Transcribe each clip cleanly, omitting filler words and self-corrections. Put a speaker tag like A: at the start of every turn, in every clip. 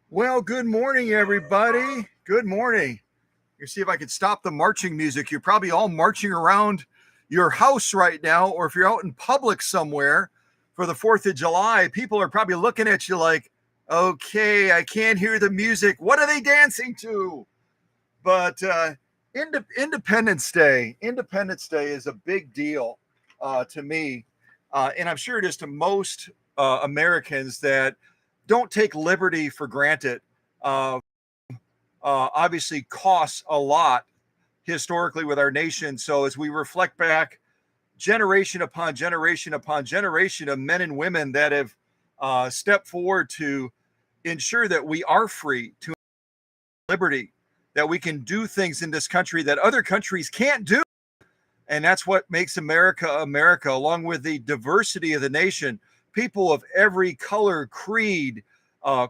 A: Well, good morning, everybody. Good morning. You see if I can stop the marching music. You're probably all marching around your house right now, or if you're out in public somewhere for the 4th of July, people are probably looking at you like, okay, I can't hear the music. What are they dancing to? But Independence Day is a big deal to me. And I'm sure it is to most Americans that don't take liberty for granted. Uh, Obviously costs a lot historically with our nation. So as we reflect back, generation upon generation upon generation of men and women that have stepped forward to ensure that we are free, to liberty, that we can do things in this country that other countries can't do. And that's what makes America America, along with the diversity of the nation, people of every color, creed,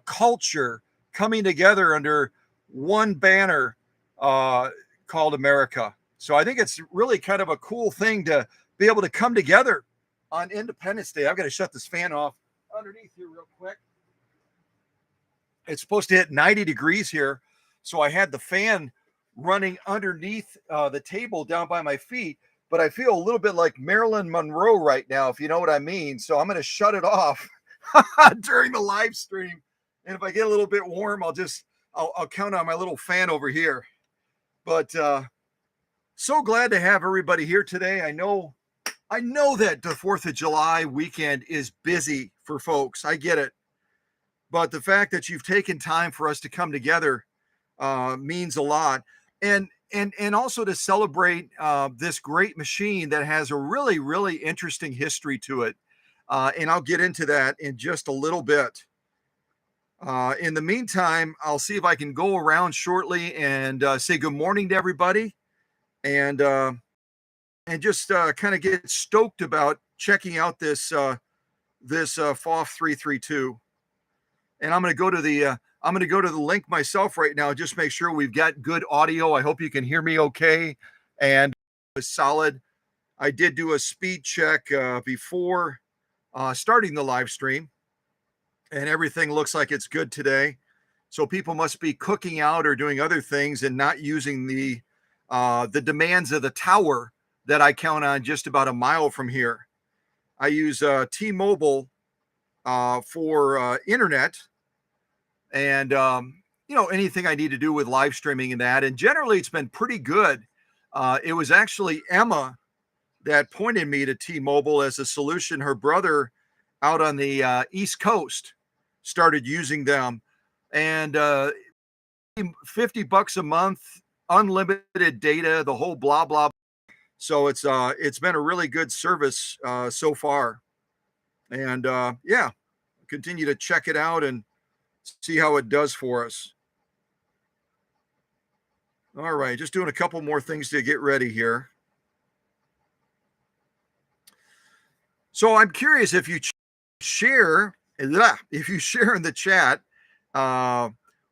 A: culture coming together under one banner uh, called America. So I think it's really kind of a cool thing to be able to come together on Independence Day. I've got to shut this fan off underneath here real quick. It's supposed to hit 90 degrees here. So I had the fan running underneath the table down by my feet, but I feel a little bit like Marilyn Monroe right now, if you know what I mean. So I'm going to shut it off during the live stream. And if I get a little bit warm, I'll count on my little fan over here. But so glad to have everybody here today. I know that the 4th of July weekend is busy for folks. I get it. But the fact that you've taken time for us to come together means a lot. And also to celebrate this great machine that has a really, really interesting history to it. And I'll get into that in just a little bit. In the meantime, I'll see if I can go around shortly and say good morning to everybody, and just kind of get stoked about checking out this PFAFF 332. And I'm going to go to the link myself right now. Just make sure we've got good audio. I hope you can hear me okay, and it's solid. I did do a speed check before starting the live stream, and everything looks like it's good today. So people must be cooking out or doing other things and not using the demands of the tower that I count on just about a mile from here. I use T-Mobile for internet, and anything I need to do with live streaming and that. And generally, it's been pretty good. It was actually Emma that pointed me to T-Mobile as a solution. Her brother out on the East Coast started using them, and $50 a month, unlimited data, the whole blah blah. So it's been a really good service so far, and yeah, continue to check it out and see how it does for us. All right, just doing a couple more things to get ready here. So I'm curious if you share in the chat,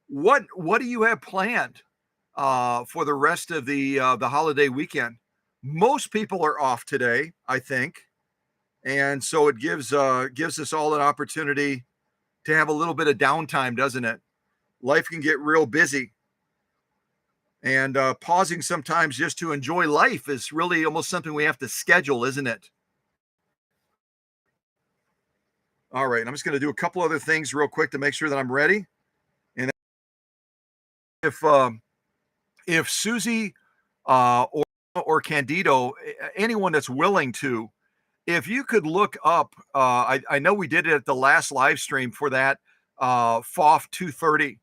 A: what do you have planned for the rest of the holiday weekend? Most people are off today, I think, and so it gives us all an opportunity to have a little bit of downtime, doesn't it? Life can get real busy, and pausing sometimes just to enjoy life is really almost something we have to schedule, isn't it? All right, I'm just going to do a couple other things real quick to make sure that I'm ready. And if Susie or Candido, anyone that's willing to, if you could look up, I know we did it at the last live stream for that PFAFF 230.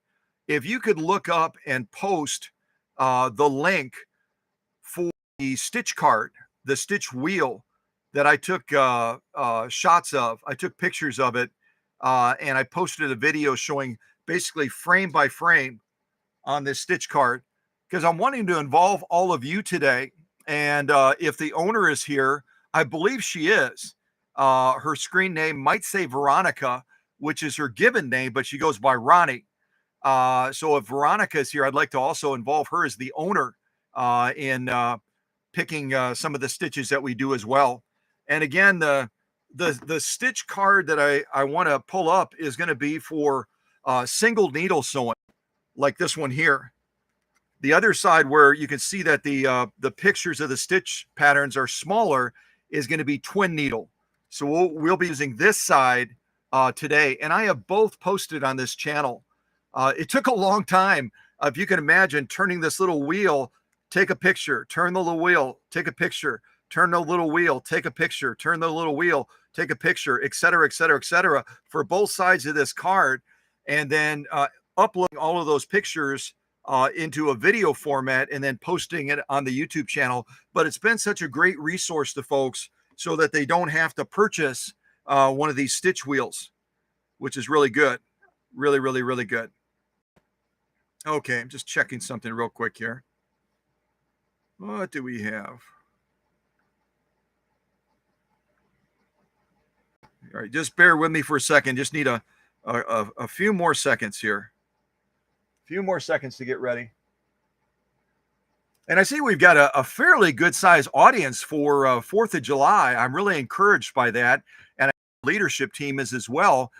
A: If you could look up and post the link for the stitch card, the stitch wheel that I took shots of, I took pictures of it, and I posted a video showing basically frame by frame on this stitch card, because I'm wanting to involve all of you today. And if the owner is here, I believe she is. Her screen name might say Veronica, which is her given name, but she goes by Ronnie. So if Veronica is here, I'd like to also involve her as the owner in picking some of the stitches that we do as well. And again, the stitch card that I want to pull up is going to be for single needle sewing, like this one here. The other side where you can see that the pictures of the stitch patterns are smaller is going to be twin needle. So we'll be using this side today, and I have both posted on this channel. It took a long time. If you can imagine turning this little wheel, take a picture, turn the little wheel, take a picture, turn the little wheel, take a picture, turn the little wheel, take a picture, et cetera, et cetera, et cetera, for both sides of this card, and then uploading all of those pictures into a video format and then posting it on the YouTube channel. But it's been such a great resource to folks so that they don't have to purchase one of these stitch wheels, which is really good. Really, really, really good. Okay, I'm just checking something real quick here. What do we have? All right, just bear with me for a second. Just need a few more seconds here. A few more seconds to get ready. And I see we've got a fairly good size audience for 4th of July. I'm really encouraged by that. And the leadership team is as well.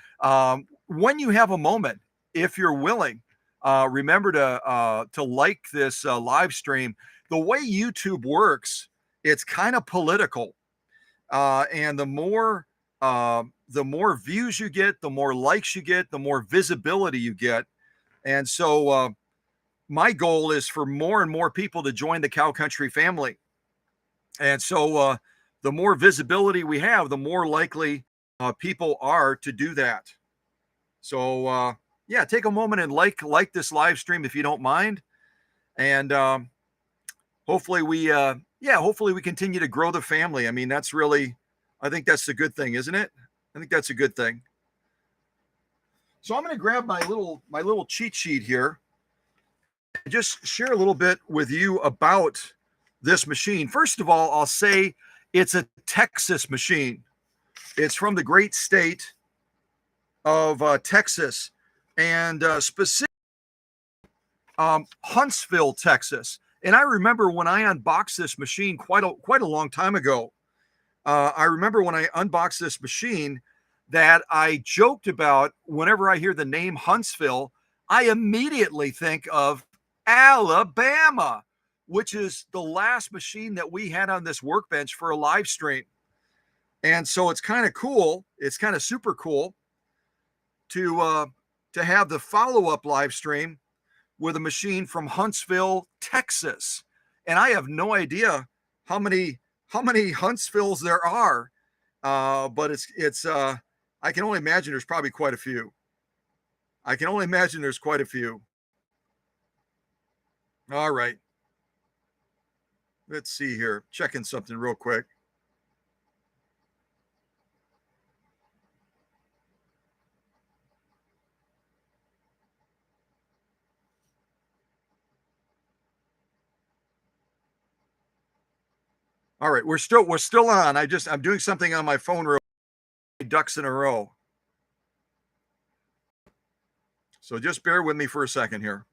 A: When you have a moment, if you're willing, remember to like this live stream. The way YouTube works, it's kind of political. And the more views you get, the more likes you get, the more visibility you get. And so my goal is for more and more people to join the Cow Country family. And so the more visibility we have, the more likely people are to do that. So yeah, take a moment and like this live stream if you don't mind. And hopefully we continue to grow the family. I mean, I think that's a good thing, isn't it? I think that's a good thing. So I'm going to grab my little cheat sheet here and just share a little bit with you about this machine. First of all, I'll say it's a Texas machine. It's from the great state of Texas, and specifically Huntsville, Texas. And I remember when I unboxed this machine quite a long time ago. I remember when I unboxed this machine that I joked about whenever I hear the name Huntsville, I immediately think of Alabama, which is the last machine that we had on this workbench for a live stream. And so it's kind of cool. It's kind of super cool to have the follow-up live stream with a machine from Huntsville, Texas. And I have no idea how many Huntsvilles there are, but it's I can only imagine there's probably quite a few. I can only imagine there's quite a few. All right. Let's see here. Checking something real quick. All right, we're still on. I'm doing something on my phone real ducks in a row. So just bear with me for a second here.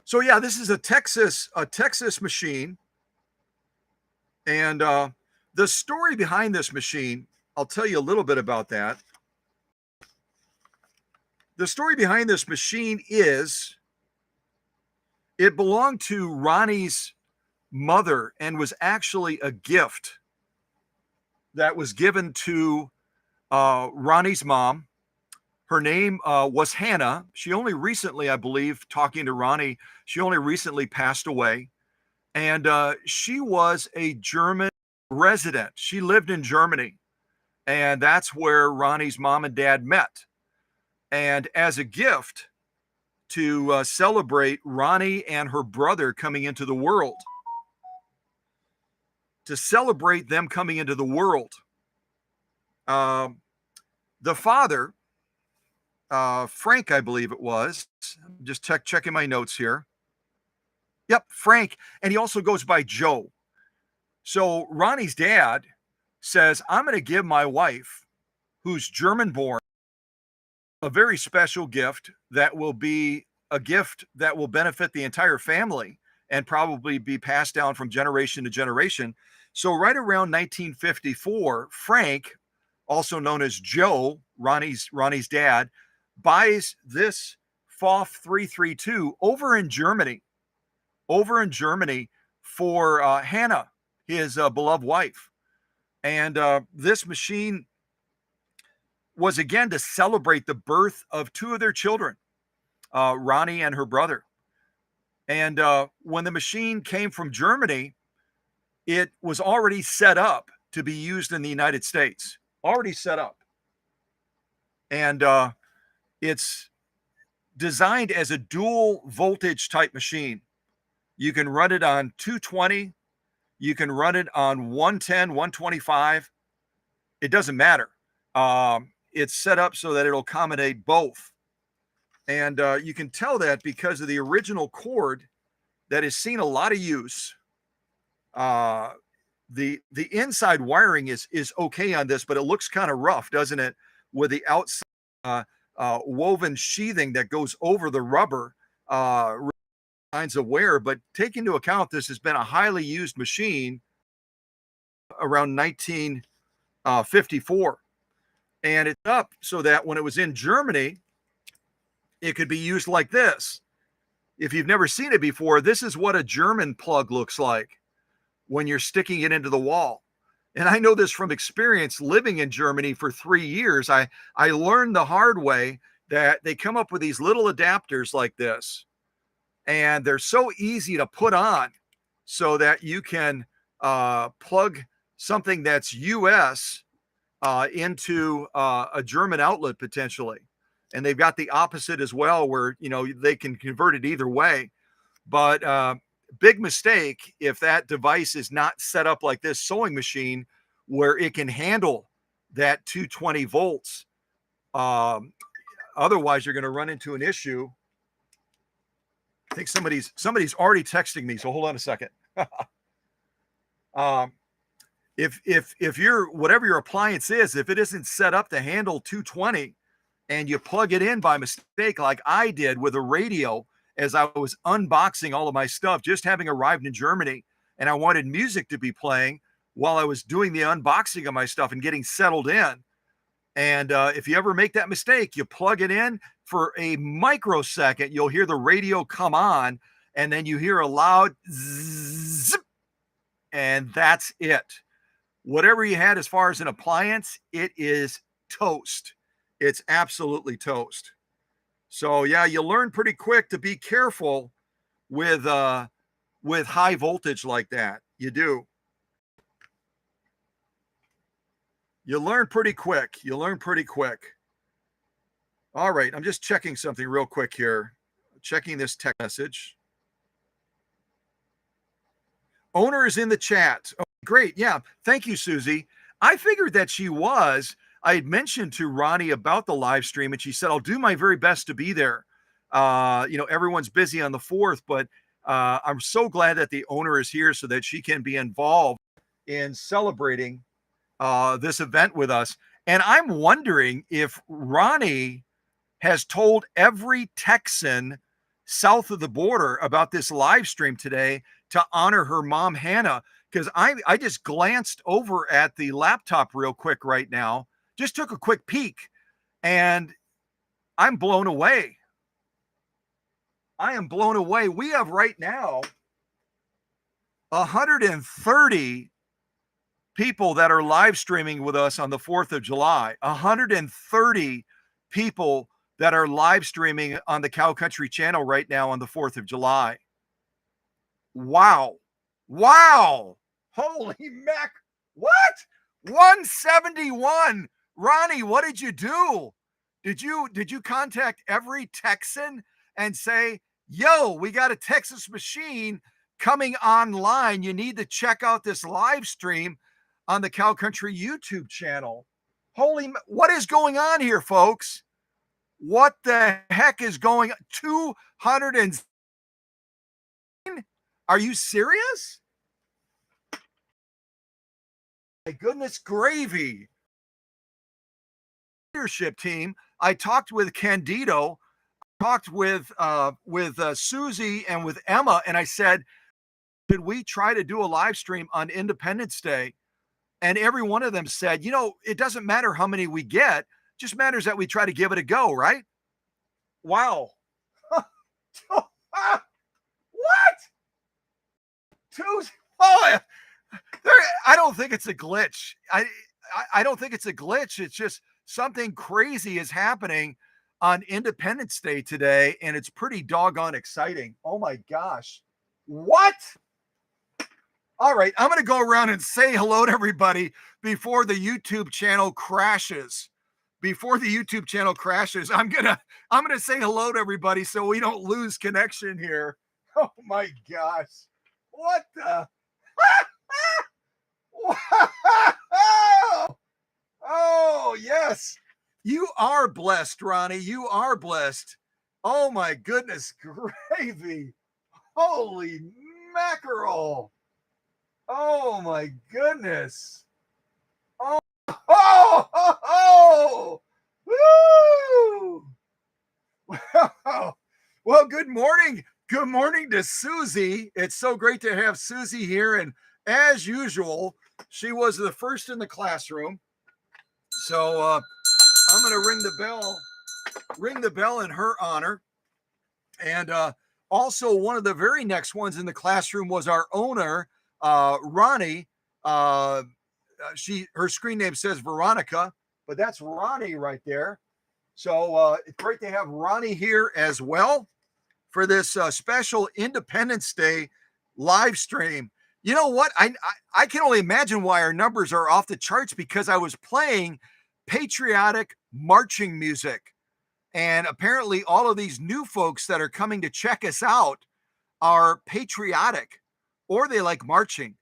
A: So yeah, this is a Texas machine. And the story behind this machine, I'll tell you a little bit about that. The story behind this machine is it belonged to Ronnie's mother and was actually a gift that was given to Ronnie's mom. Her name was Hanna. She only recently, I believe, talking to Ronnie, she only recently passed away. And she was a German resident. She lived in Germany. And that's where Ronnie's mom and dad met. And as a gift to celebrate Ronnie and her brother coming into the world, the father, Frank, I believe it was, I'm just checking my notes here. Yep, Frank. And he also goes by Joe. So Ronnie's dad says, I'm going to give my wife, who's German born, a very special gift that will be a gift that will benefit the entire family and probably be passed down from generation to generation. So right around 1954, Frank, also known as Joe, Ronnie's dad, buys this PFAFF 332 over in Germany for Hanna, his beloved wife. And this machine was again to celebrate the birth of two of their children, Ronnie and her brother. And when the machine came from Germany, it was already set up to be used in the United States, already set up. And it's designed as a dual voltage type machine. You can run it on 220, you can run it on 110, 125. It doesn't matter. It's set up so that it'll accommodate both. And you can tell that because of the original cord that has seen a lot of use. The inside wiring is okay on this, but it looks kind of rough, doesn't it? With the outside woven sheathing that goes over the rubber, kinds of wear. But take into account this has been a highly used machine around 1954, and it's up so that when it was in Germany, it could be used like this. If you've never seen it before, this is what a German plug looks like when you're sticking it into the wall. And I know this from experience living in Germany for 3 years. I learned the hard way that they come up with these little adapters like this, and they're so easy to put on so that you can plug something that's US into a German outlet potentially. And they've got the opposite as well, where they can convert it either way. But big mistake if that device is not set up like this sewing machine where it can handle that 220 volts. Otherwise, you're going to run into an issue. I think somebody's already texting me, so hold on a second. If you're whatever your appliance is, if it isn't set up to handle 220 and you plug it in by mistake, like I did with a radio as I was unboxing all of my stuff, just having arrived in Germany, and I wanted music to be playing while I was doing the unboxing of my stuff and getting settled in. And if you ever make that mistake, you plug it in for a microsecond, you'll hear the radio come on, and then you hear a loud zip, and that's it. Whatever you had as far as an appliance, it is toast. It's absolutely toast. So yeah, you learn pretty quick to be careful with high voltage like that. You do. You learn pretty quick. All right, I'm just checking something real quick here. Checking this text message. Owner is in the chat. Oh, great. Yeah. Thank you, Susie. I figured that she was. I had mentioned to Ronnie about the live stream, and she said, I'll do my very best to be there. Everyone's busy on the 4th, but I'm so glad that the owner is here so that she can be involved in celebrating this event with us. And I'm wondering if Ronnie has told every Texan south of the border about this live stream today to honor her mom, Hanna, because I just glanced over at the laptop real quick right now, just took a quick peek, and I'm blown away. I am blown away. We have right now 130 people that are live streaming with us on the 4th of July. 130 people that are live streaming on the Cow Country channel right now on the 4th of July. Wow. Holy mac. What? 171. Ronnie, what did you do? Did you contact every Texan and say, yo, we got a Texas machine coming online. You need to check out this live stream on the Cow Country YouTube channel. What is going on here, folks? What the heck is going on? 200 and are you serious? My goodness gravy. Leadership team. I talked with Candido, talked with Susie and with Emma, and I said, should we try to do a live stream on Independence Day? And every one of them said, it doesn't matter how many we get, just matters that we try to give it a go, right? Wow. What? Tuesday? Oh, I don't think it's a glitch. I don't think it's a glitch. It's just something crazy is happening on Independence Day today, and it's pretty doggone exciting. Oh my gosh. What? All right, I'm going to go around and say hello to everybody before the YouTube channel crashes. Before the YouTube channel crashes, I'm going to say hello to everybody so we don't lose connection here. Oh my gosh. What the? Oh, yes. You are blessed, Ronnie. You are blessed. Oh my goodness gravy. Holy mackerel. Oh my goodness. Oh, oh, oh, oh. Woo. Well, good morning. Good morning to Susie. It's so great to have Susie here. And as usual, she was the first in the classroom. So I'm going to ring the bell in her honor. And also one of the very next ones in the classroom was our owner, Ronnie. Her screen name says Veronica, but that's Ronnie right there. So it's great to have Ronnie here as well for this special Independence Day live stream. You know what? I can only imagine why our numbers are off the charts, because I was playing patriotic marching music. And apparently all of these new folks that are coming to check us out are patriotic, or they like marching,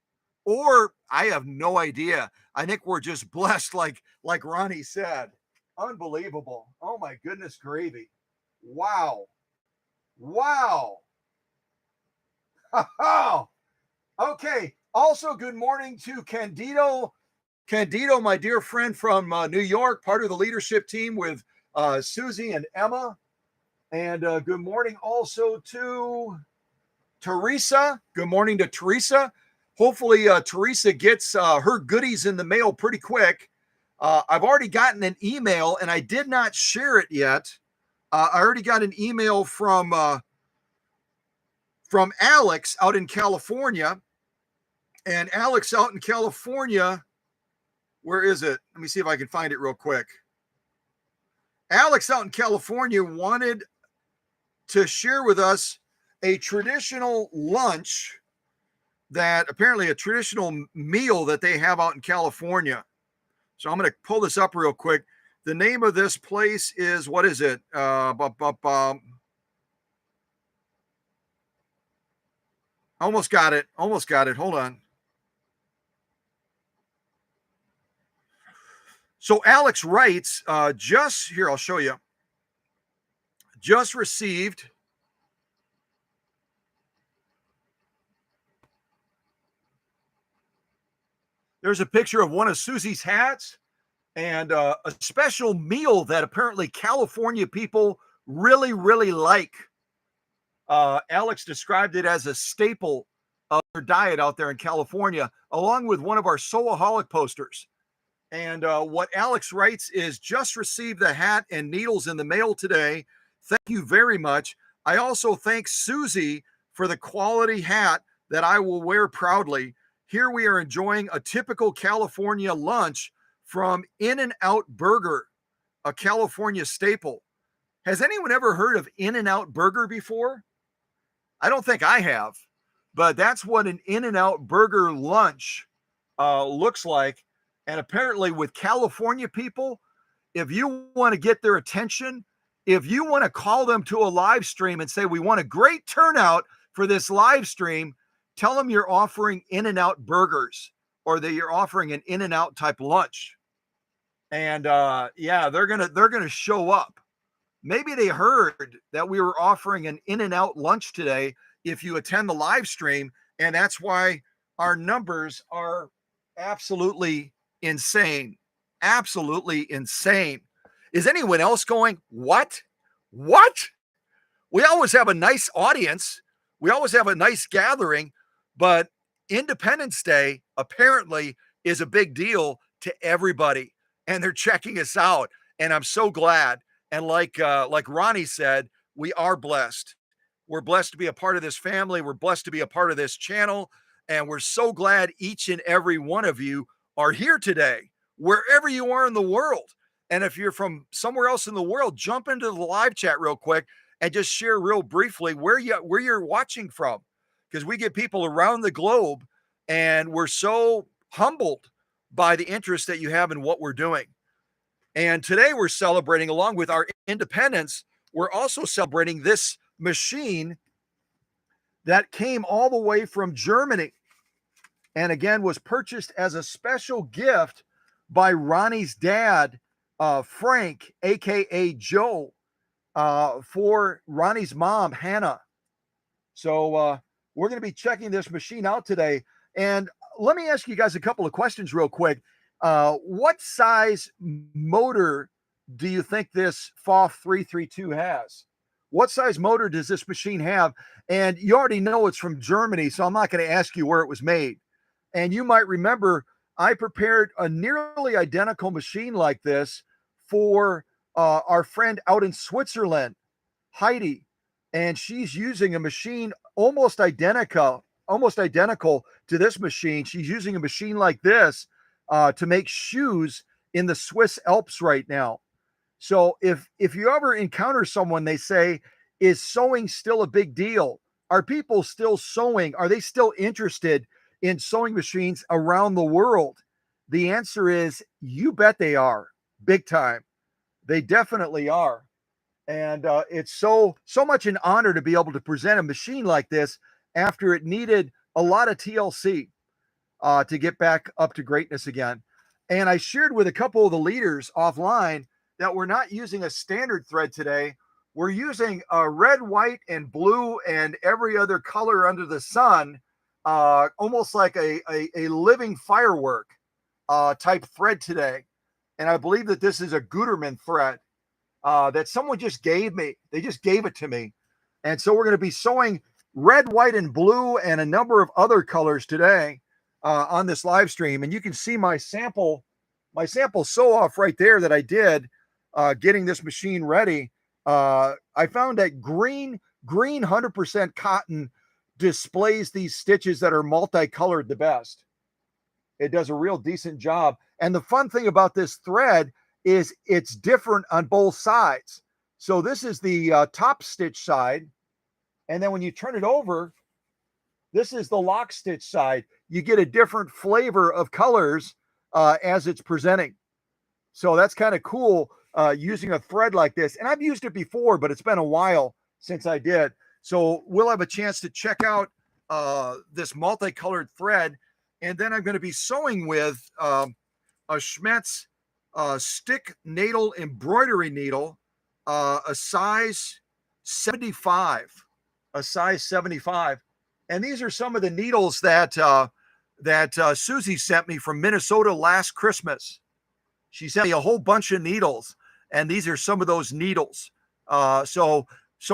A: or I have no idea. I think we're just blessed, like Ronnie said. Unbelievable. Oh my goodness gravy. Wow. Wow. Okay. Also, good morning to Candido. Candido, my dear friend from New York, part of the leadership team with Susie and Emma. And good morning also to Teresa. Good morning to Teresa. Hopefully Teresa gets her goodies in the mail pretty quick. I've already gotten an email, and I did not share it yet. I already got an email from Alex out in California. And Alex out in California, where is it? Let me see if I can find it real quick. Alex out in California wanted to share with us a traditional lunch, that apparently a traditional meal that they have out in California. So I'm going to pull this up real quick. The name of this place is, what is it? Almost got it. Hold on. So Alex writes, just here, I'll show you. Just received there's a picture of one of Susie's hats and a special meal that apparently California people really, really like. Alex described it as a staple of their diet out there in California, along with one of our Soaholic posters. And what Alex writes is, just received the hat and needles in the mail today. Thank you very much. I also thank Susie for the quality hat that I will wear proudly. Here we are enjoying a typical California lunch from InNOut Burger, a California staple. Has anyone ever heard of InNOut Burger before? I don't think I have, but that's what an InNOut Burger lunch looks like. And apparently with California people, if you want to get their attention, if you want to call them to a live stream and say, we want a great turnout for this live stream, tell them you're offering InNOut burgers, or that you're offering an InNOut type lunch. And yeah, they're gonna show up. Maybe they heard that we were offering an InNOut lunch today if you attend the live stream, and that's why our numbers are absolutely insane. Absolutely insane. Is anyone else going, what? We always have a nice audience. We always have a nice gathering, But Independence Day apparently is a big deal to everybody, and they're checking us out. And I'm so glad. And like Ronnie said, we are blessed. We're blessed to be a part of this family. We're blessed to be a part of this channel. And we're so glad each and every one of you are here today, wherever you are in the world. And if you're from somewhere else in the world, jump into the live chat real quick and just share real briefly where you're watching from, because we get people around the globe, and we're so humbled by the interest that you have in what we're doing. And today we're celebrating, along with our independence, we're also celebrating this machine that came all the way from Germany, and again was purchased as a special gift by Ronnie's dad, Frank, aka Joe, for Ronnie's mom, Hanna. So we're going to be checking this machine out today. And let me ask you guys a couple of questions real quick. What size motor do you think this PFAFF 332 has? What size motor does this machine have? And you already know it's from Germany, so I'm not going to ask you where it was made. And you might remember I prepared a nearly identical machine like this for our friend out in Switzerland, Heidi. And she's using a machine almost identical to this machine. She's using a machine like this to make shoes in the Swiss Alps right now. So if you ever encounter someone, they say, is sewing still a big deal? Are people still sewing? Are they still interested in sewing machines around the world? The answer is, you bet they are, big time. They definitely are. And it's so much an honor to be able to present a machine like this after it needed a lot of TLC to get back up to greatness again. And I shared with a couple of the leaders offline that we're not using a standard thread today. We're using a red, white, and blue, and every other color under the sun, almost like a living firework type thread today. And I believe that this is a Gutermann thread that someone just gave me. They just gave it to me. And so we're going to be sewing red, white, and blue, and a number of other colors today on this live stream. And you can see my sample sew off right there that I did getting this machine ready. I found that green 100% cotton displays these stitches that are multicolored the best. It does a real decent job. And the fun thing about this thread is it's different on both sides. So this is the top stitch side. And then when you turn it over, this is the lock stitch side. You get a different flavor of colors as it's presenting. So that's kind of cool using a thread like this. And I've used it before, but it's been a while since I did. So we'll have a chance to check out this multicolored thread. And then I'm going to be sewing with a Schmetz stick nail embroidery needle, a size 75, And these are some of the needles that Susie sent me from Minnesota last Christmas. She sent me a whole bunch of needles, and these are some of those needles. So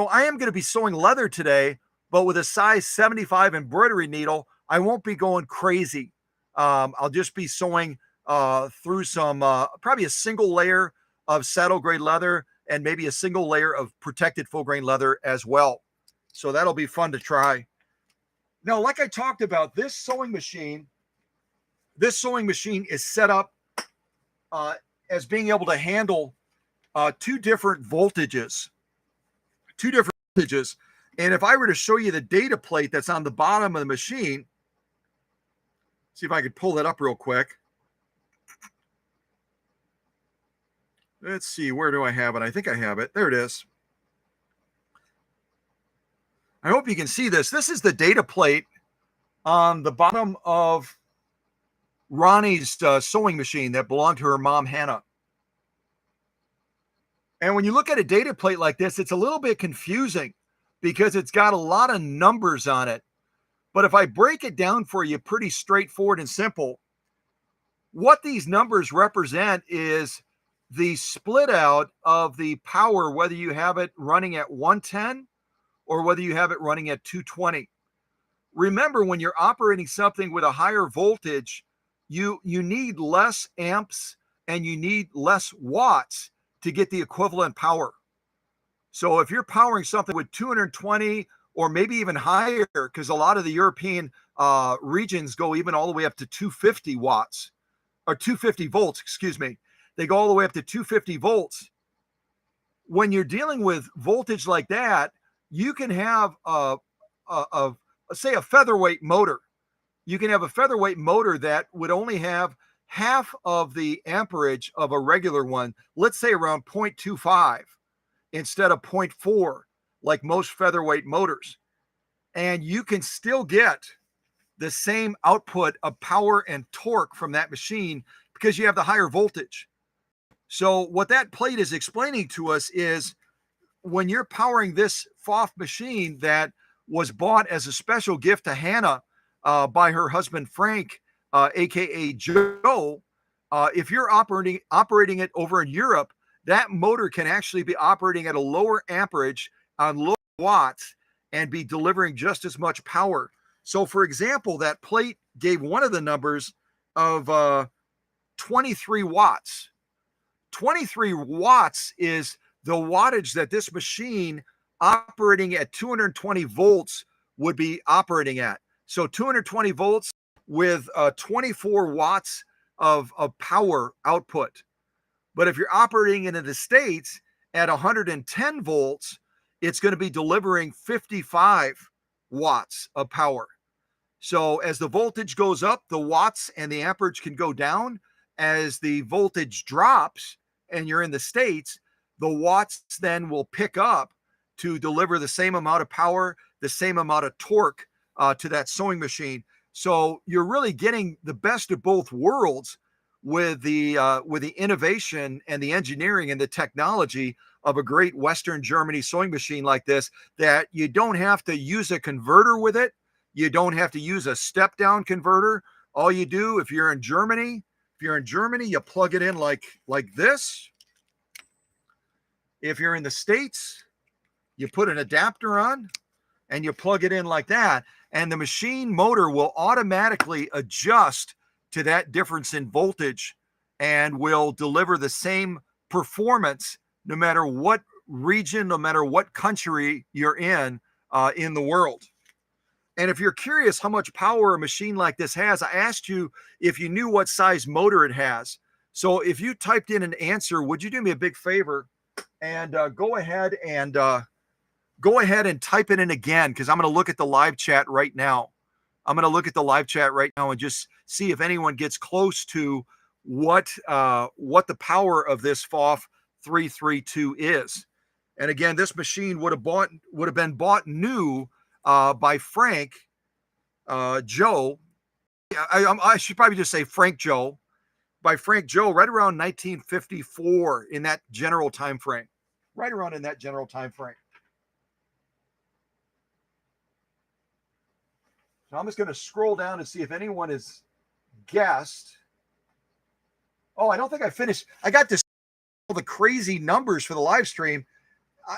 A: I am going to be sewing leather today, but with a size 75 embroidery needle. I won't be going crazy. I'll just be sewing through some, probably a single layer of saddle grade leather and maybe a single layer of protected full grain leather as well. So that'll be fun to try. Now, like I talked about, this sewing machine is set up as being able to handle two different voltages. And if I were to show you the data plate that's on the bottom of the machine, see if I could pull that up real quick. Let's see, where do I have it? I think I have it. There it is. I hope you can see this. This is the data plate on the bottom of Ronnie's sewing machine that belonged to her mom, Hanna. And when you look at a data plate like this, it's a little bit confusing because it's got a lot of numbers on it. But if I break it down for you pretty straightforward and simple, what these numbers represent is the split out of the power, whether you have it running at 110 or whether you have it running at 220. remember, when you're operating something with a higher voltage, you need less amps and you need less watts to get the equivalent power. So if you're powering something with 220 or maybe even higher, because a lot of the European regions go even all the way up to 250 watts or 250 volts, excuse me. They go all the way up to 250 volts. When you're dealing with voltage like that, you can have say a featherweight motor. You can have a featherweight motor that would only have half of the amperage of a regular one, let's say around 0.25 instead of 0.4, like most featherweight motors. And you can still get the same output of power and torque from that machine because you have the higher voltage. So what that plate is explaining to us is when you're powering this PFAFF machine that was bought as a special gift to Hanna by her husband Frank, aka Joe, if you're operating it over in Europe, that motor can actually be operating at a lower amperage on low watts and be delivering just as much power. So, for example, that plate gave one of the numbers of 23 watts. 23 watts is the wattage that this machine operating at 220 volts would be operating at. So 220 volts with 24 watts of power output. But if you're operating in the States at 110 volts, it's going to be delivering 55 watts of power. So as the voltage goes up, the watts and the amperage can go down. As the voltage drops and you're in the States, the watts then will pick up to deliver the same amount of power, the same amount of torque to that sewing machine. So you're really getting the best of both worlds with the innovation and the engineering and the technology of a great Western Germany sewing machine like this, that you don't have to use a converter with it. You don't have to use a step down converter. All you do, if you're in Germany, you plug it in like this. If you're in the States, you put an adapter on and you plug it in like that. And the machine motor will automatically adjust to that difference in voltage and will deliver the same performance no matter what region, no matter what country you're in the world. And if you're curious how much power a machine like this has, I asked you if you knew what size motor it has. So if you typed in an answer, would you do me a big favor and go ahead and type it in again, because I'm going to look at the live chat right now. And just see if anyone gets close to what the power of this PFAFF 332 is. And again, this machine would have been bought new by Frank Joe. I should probably just say Frank Joe, by Frank Joe, right around 1954, in that general time frame. So I'm just going to scroll down and see if anyone has guessed. Oh, I don't think I finished. I got this all the crazy numbers for the live stream.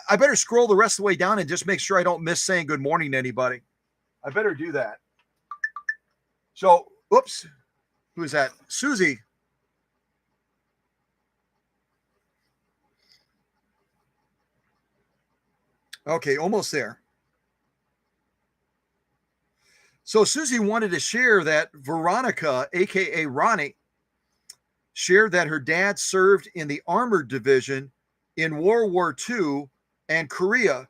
A: I better scroll the rest of the way down and just make sure I don't miss saying good morning to anybody. I better do that. So, oops, who is that? Susie. Okay, almost there. So Susie wanted to share that Veronica, aka Ronnie, shared that her dad served in the armored division in World War II and Korea.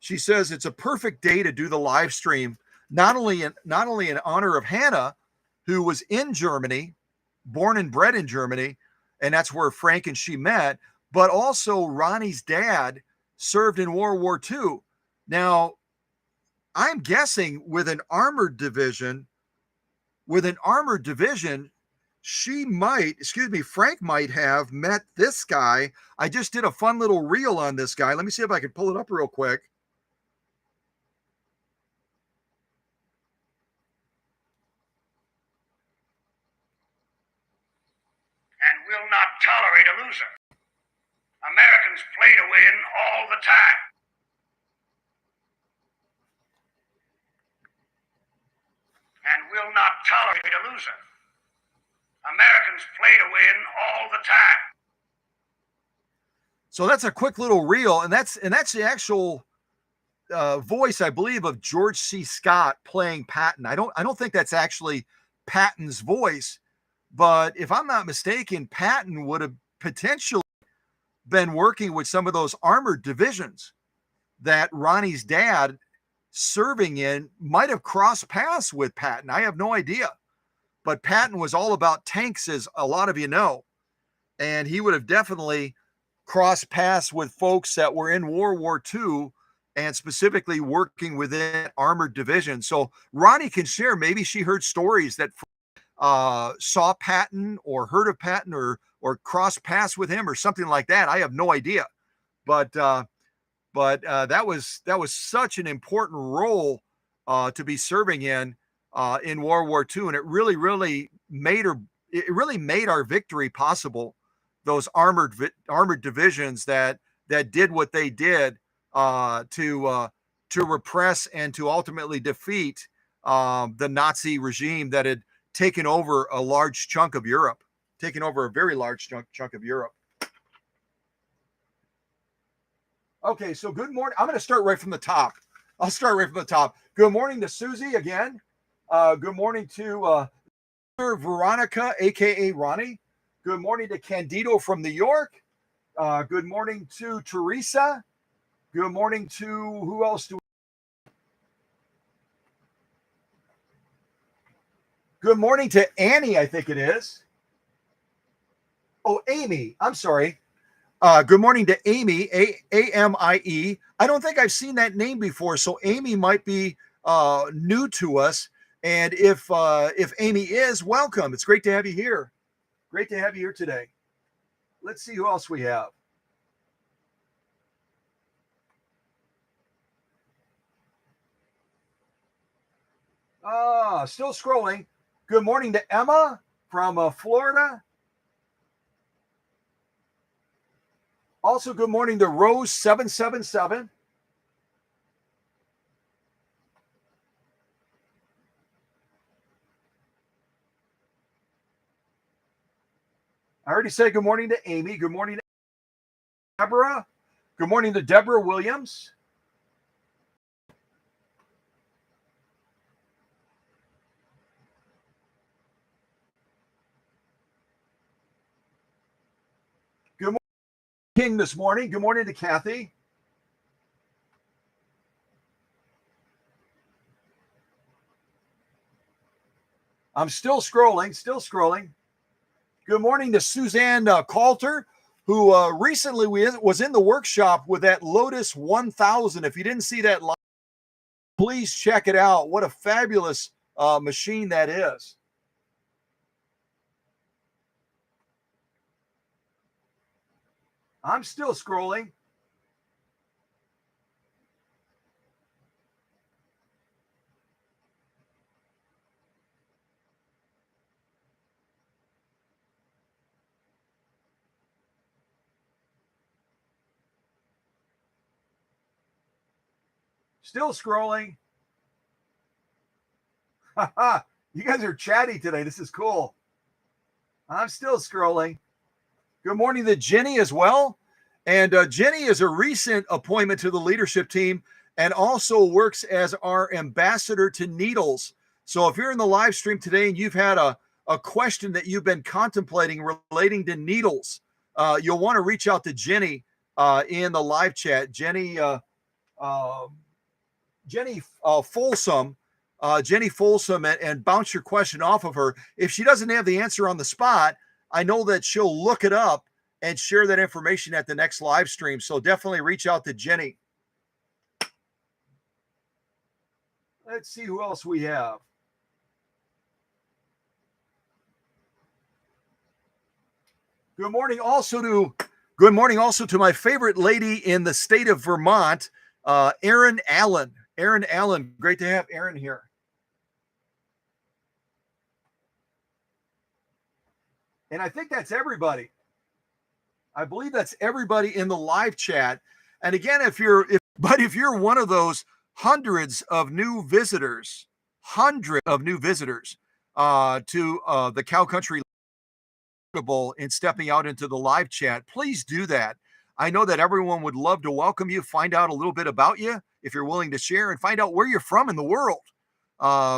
A: She says it's a perfect day to do the live stream, not only in honor of Hanna, who was in Germany, born and bred in Germany, and that's where Frank and she met, but also Ronnie's dad served in World War II. Now, I'm guessing with an armored division, Frank might have met this guy. I just did a fun little reel on this guy. Let me see if I can pull it up real quick.
B: And will not tolerate a loser. Americans play to win all the time. will not tolerate a loser. Americans play to win all the time.
A: So that's a quick little reel, and that's the actual voice, I believe, of George C. Scott playing Patton. I don't think that's actually Patton's voice, but if I'm not mistaken, Patton would have potentially been working with some of those armored divisions that Ronnie's dad serving in might have crossed paths with Patton. I have no idea, but Patton was all about tanks, as a lot of you know, and he would have definitely cross paths with folks that were in World War II and specifically working within armored division. So Ronnie can share, maybe she heard stories that saw Patton or heard of Patton or cross paths with him or something like that. I have no idea, but that was such an important role to be serving in World War II, and it really made our victory possible. Those armored divisions that did what they did to repress and to ultimately defeat the Nazi regime that had taken over a large chunk of Europe, taken over a very large chunk of Europe. Okay, so good morning. I'm going to start right from the top. I'll start right from the top. Good morning to Susie again. Good morning to Veronica, aka Ronnie. Good morning to Candido from New York. Good morning to Teresa. Good morning to who else do we? Good morning to Annie, I think it is. Oh, Amy. I'm sorry. Good morning to Amy, A-M-I-E. I don't think I've seen that name before, so Amy might be new to us. And if Amy is, welcome. It's great to have you here. Great to have you here today. Let's see who else we have. Still scrolling. Good morning to Emma from Florida. Also, good morning to Rose 777. I already said good morning to Amy. Good morning to Deborah. Good morning to Deborah Williams. Good morning, King, this morning. Good morning to Kathy. I'm still scrolling. Good morning to Suzanne Coulter, who recently was in the workshop with that Lotus 1000. If you didn't see that live, please check it out. What a fabulous machine that is. I'm still scrolling. Still scrolling. You guys are chatty today. This is cool. I'm still scrolling. Good morning to Jenny as well. And Jenny is a recent appointment to the leadership team and also works as our ambassador to Needles. So if you're in the live stream today and you've had a question that you've been contemplating relating to needles, you'll want to reach out to Jenny in the live chat. Jenny Folsom, and bounce your question off of her. If she doesn't have the answer on the spot, I know that she'll look it up and share that information at the next live stream. So definitely reach out to Jenny. Let's see who else we have. Good morning also to my favorite lady in the state of Vermont, Erin Allen. Erin Allen, great to have Erin here. And I think that's everybody. I believe that's everybody in the live chat. And again, if you're one of those hundreds of new visitors hundreds of new visitors to the Cow Country and stepping out into the live chat, please do that. I know that everyone would love to welcome you, find out a little bit about you if you're willing to share, and find out where you're from in the world,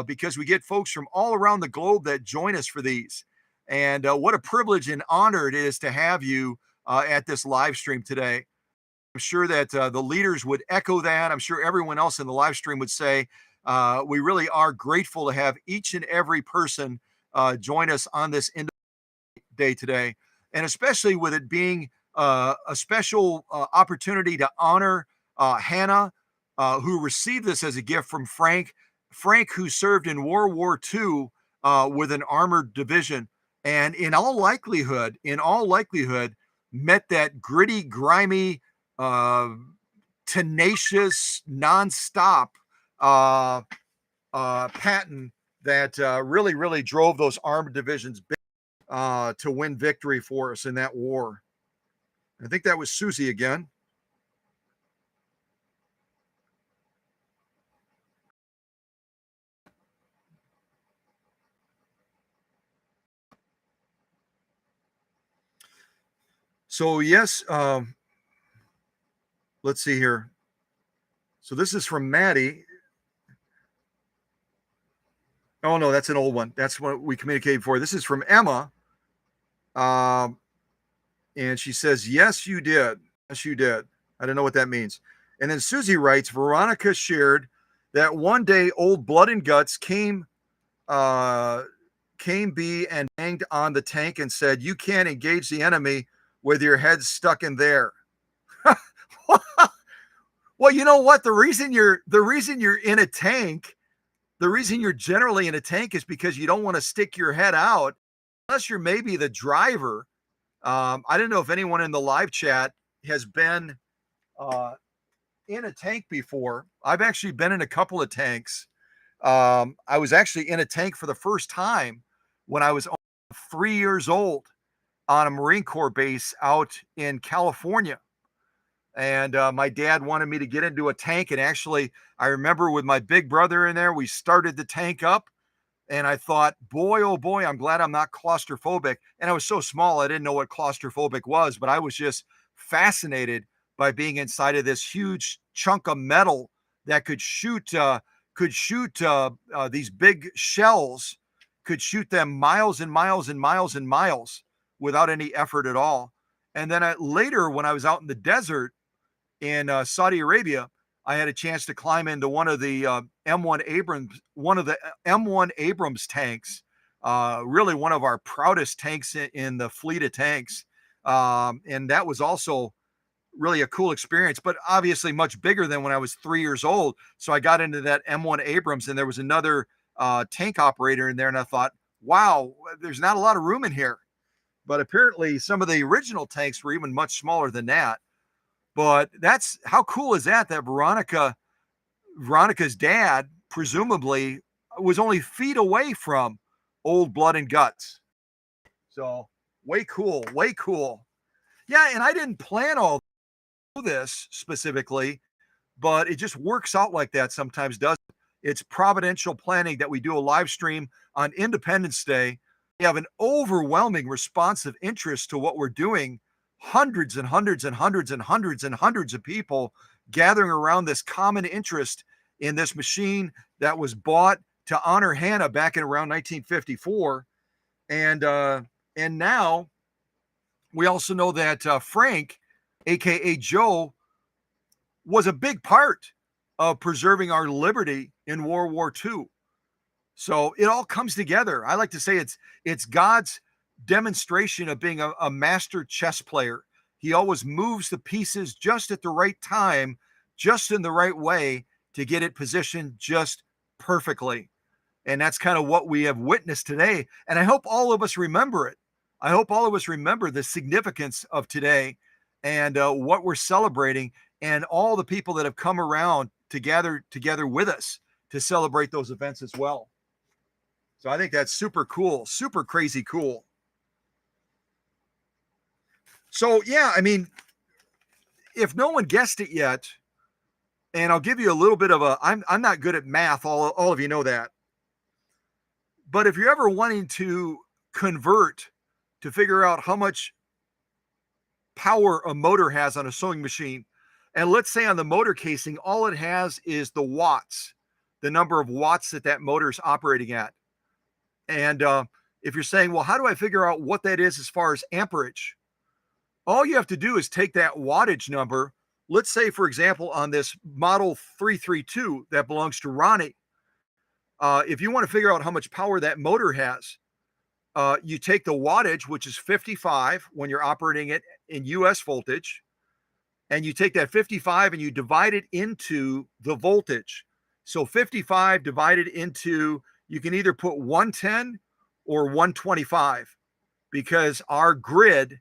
A: because we get folks from all around the globe that join us for these. And what a privilege and honor it is to have you at this live stream today. I'm sure that the leaders would echo that. I'm sure everyone else in the live stream would say, we really are grateful to have each and every person join us on this day today, and especially with it being a special opportunity to honor Hanna, who received this as a gift from Frank. Frank, who served in World War II with an armored division, and in all likelihood, met that gritty, grimy, tenacious, nonstop Patton that really drove those armored divisions to win victory for us in that war. I think that was Susie again. So yes, let's see here. So this is from Maddie. Oh no, that's an old one. That's what we communicated for. This is from Emma. And she says, yes, you did. Yes, you did. I don't know what that means. And then Susie writes, Veronica shared that one day old Blood and Guts came B and banged on the tank and said, you can't engage the enemy with your head stuck in there. Well, you know what? The reason you're in a tank, the reason you're generally in a tank is because you don't want to stick your head out, unless you're maybe the driver. I don't know if anyone in the live chat has been in a tank before. I've actually been in a couple of tanks. I was actually in a tank for the first time when I was 3 years old on a Marine Corps base out in California. And my dad wanted me to get into a tank. And actually, I remember with my big brother in there, we started the tank up. And I thought, boy, oh boy, I'm glad I'm not claustrophobic. And I was so small, I didn't know what claustrophobic was, but I was just fascinated by being inside of this huge chunk of metal that could shoot these big shells, could shoot them miles and miles and miles and miles without any effort at all. And then later, when I was out in the desert in Saudi Arabia, I had a chance to climb into one of the M1 Abrams tanks, really one of our proudest tanks in the fleet of tanks. And that was also really a cool experience, but obviously much bigger than when I was 3 years old. So I got into that M1 Abrams, and there was another tank operator in there, and I thought, wow, there's not a lot of room in here. But apparently some of the original tanks were even much smaller than that. But that's how cool is that Veronica's dad presumably was only feet away from old Blood and Guts. So way cool, way cool. Yeah, and I didn't plan all this specifically, but it just works out like that sometimes, doesn't it? It's providential planning that we do a live stream on Independence Day. We have an overwhelming responsive interest to what we're doing. Hundreds and hundreds and hundreds and hundreds and hundreds of people gathering around this common interest in this machine that was bought to honor Hanna back in around 1954. And now we also know that Frank, aka Joe, was a big part of preserving our liberty in World War II. So it all comes together. I like to say it's God's demonstration of being a master chess player. He always moves the pieces just at the right time, just in the right way to get it positioned just perfectly. And that's kind of what we have witnessed today. And I hope all of us remember it. I hope all of us remember the significance of today and what we're celebrating, and all the people that have come around to gather together with us to celebrate those events as well. So I think that's super cool, super crazy cool. So yeah, I mean, if no one guessed it yet, and I'll give you a little bit of I'm not good at math, all of you know that. But if you're ever wanting to convert to figure out how much power a motor has on a sewing machine, and let's say on the motor casing, all it has is the watts, the number of watts that that motor is operating at. And if you're saying, well, how do I figure out what that is as far as amperage? All you have to do is take that wattage number. Let's say, for example, on this model 332 that belongs to Ronnie, if you want to figure out how much power that motor has, you take the wattage, which is 55 when you're operating it in US voltage, and you take that 55 and you divide it into the voltage. So 55 divided into, you can either put 110 or 125, because our grid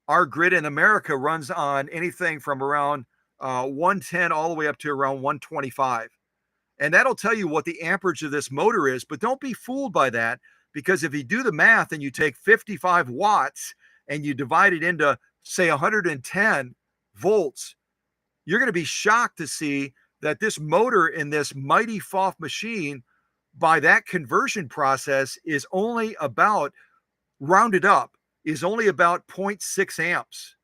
A: in America runs on anything from around 110 all the way up to around 125. And that'll tell you what the amperage of this motor is. But don't be fooled by that, because if you do the math and you take 55 watts and you divide it into, say, 110 volts, you're going to be shocked to see that this motor in this mighty PFAFF machine, by that conversion process, is only about, rounded up, is only about 0.6 amps.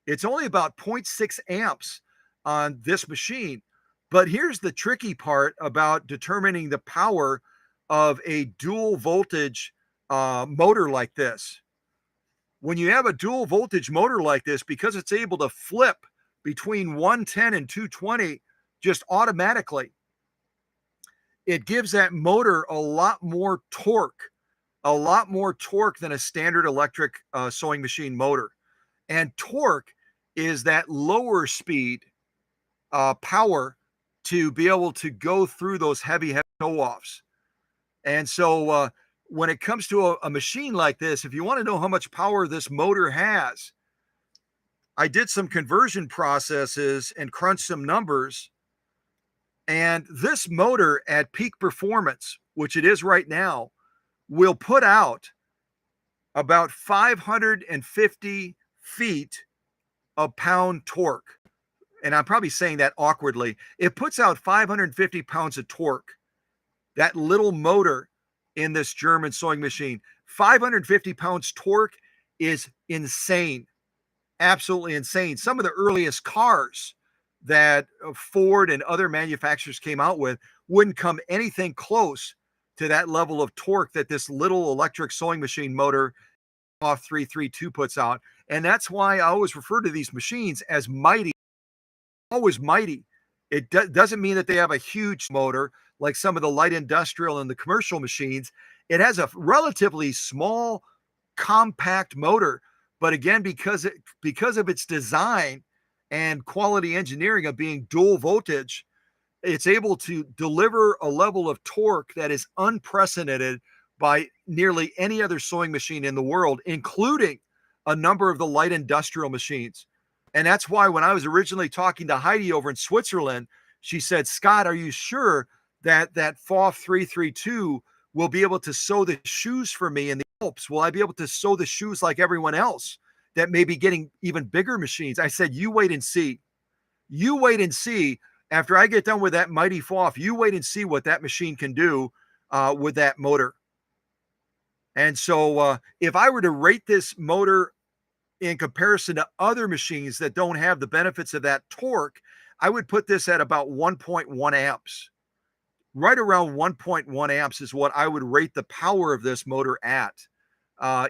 A: It's only about 0.6 amps on this machine. But here's the tricky part about determining the power of a dual voltage motor like this. When you have a dual voltage motor like this, because it's able to flip between 110 and 220 just automatically, it gives that motor a lot more torque than a standard electric sewing machine motor. And torque is that lower speed power to be able to go through those heavy toe offs. And so when it comes to a machine like this, if you want to know how much power this motor has, I did some conversion processes and crunched some numbers. And this motor at peak performance, which it is right now, will put out about 550 feet of pound torque. And I'm probably saying that awkwardly. It puts out 550 pounds of torque. That little motor in this German sewing machine, 550 pounds torque is insane. Absolutely insane. Some of the earliest cars that Ford and other manufacturers came out with wouldn't come anything close to that level of torque that this little electric sewing machine motor off 332 puts out. And that's why I always refer to these machines as mighty, always mighty. It doesn't mean that they have a huge motor like some of the light industrial and the commercial machines. It has a relatively small, compact motor. But again, because of its design and quality engineering of being dual voltage, it's able to deliver a level of torque that is unprecedented by nearly any other sewing machine in the world, including a number of the light industrial machines. And that's why when I was originally talking to Heidi over in Switzerland, she said, Scott, are you sure that PFAFF 332 will be able to sew the shoes for me in the Alps? Will I be able to sew the shoes like everyone else that may be getting even bigger machines? I said, you wait and see. You wait and see. After I get done with that mighty PFAFF, you wait and see what that machine can do with that motor. And so if I were to rate this motor in comparison to other machines that don't have the benefits of that torque, I would put this at about 1.1 amps. Right around 1.1 amps is what I would rate the power of this motor at.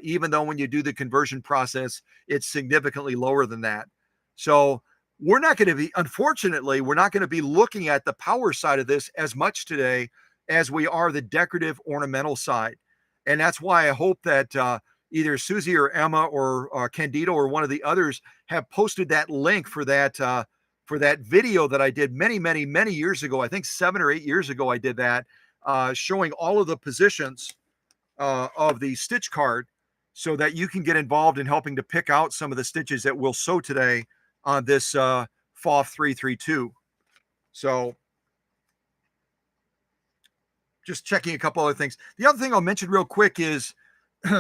A: Even though when you do the conversion process, it's significantly lower than that. So we're not going to be, unfortunately, we're not going to be looking at the power side of this as much today as we are the decorative ornamental side. And that's why I hope that either Susie or Emma or Candido or one of the others have posted that link for that video that I did many years ago. I think 7 or 8 years ago I did that, showing all of the positions of the stitch card so that you can get involved in helping to pick out some of the stitches that we'll sew today on this PFAFF 332. So just checking a couple other things. The other thing I'll mention real quick is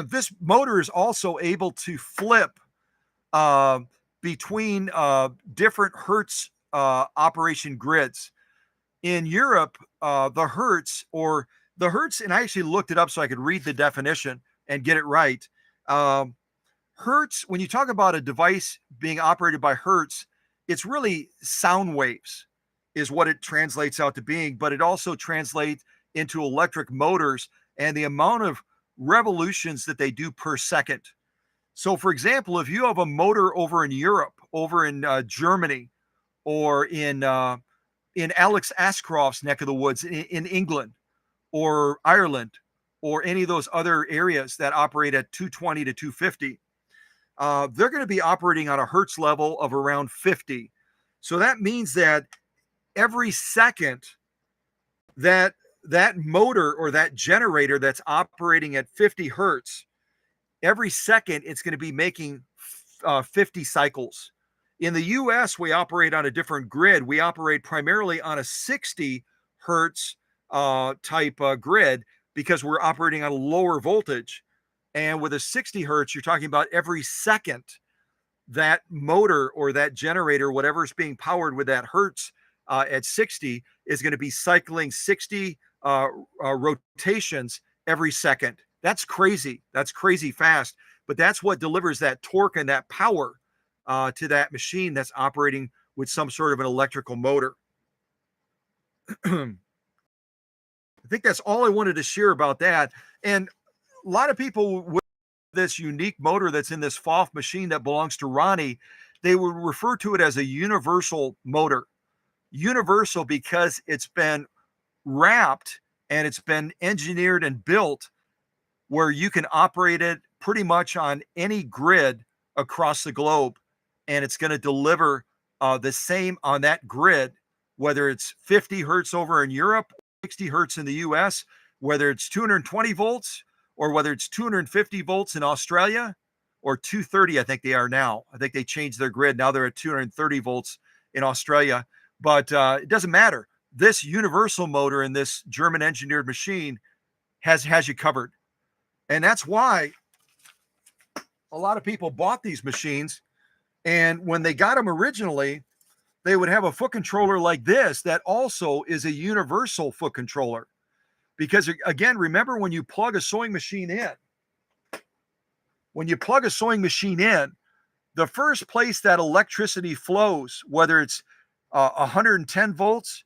A: this motor is also able to flip between different Hertz operation grids. In Europe, the Hertz, or The Hertz, and I actually looked it up so I could read the definition and get it right. Um, Hertz, when you talk about a device being operated by Hertz, it's really sound waves, is what it translates out to being, but it also translates into electric motors and the amount of revolutions that they do per second. So, for example, if you have a motor over in Europe, over in Germany, or in Alex Ashcroft's neck of the woods in England or Ireland, or any of those other areas that operate at 220 to 250, they're going to be operating on a Hertz level of around 50. So that means that every second that that motor or that generator that's operating at 50 Hertz, every second it's going to be making 50 cycles. In the US, we operate on a different grid. We operate primarily on a 60 Hertz type grid because we're operating on a lower voltage. And with a 60 Hertz, you're talking about every second that motor or that generator, whatever is being powered with that Hertz at 60, is going to be cycling 60 rotations every second. That's crazy. That's crazy fast. But that's what delivers that torque and that power to that machine that's operating with some sort of an electrical motor. I think that's all I wanted to share about that. And a lot of people with this unique motor that's in this PFAFF machine that belongs to Ronnie, they would refer to it as a universal motor. Universal because it's been wrapped and it's been engineered and built where you can operate it pretty much on any grid across the globe, and it's going to deliver the same on that grid, whether it's 50 Hertz over in Europe, 60 Hertz in the US, whether it's 220 volts, or whether it's 250 volts in Australia, or 230, I think they are now. I think they changed their grid. Now they're at 230 volts in Australia. But it doesn't matter. This universal motor in this German engineered machine has you covered. And that's why a lot of people bought these machines. And when they got them originally, they would have a foot controller like this that also is a universal foot controller. Because again, remember when you plug a sewing machine in, the first place that electricity flows, whether it's 110 volts,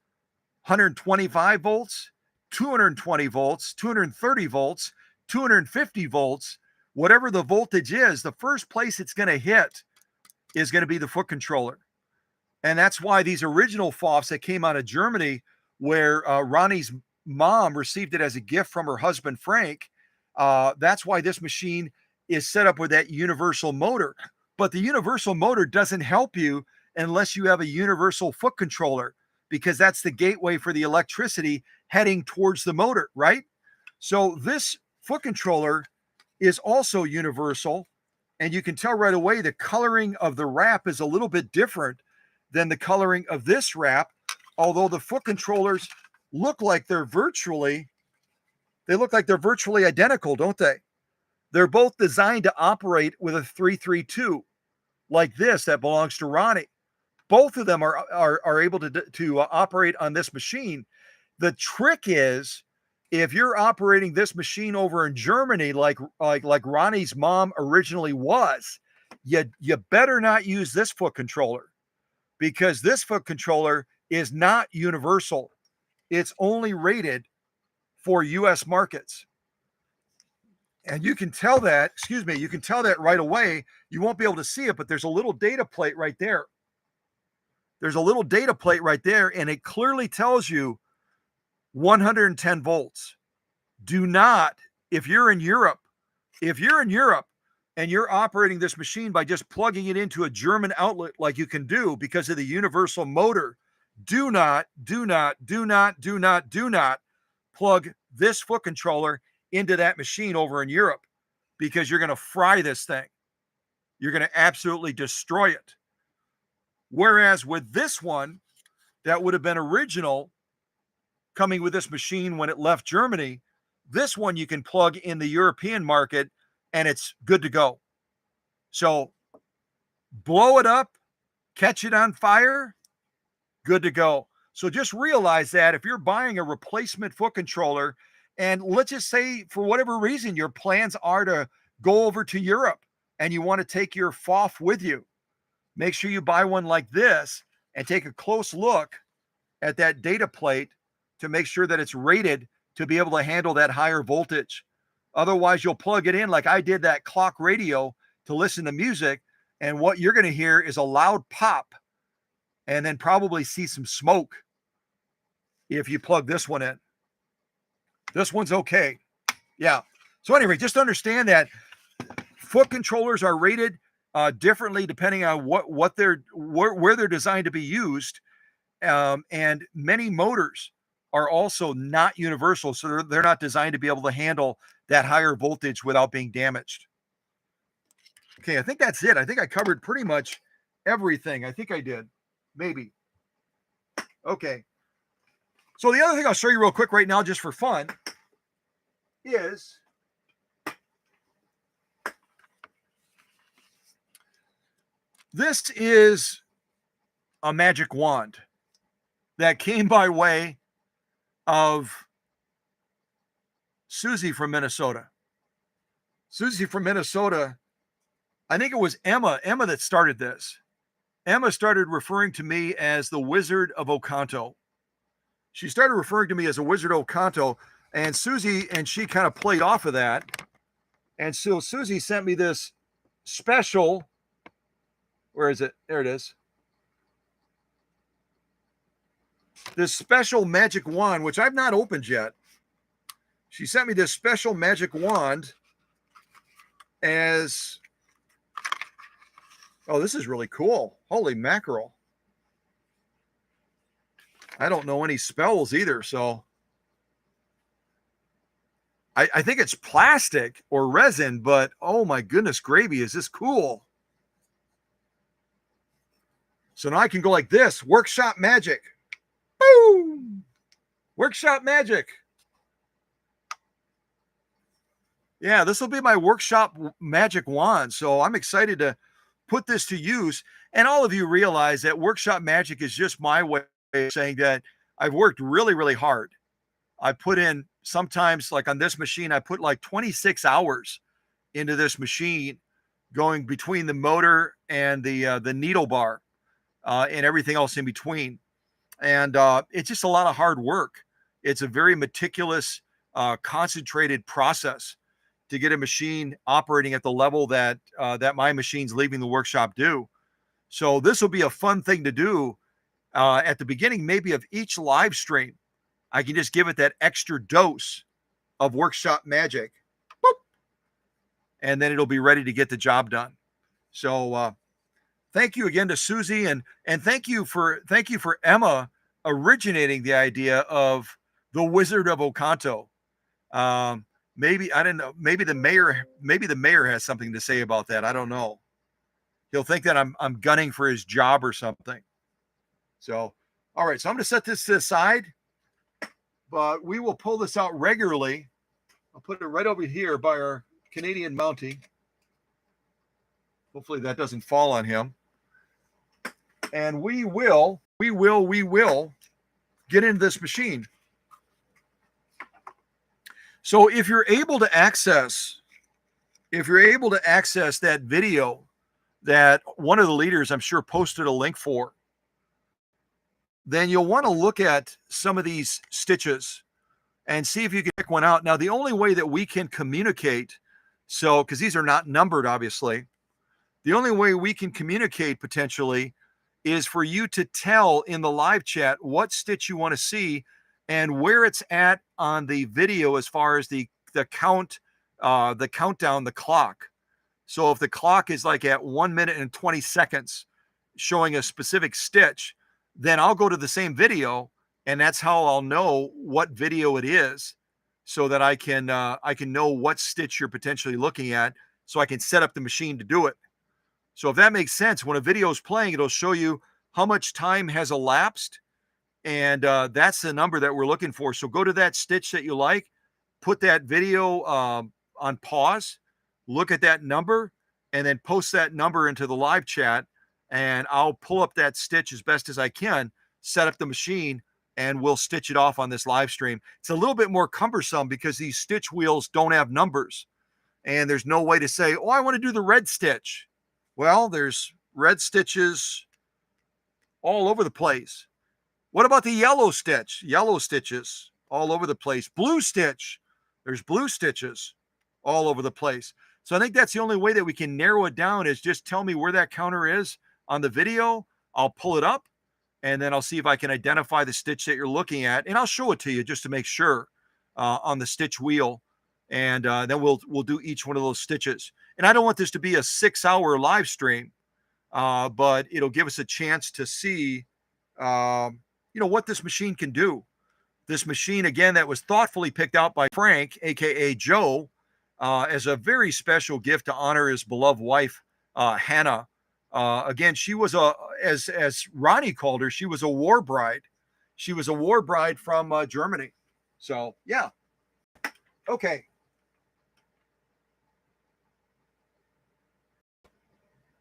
A: 125 volts, 220 volts, 230 volts, 250 volts, whatever the voltage is, the first place it's going to hit is going to be the foot controller. And that's why these original PFAFFs that came out of Germany, where Ronnie's mom received it as a gift from her husband, Frank, that's why this machine is set up with that universal motor. But the universal motor doesn't help you unless you have a universal foot controller, because that's the gateway for the electricity heading towards the motor, right? So this foot controller is also universal, and you can tell right away the coloring of the wrap is a little bit different than the coloring of this wrap, although the foot controllers look like they're virtually identical, don't they? They're both designed to operate with a 332 like this that belongs to Ronnie. Both of them are able to operate on this machine. The trick is, if you're operating this machine over in Germany, like Ronnie's mom originally was, you better not use this foot controller, because this foot controller is not universal. It's only rated for US markets. And you can tell that, right away. You won't be able to see it, but there's a little data plate right there. And it clearly tells you 110 volts. Do not, if you're in Europe and you're operating this machine by just plugging it into a German outlet like you can do because of the universal motor, do not plug this foot controller into that machine over in Europe, because you're going to fry this thing. You're going to absolutely destroy it. Whereas with this one, that would have been original, coming with this machine when it left Germany, this one you can plug in the European market and it's good to go. So blow it up, catch it on fire, good to go. So just realize that if you're buying a replacement foot controller And let's just say, for whatever reason, your plans are to go over to Europe and you want to take your PFAFF with you. Make sure you buy one like this and take a close look at that data plate to make sure that it's rated to be able to handle that higher voltage. Otherwise, you'll plug it in like I did that clock radio to listen to music, and what you're going to hear is a loud pop and then probably see some smoke if you plug this one in. This one's okay. Yeah. So anyway, just understand that foot controllers are rated differently depending on what they're where they're designed to be used, and many motors are also not universal, so they're not designed to be able to handle that higher voltage without being damaged. Okay, I think that's it. I think I covered pretty much everything. I think I did, maybe. Okay. So the other thing I'll show you real quick right now, just for fun, is this is a magic wand that came by way of Susie from Minnesota. Susie from Minnesota, I think it was Emma that started this. Emma started referring to me as the Wizard of Oconto. She started referring to me as a Wizard of Oconto, and Susie and she kind of played off of that. And so Susie sent me this special, where is it? There it is. This special magic wand, which I've not opened yet. She sent me this special magic wand as, oh, this is really cool. Holy mackerel. I don't know any spells either, so I think it's plastic or resin, but oh my goodness gravy, is this cool. So now I can go like this, workshop magic. Boom! Workshop magic. Yeah, this will be my workshop magic wand. So I'm excited to put this to use. And all of you realize that workshop magic is just my way of saying that I've worked really, really hard. I put in, sometimes like on this machine, I put like 26 hours into this machine, going between the motor and the needle bar and everything else in between. And it's just a lot of hard work. It's a very meticulous, concentrated process to get a machine operating at the level that that my machines leaving the workshop do. So this will be a fun thing to do at the beginning, maybe of each live stream. I can just give it that extra dose of workshop magic, boop, and then it'll be ready to get the job done. So thank you again to Susie, and thank you for Emma originating the idea of the Wizard of Oconto. Maybe, I don't know, maybe the mayor has something to say about that. I don't know. He'll think that I'm gunning for his job or something. So, all right. So I'm going to set this to the side, but we will pull this out regularly. I'll put it right over here by our Canadian Mountie. Hopefully that doesn't fall on him. And we will get into this machine. So if you're able to access that video that one of the leaders, I'm sure, posted a link for, then you'll want to look at some of these stitches and see if you can pick one out. Now, the only way that we can communicate, so because these are not numbered, obviously, the only way we can communicate potentially is for you to tell in the live chat what stitch you want to see and where it's at on the video as far as the count, the countdown, the clock. So if the clock is like at 1 minute and 20 seconds showing a specific stitch, then I'll go to the same video, and that's how I'll know what video it is, so that I can know what stitch you're potentially looking at, so I can set up the machine to do it. So if that makes sense, when a video is playing, it'll show you how much time has elapsed, and that's the number that we're looking for. So go to that stitch that you like, put that video on pause, look at that number, and then post that number into the live chat, and I'll pull up that stitch as best as I can, set up the machine, and we'll stitch it off on this live stream. It's a little bit more cumbersome because these stitch wheels don't have numbers, and there's no way to say, oh, I want to do the red stitch. Well, there's red stitches all over the place. What about the yellow stitch? Yellow stitches all over the place. Blue stitch, there's blue stitches all over the place. So I think that's the only way that we can narrow it down is just tell me where that counter is on the video. I'll pull it up, and then I'll see if I can identify the stitch that you're looking at, and I'll show it to you just to make sure on the stitch wheel, and then we'll do each one of those stitches. And I don't want this to be a 6-hour live stream, but it'll give us a chance to see, what this machine can do. This machine, again, that was thoughtfully picked out by Frank, aka Joe, as a very special gift to honor his beloved wife, Hanna. Again, she was as Ronnie called her, she was a war bride. She was a war bride from Germany. So yeah, okay.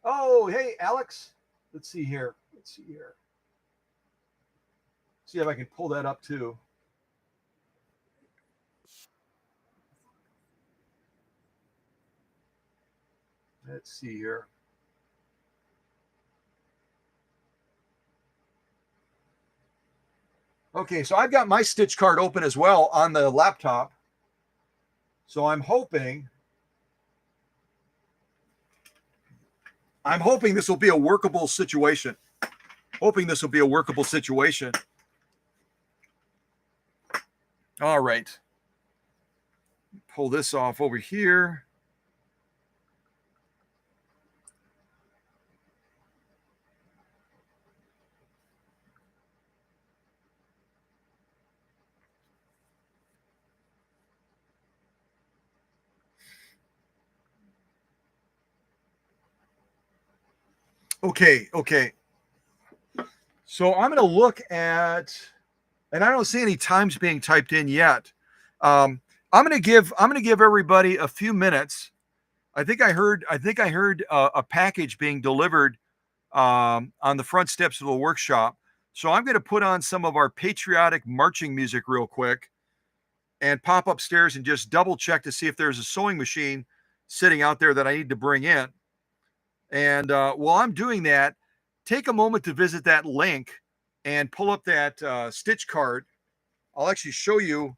A: Oh, hey, Alex. Let's see here. See if I can pull that up too. Let's see here. Okay, so I've got my stitch card open as well on the laptop. So I'm hoping this will be a workable situation. All right. Pull this off over here. Okay. So I'm going to look at, and I don't see any times being typed in yet. I'm going to give everybody a few minutes. I think I heard a package being delivered on the front steps of the workshop. So I'm going to put on some of our patriotic marching music real quick and pop upstairs and just double check to see if there's a sewing machine sitting out there that I need to bring in. And while I'm doing that, take a moment to visit that link and pull up that stitch card. I'll actually show you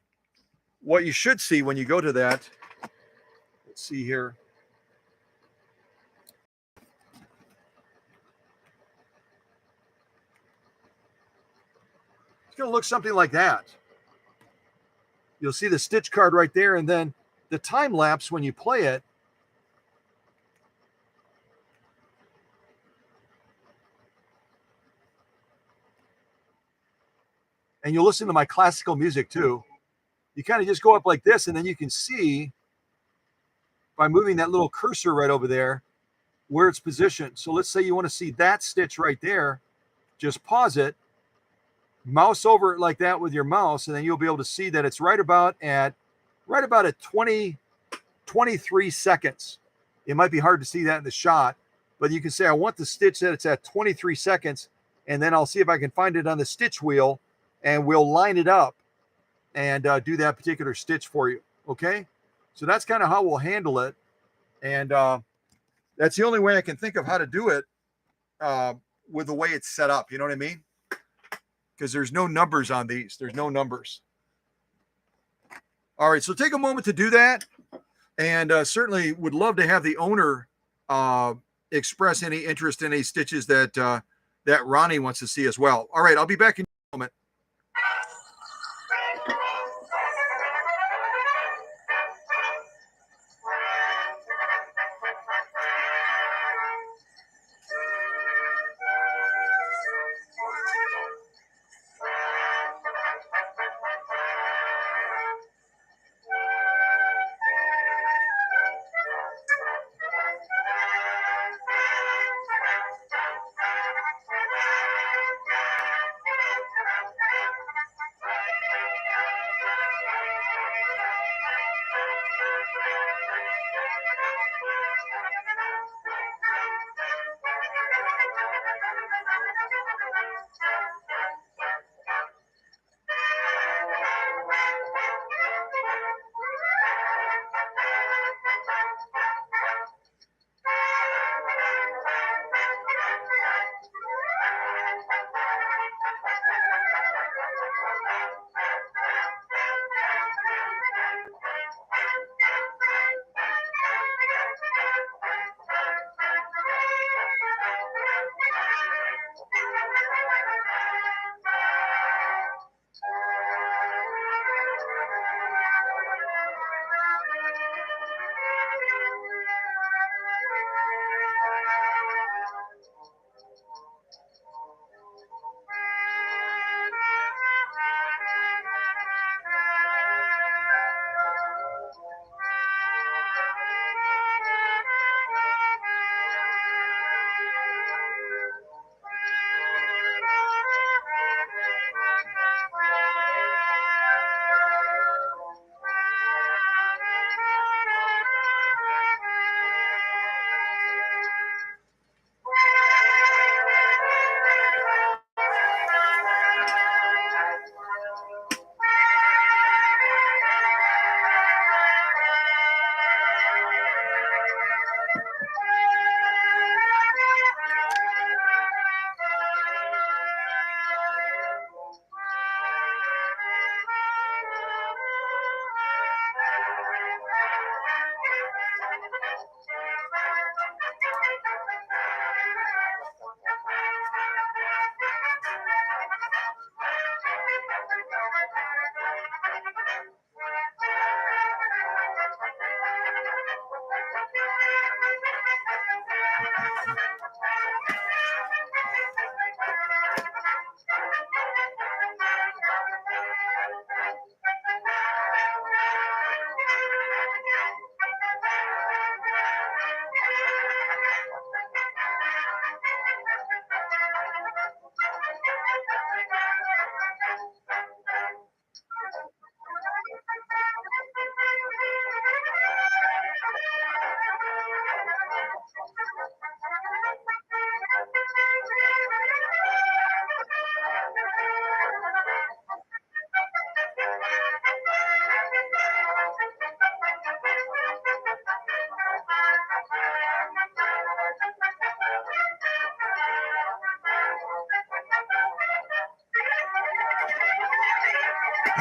A: what you should see when you go to that. Let's see here. It's going to look something like that. You'll see the stitch card right there, and then the time lapse when you play it. And you'll listen to my classical music too. You kind of just go up like this, and then you can see by moving that little cursor right over there where it's positioned. So let's say you want to see that stitch right there. Just pause it, mouse over it like that with your mouse, and then you'll be able to see that it's right about at 23 seconds. It might be hard to see that in the shot, but you can say, I want the stitch that it's at 23 seconds, and then I'll see if I can find it on the stitch wheel, and we'll line it up and do that particular stitch for you. Okay. So that's kind of how we'll handle it. And that's the only way I can think of how to do it with the way it's set up. You know what I mean? Because there's no numbers on these. There's no numbers. All right. So take a moment to do that. And certainly would love to have the owner express any interest in any stitches that Ronnie wants to see as well. All right. I'll be back in a moment.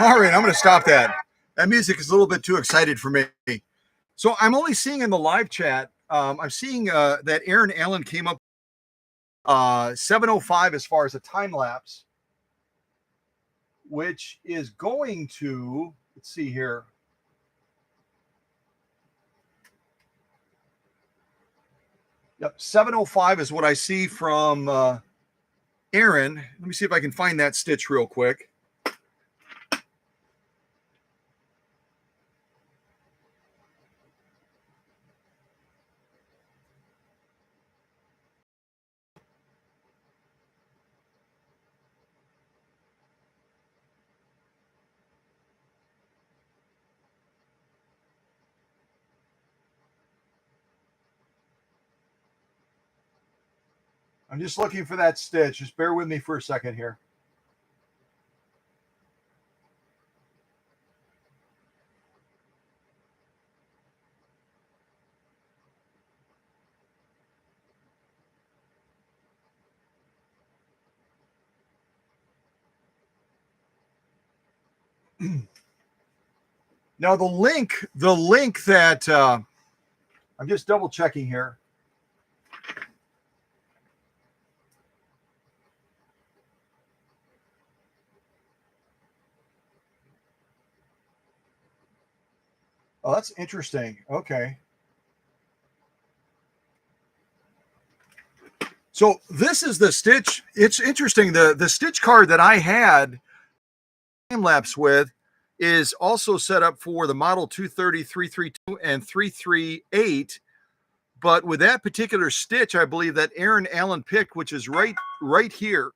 A: All right, I'm going to stop that. That music is a little bit too excited for me. So I'm only seeing in the live chat, I'm seeing that Aaron Allen came up 7:05 as far as a time lapse, which is going to, let's see here. Yep, 7:05 is what I see from Aaron. Let me see if I can find that stitch real quick. I'm just looking for that stitch. Just bear with me for a second here. Now the link that I'm just double checking here. Oh, that's interesting. Okay. So this is the stitch. It's interesting. The stitch card that I had time lapse with is also set up for the model 230, 332, and 338. But with that particular stitch, I believe that Aaron Allen picked, which is right here.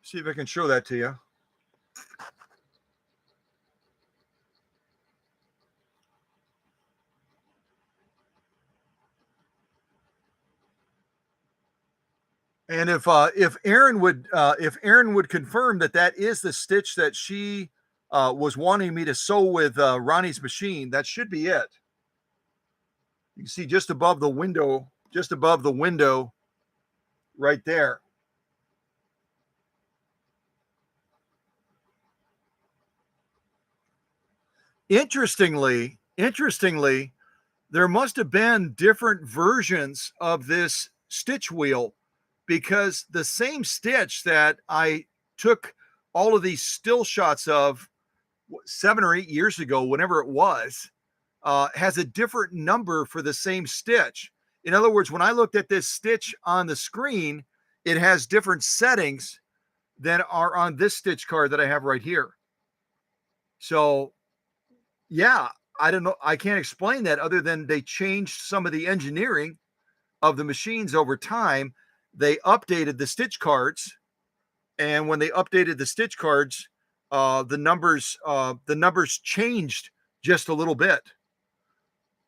A: See if I can show that to you. And if Aaron would confirm that that is the stitch that she was wanting me to sew with Ronnie's machine, that should be it. You can see just above the window right there. Interestingly, there must have been different versions of this stitch wheel, because the same stitch that I took all of these still shots of 7 or 8 years ago, whenever it was, has a different number for the same stitch. In other words, when I looked at this stitch on the screen, it has different settings than are on this stitch card that I have right here. So, yeah, I don't know. I can't explain that other than they changed some of the engineering of the machines over time. They updated the stitch cards, and when they updated the stitch cards, the numbers changed just a little bit.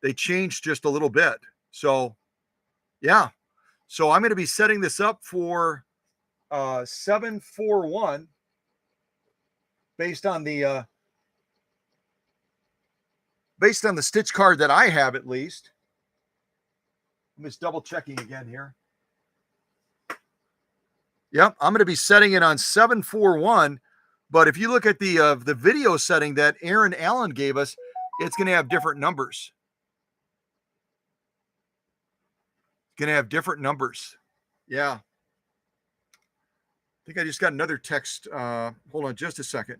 A: They changed just a little bit. So, yeah. So I'm going to be setting this up for 741 based on the stitch card that I have, at least. I'm just double checking again here. Yep, I'm going to be setting it on 741. But if you look at the video setting that Aaron Allen gave us, it's going to have different numbers. It's going to have different numbers. Yeah. think I just got another text. Hold on just a second.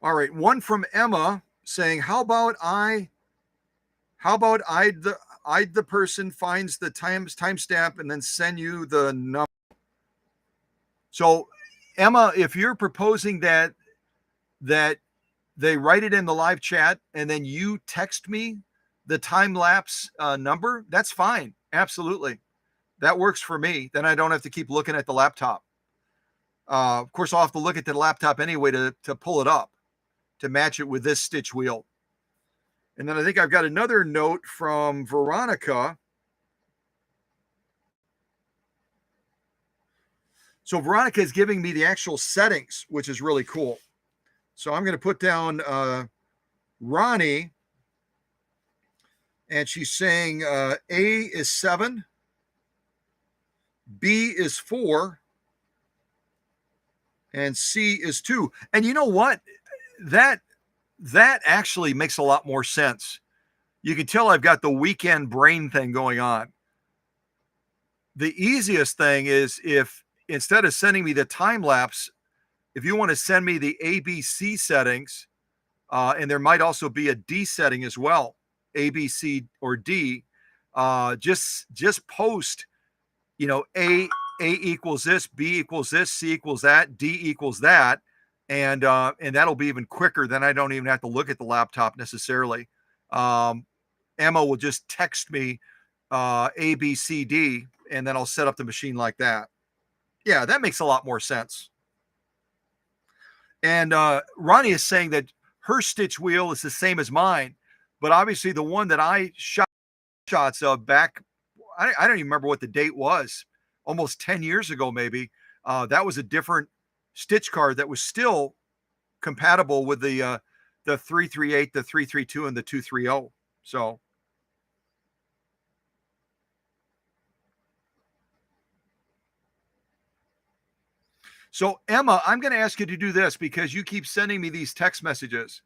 A: All right, one from Emma saying, how about I the person finds the timestamp and then send you the number. So Emma, if you're proposing that they write it in the live chat and then you text me the time lapse number, that's fine. Absolutely. That works for me. Then I don't have to keep looking at the laptop. Of course, I'll have to look at the laptop anyway to pull it up, to match it with this stitch wheel. And then I think I've got another note from Veronica. So Veronica is giving me the actual settings, which is really cool. So I'm going to put down Ronnie, and she's saying A is 7, B is 4, and C is 2. And you know what? That actually makes a lot more sense. You can tell I've got the weekend brain thing going on. The easiest thing is if instead of sending me the time lapse, if you want to send me the ABC settings, and there might also be a D setting as well, A, B, C, or D, just post, A equals this, B equals this, C equals that, D equals that, and that'll be even quicker. Then I don't even have to look at the laptop necessarily. Emma will just text me A, B, C, D, and then I'll set up the machine like that. Yeah, that makes a lot more sense. And Ronnie is saying that her stitch wheel is the same as mine, but obviously the one that I shot shots of back, I don't even remember what the date was, almost 10 years ago maybe. That was a different stitch card that was still compatible with the 338, the 332, and the 230. So Emma, I'm going to ask you to do this because you keep sending me these text messages.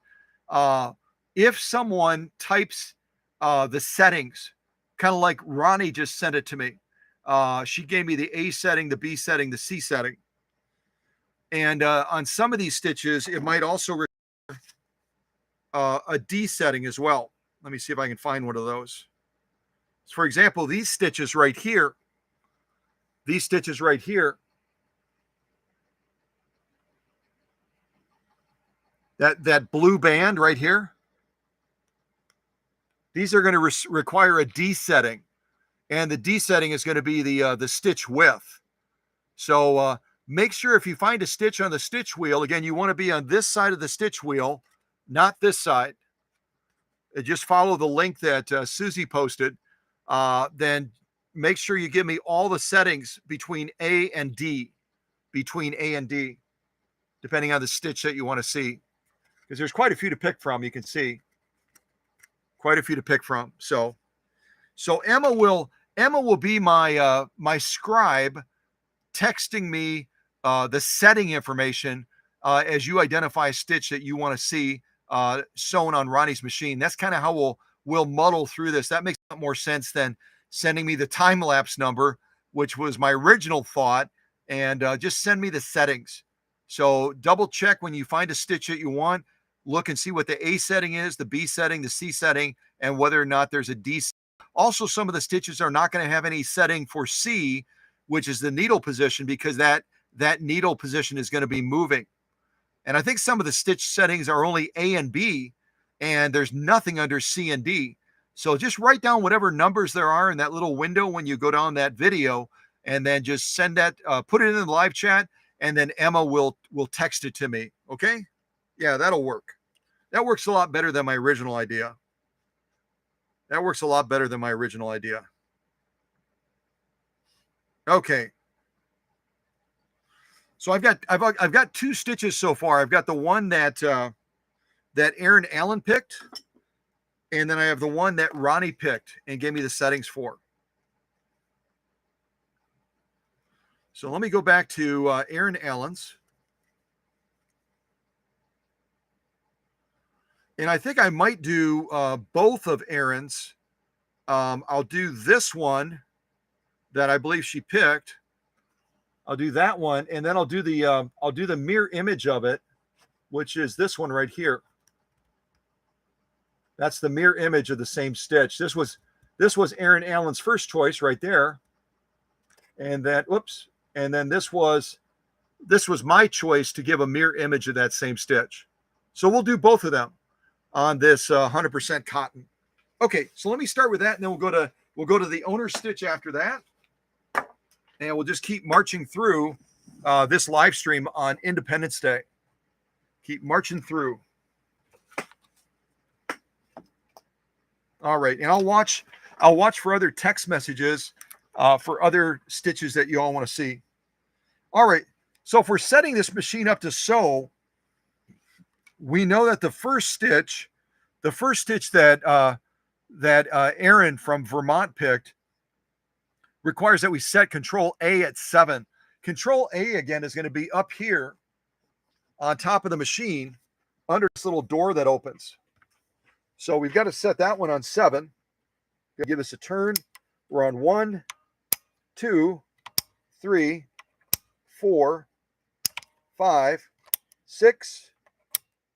A: If someone types the settings, kind of like Ronnie just sent it to me, she gave me the A setting, the B setting, the C setting. And on some of these stitches, it might also require a D setting as well. Let me see if I can find one of those. So for example, these stitches right here, that blue band right here, these are going to require a D setting, and the D setting is going to be the stitch width. So make sure if you find a stitch on the stitch wheel, again, you want to be on this side of the stitch wheel, not this side. Just follow the link that Susie posted. Then make sure you give me all the settings between A and D, depending on the stitch that you want to see. Because there's quite a few to pick from, you can see. Quite a few to pick from. So Emma will be my my scribe, texting me the setting information as you identify a stitch that you want to see sewn on Ronnie's machine. That's kind of how we'll muddle through this. That makes a lot more sense than sending me the time lapse number, which was my original thought, and just send me the settings. So double check when you find a stitch that you want. Look and see what the A setting is, the B setting, the C setting, and whether or not there's a D. Also, some of the stitches are not going to have any setting for C, which is the needle position, because that needle position is going to be moving. And I think some of the stitch settings are only A and B, and there's nothing under C and D. So just write down whatever numbers there are in that little window when you go down that video, and then just send that, put it in the live chat, and then Emma will text it to me. Okay? Yeah, that'll work. That works a lot better than my original idea. Okay. So I've got two stitches so far. I've got the one that Aaron Allen picked, and then I have the one that Ronnie picked and gave me the settings for. So let me go back to Aaron Allen's. And I think I might do both of Aaron's I'll do this one that I believe she picked. I'll do that one, and then I'll do the mirror image of it, which is this one right here. That's the mirror image of the same stitch. This was Aaron Allen's first choice right there. And that, whoops, and then this was my choice to give a mirror image of that same stitch. So we'll do both of them on this 100% cotton. Okay, so let me start with that, and then we'll go to the owner stitch after that, and we'll just keep marching through this live stream on Independence Day. Keep marching through. All right, and I'll watch for other text messages for other stitches that you all want to see. All right, so if we're setting this machine up to sew, we know that the first stitch that Aaron from Vermont picked requires that we set Control A at 7. Control A again is going to be up here on top of the machine under this little door that opens. So we've got to set that one on 7. Give us a turn. We're on 1, 2, 3, 4, 5, 6,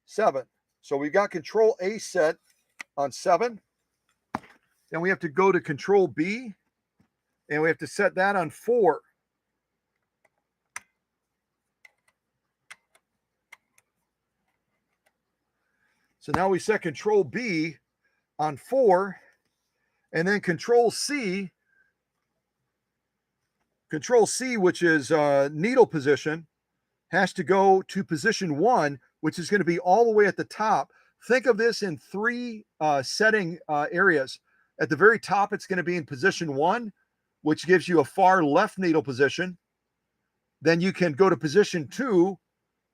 A: 7. So we've got Control A set on 7. Then we have to go to Control B, and we have to set that on 4. So now we set Control B on 4, and then Control C, which is needle position, has to go to position 1, which is going to be all the way at the top. Think of this in 3 setting areas. At the very top, it's going to be in position 1, which gives you a far left needle position. Then you can go to position 2,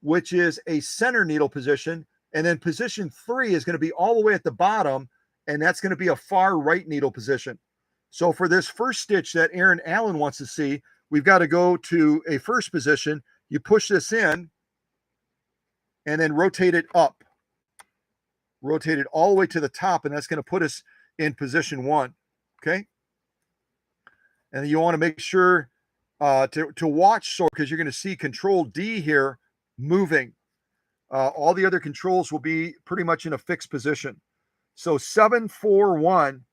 A: which is a center needle position. And then position 3 is going to be all the way at the bottom, and that's going to be a far right needle position. So for this first stitch that Aaron Allen wants to see, we've got to go to a first position. You push this in, and then rotate it up. Rotate it all the way to the top, and that's going to put us in position 1. Okay? And you want to make sure to watch, so because you're going to see Control D here moving. All the other controls will be pretty much in a fixed position. So 7, 4, 1,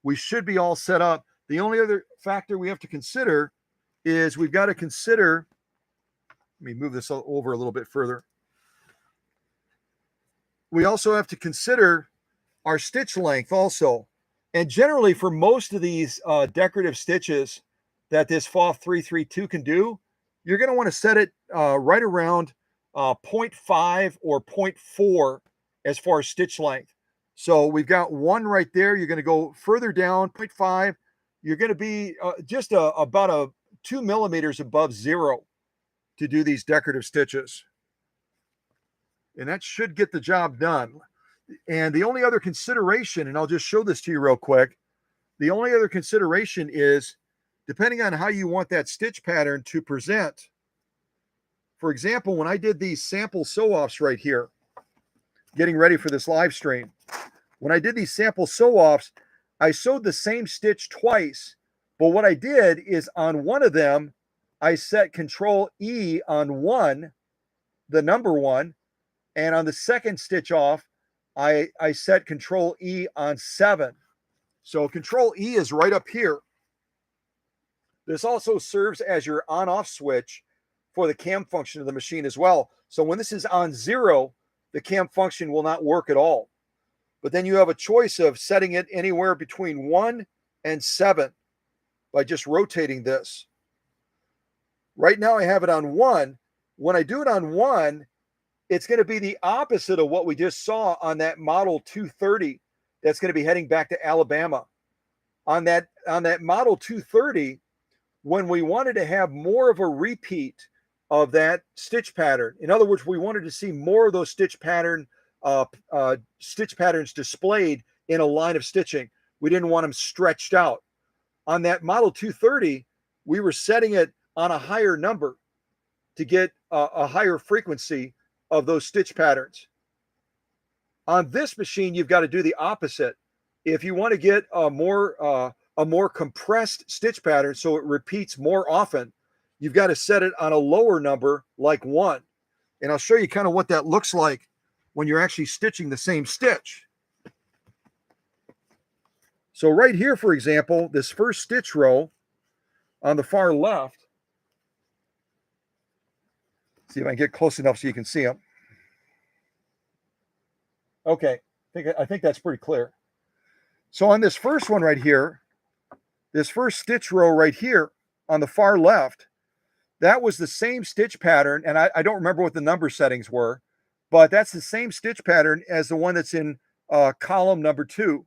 A: we should be all set up. The only other factor we have to consider is we've got to consider, let me move this over a little bit further. We also have to consider our stitch length also. And generally for most of these decorative stitches that this PFAFF 332 can do, you're going to want to set it right around 0.5 or 0.4 as far as stitch length. So we've got 1 right there. You're going to go further down, 0.5. You're going to be just about 2 millimeters above 0 to do these decorative stitches. And that should get the job done. And the only other consideration, and I'll just show this to you real quick, the only other consideration is depending on how you want that stitch pattern to present. For example, when I did these sample sew-offs right here, getting ready for this live stream, when I did these sample sew-offs, I sewed the same stitch twice, but what I did is on one of them, I set Control E on 1, the number 1, and on the second stitch off, I set Control E on 7. So Control E is right up here. This also serves as your on-off switch for the cam function of the machine as well. So when this is on 0, the cam function will not work at all. But then you have a choice of setting it anywhere between 1 and 7 by just rotating this. Right now I have it on 1. When I do it on 1, it's going to be the opposite of what we just saw on that Model 230 that's going to be heading back to Alabama. On that Model 230, when we wanted to have more of a repeat of that stitch pattern, in other words, we wanted to see more of those stitch patterns displayed in a line of stitching. We didn't want them stretched out. On that Model 230, we were setting it on a higher number to get a higher frequency of those stitch patterns. On this machine, you've got to do the opposite. If you want to get a more compressed stitch pattern so it repeats more often, you've got to set it on a lower number like 1. And I'll show you kind of what that looks like when you're actually stitching the same stitch. So right here, for example, this first stitch row on the far left, see if I can get close enough so you can see them. Okay, I think that's pretty clear. So on this first one right here, this first stitch row right here on the far left, that was the same stitch pattern, and I don't remember what the number settings were, but that's the same stitch pattern as the one that's in column number 2.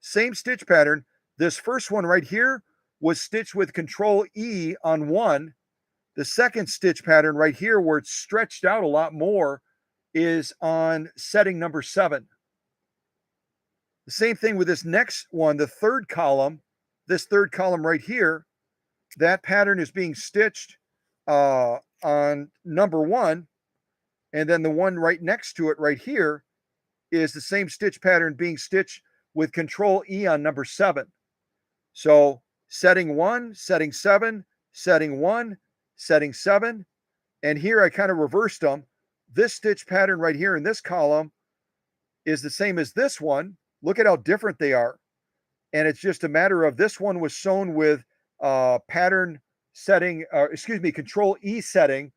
A: Same stitch pattern. This first one right here was stitched with Control E on 1. The second stitch pattern right here, where it's stretched out a lot more, is on setting number 7. The same thing with this next one, the third column, this third column right here, that pattern is being stitched on number 1. And then the one right next to it right here is the same stitch pattern being stitched with Control E on number 7. So setting 1, setting 7, setting 1, setting 7. And here I kind of reversed them. This stitch pattern right here in this column is the same as this one. Look at how different they are. And it's just a matter of this one was sewn with pattern setting, Control E setting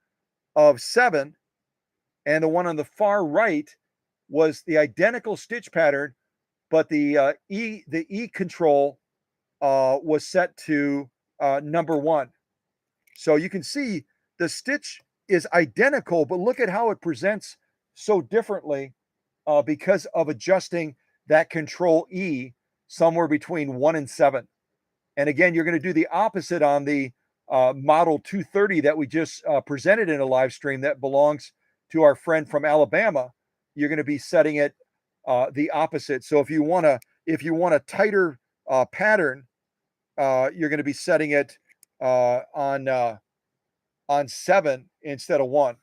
A: of 7. And the one on the far right was the identical stitch pattern, but the E control was set to number 1. So you can see the stitch is identical, but look at how it presents so differently because of adjusting that Control E somewhere between 1 and 7. And again, you're going to do the opposite on the Model 230 that we just presented in a live stream that belongs to our friend from Alabama. You're going to be setting it the opposite. So if you want a tighter pattern, you're going to be setting it on 7 instead of 1.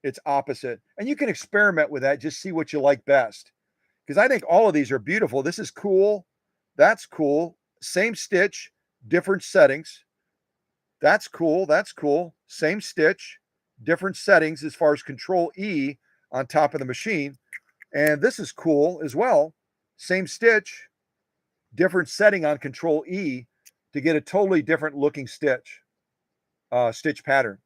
A: It's opposite. And you can experiment with that. Just see what you like best. Because I think all of these are beautiful. This is cool. That's cool. Same stitch, different settings. That's cool. That's cool. Same stitch, different settings as far as Control E on top of the machine. And this is cool as well. Same stitch, different setting on Control E to get a totally different looking stitch pattern.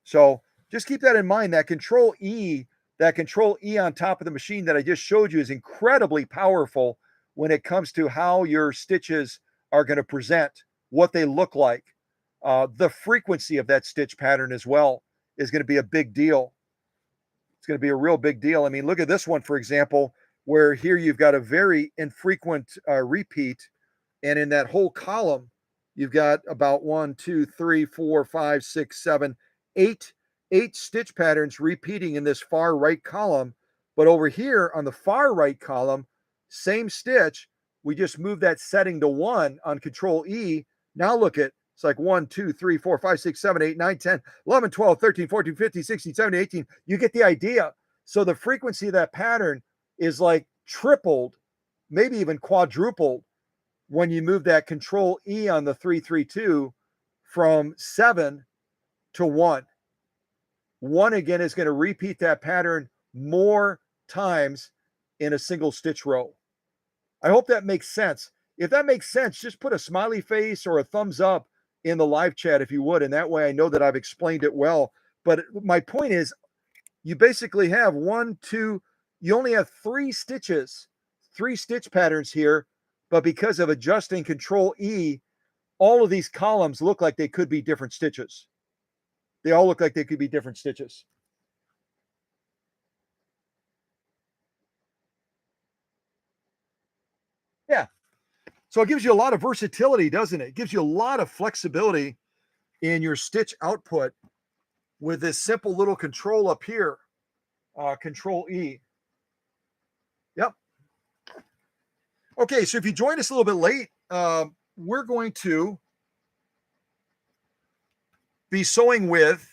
A: So just keep that in mind. That Control E on top of the machine that I just showed you is incredibly powerful when it comes to how your stitches are going to present, what they look like. The frequency of that stitch pattern as well is going to be a big deal. It's going to be a real big deal. I mean, look at this one, for example, where here you've got a very infrequent repeat. And in that whole column, you've got about 1, 2, 3, 4, 5, 6, 7, 8 stitch patterns repeating in this far right column. But over here on the far right column, same stitch, we just moved that setting to 1 on Control E. Now look at, it's like 1, 2, 3, 4, 5, 6, 7, 8, 9, 10, 11, 12, 13, 14, 15, 16, 17, 18. You get the idea. So the frequency of that pattern is like tripled, maybe even quadrupled when you move that Control E on the 332 from 7 to 1. 1 again is going to repeat that pattern more times in a single stitch row. I hope that makes sense. If that makes sense, just put a smiley face or a thumbs up in the live chat if you would, and that way I know that I've explained it well. But my point is, you basically have 1, 2, you only have 3 stitches, 3 stitch patterns here, but because of adjusting Control E, all of these columns look like they could be different stitches. They all look like they could be different stitches. Yeah. So it gives you a lot of versatility, doesn't it? It gives you a lot of flexibility in your stitch output with this simple little control up here, Control E. Yep. Okay, so if you joined us a little bit late, we're going to be sewing with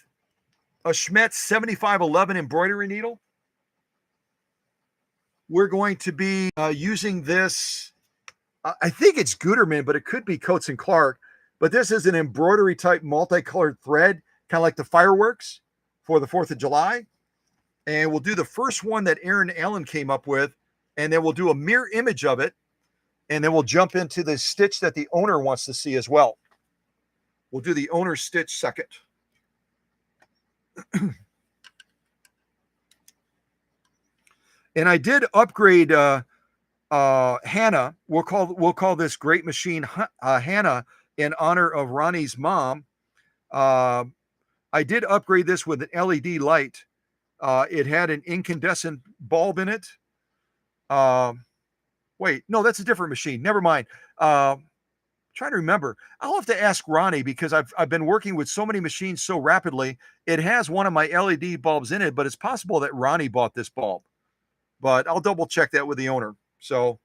A: a Schmetz 7511 embroidery needle. We're going to be using this I think it's Gutermann, but it could be Coates and Clark. But this is an embroidery type multicolored thread, kind of like the fireworks for the 4th of July. And we'll do the first one that Aaron Allen came up with, and then we'll do a mirror image of it. And then we'll jump into the stitch that the owner wants to see as well. We'll do the owner stitch second. And I did upgrade Hanna. We'll call this great machine Hanna in honor of Ronnie's mom. I did upgrade this with an LED light. It had an incandescent bulb in it. Wait, no, that's a different machine. Never mind. Trying to remember. I'll have to ask Ronnie because I've been working with so many machines so rapidly. It has one of my LED bulbs in it, but it's possible that Ronnie bought this bulb. But I'll double check that with the owner. So,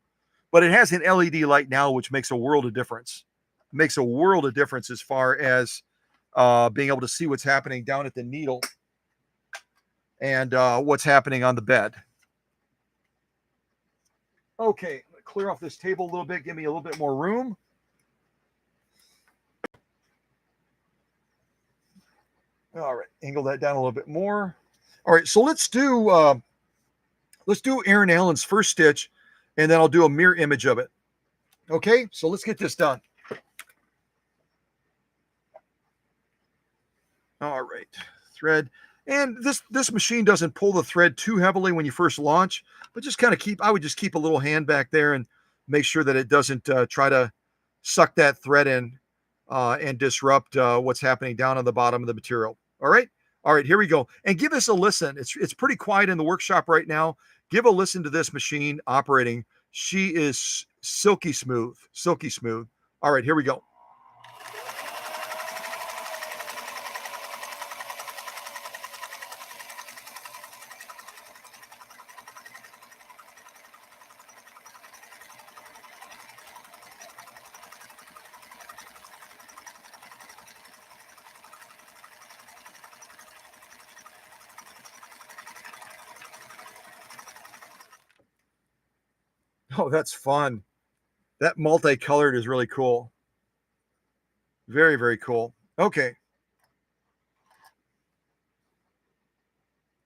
A: but it has an LED light now, which makes a world of difference. It makes a world of difference as far as being able to see what's happening down at the needle and what's happening on the bed. Okay, clear off this table a little bit. Give me a little bit more room. All right, angle that down a little bit more. All right, so let's do Aaron Allen's first stitch, and then I'll do a mirror image of it. Okay, so let's get this done. All right, thread. And this machine doesn't pull the thread too heavily when you first launch, but just kind of I would just keep a little hand back there and make sure that it doesn't try to suck that thread in and disrupt what's happening down on the bottom of the material. All right, here we go. And give this a listen. It's pretty quiet in the workshop right now. Give a listen to this machine operating. She is silky smooth, silky smooth. All right, here we go. Oh, that's fun. That multicolored is really cool. Very, very cool. Okay.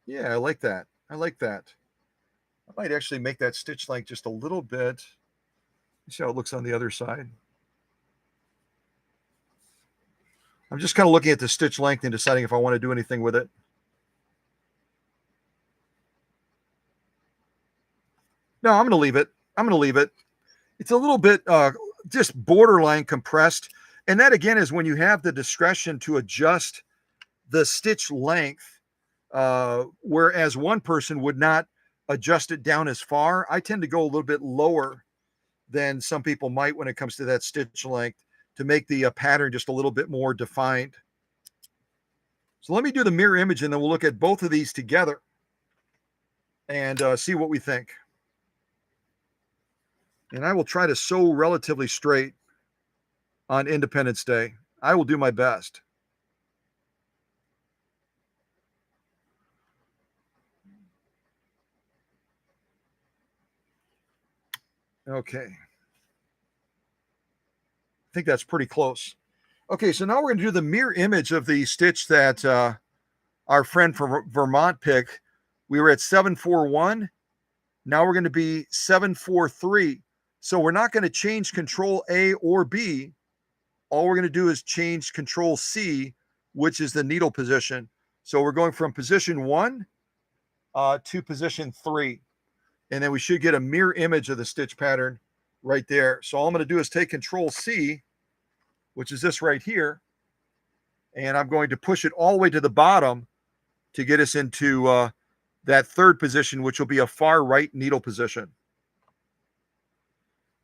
A: Yeah, I like that. I like that. I might actually make that stitch length just a little bit. See how it looks on the other side. I'm just kind of looking at the stitch length and deciding if I want to do anything with it. No, I'm going to leave it. I'm going to leave it. It's a little bit just borderline compressed. And that, again, is when you have the discretion to adjust the stitch length, whereas one person would not adjust it down as far. I tend to go a little bit lower than some people might when it comes to that stitch length to make the pattern just a little bit more defined. So let me do the mirror image, and then we'll look at both of these together and see what we think. And I will try to sew relatively straight on Independence Day. I will do my best. Okay. I think that's pretty close. Okay, so now we're going to do the mirror image of the stitch that our friend from Vermont picked. We were at 741. Now we're going to be 743. So we're not going to change Control A or B. All we're going to do is change Control C, which is the needle position. So we're going from position 1 to position 3. And then we should get a mirror image of the stitch pattern right there. So all I'm going to do is take Control C, which is this right here, and I'm going to push it all the way to the bottom to get us into that third position, which will be a far right needle position.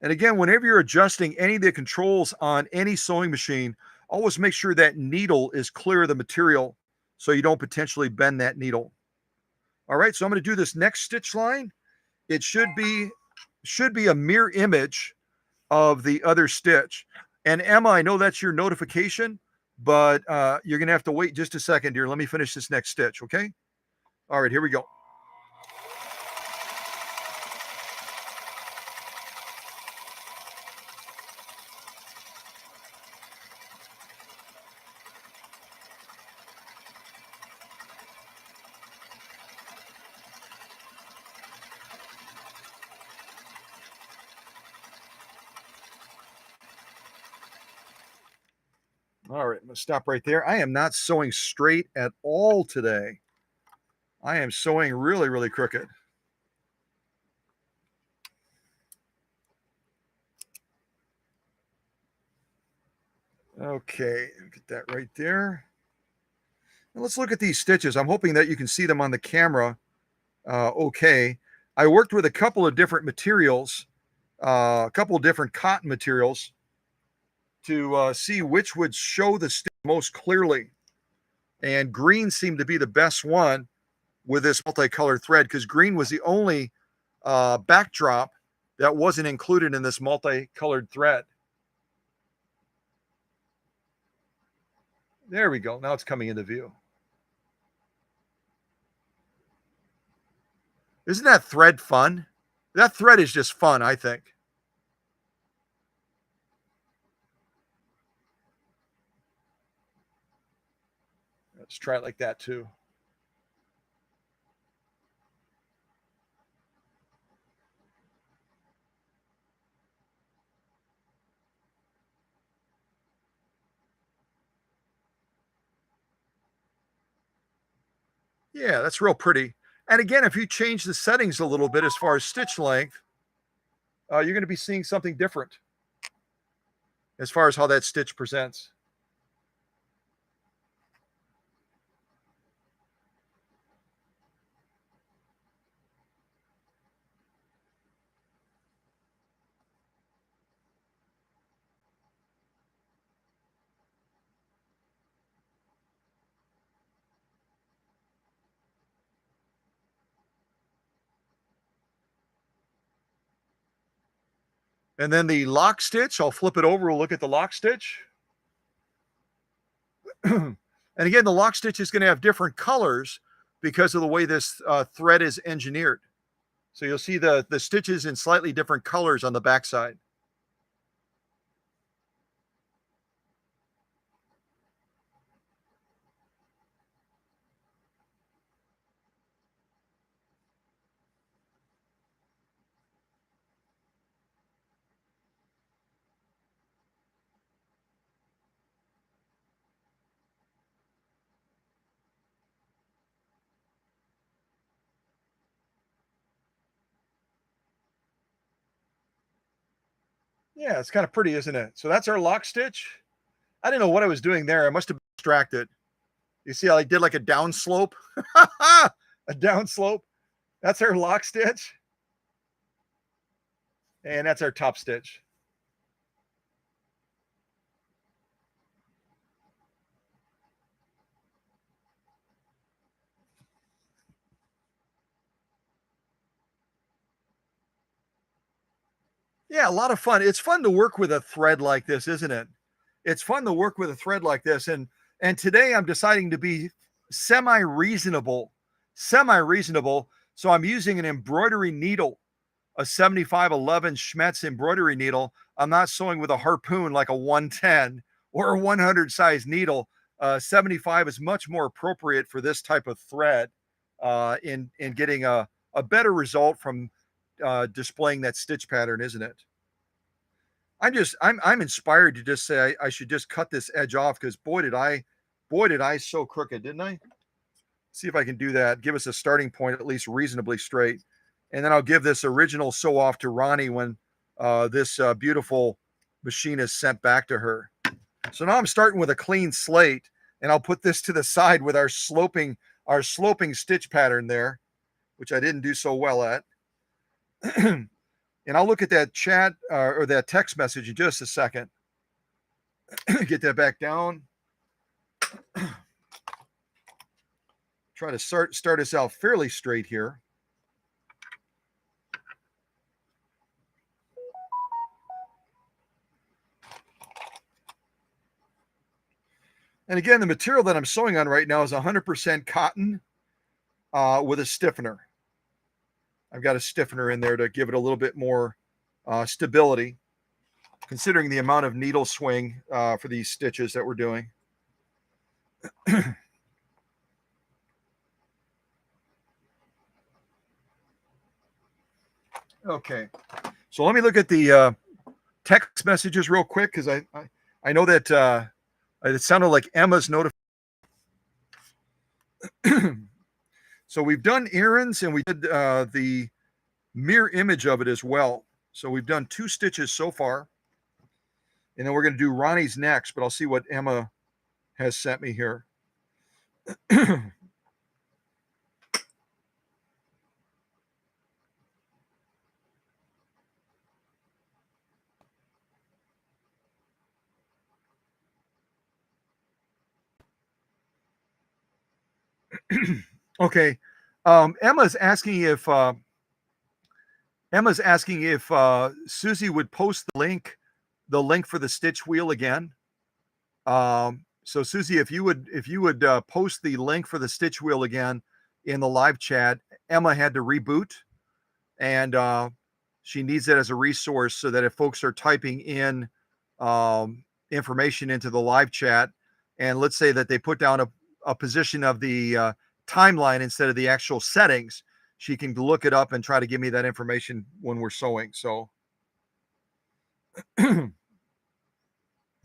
A: And again, whenever you're adjusting any of the controls on any sewing machine, always make sure that needle is clear of the material so you don't potentially bend that needle. All right, so I'm going to do this next stitch line. It should be a mirror image of the other stitch. And Emma, I know that's your notification, but you're going to have to wait just a second here. Let me finish this next stitch, okay? All right, here we go. All right, I'm going to stop right there. I am not sewing straight at all today. I am sewing really, really crooked. Okay, get that right there. Now let's look at these stitches. I'm hoping that you can see them on the camera. Okay. I worked with a couple of different materials, a couple of different cotton materials to see which would show the stitch most clearly. And green seemed to be the best one with this multicolored thread because green was the only backdrop that wasn't included in this multicolored thread. There we go. Now it's coming into view. Isn't that thread fun? That thread is just fun, I think. Let's try it like that too. Yeah, that's real pretty. And again, if you change the settings a little bit as far as stitch length, you're going to be seeing something different as far as how that stitch presents. And then the lock stitch, I'll flip it over. We'll look at the lock stitch. And again, the lock stitch is going to have different colors because of the way this thread is engineered. So you'll see the stitches in slightly different colors on the backside. Yeah, it's kind of pretty, isn't it? So that's our lock stitch. I didn't know what I was doing there. I must have been distracted. You see how I did like a down slope? A down slope. That's our lock stitch. And that's our top stitch. Yeah, a lot of fun. It's fun to work with a thread like this, isn't it? It's fun to work with a thread like this. And today I'm deciding to be semi-reasonable. Semi-reasonable. So I'm using an embroidery needle, a 7511 Schmetz embroidery needle. I'm not sewing with a harpoon like a 110 or a 100 size needle. 75 is much more appropriate for this type of thread in getting a better result from displaying that stitch pattern, isn't it? I'm inspired to just say I should just cut this edge off because boy did I sew crooked, didn't I? See if I can do that. Give us a starting point at least reasonably straight, and then I'll give this original sew off to Ronnie when this beautiful machine is sent back to her. So now I'm starting with a clean slate, and I'll put this to the side with our sloping stitch pattern there, which I didn't do so well at. And I'll look at that chat or that text message in just a second. Get that back down. Try to start us out fairly straight here. And again, the material that I'm sewing on right now is 100% cotton with a stiffener. I've got a stiffener in there to give it a little bit more stability, considering the amount of needle swing for these stitches that we're doing. Okay, so let me look at the text messages real quick because I know that It sounded like Emma's notification. So we've done Aaron's and we did the mirror image of it as well. So we've done 2 stitches so far. And then we're going to do Ronnie's next, but I'll see what Emma has sent me here. Okay. Emma's asking if Susie would post the link for the stitch wheel again. So Susie, if you would post the link for the stitch wheel again in the live chat. Emma had to reboot, and she needs it as a resource so that if folks are typing in information into the live chat, and let's say that they put down a position of the timeline instead of the actual settings, she can look it up and try to give me that information when we're sewing. So I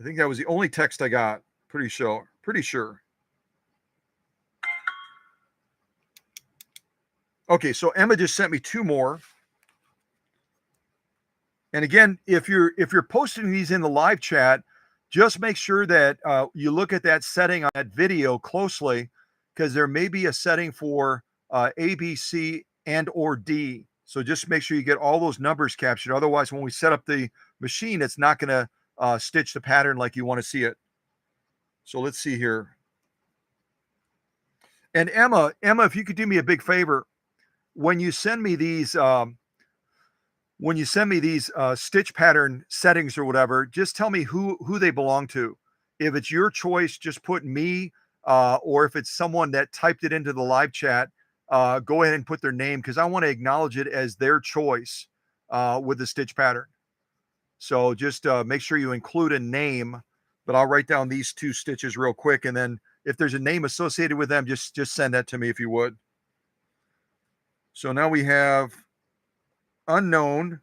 A: think that was the only text I got. Pretty sure. Okay, so Emma just sent me 2 more. And again, if you're posting these in the live chat, just make sure that you look at that setting on that video closely, because there may be a setting for A, B, C, and or D. So just make sure you get all those numbers captured. Otherwise, when we set up the machine, it's not going to stitch the pattern like you want to see it. So let's see here. And Emma, if you could do me a big favor, when you send me these stitch pattern settings or whatever, just tell me who they belong to. If it's your choice, just put me, or if it's someone that typed it into the live chat, go ahead and put their name, because I want to acknowledge it as their choice with the stitch pattern. So just make sure you include a name, but I'll write down these 2 stitches real quick, and then if there's a name associated with them, just send that to me if you would. So now we have unknown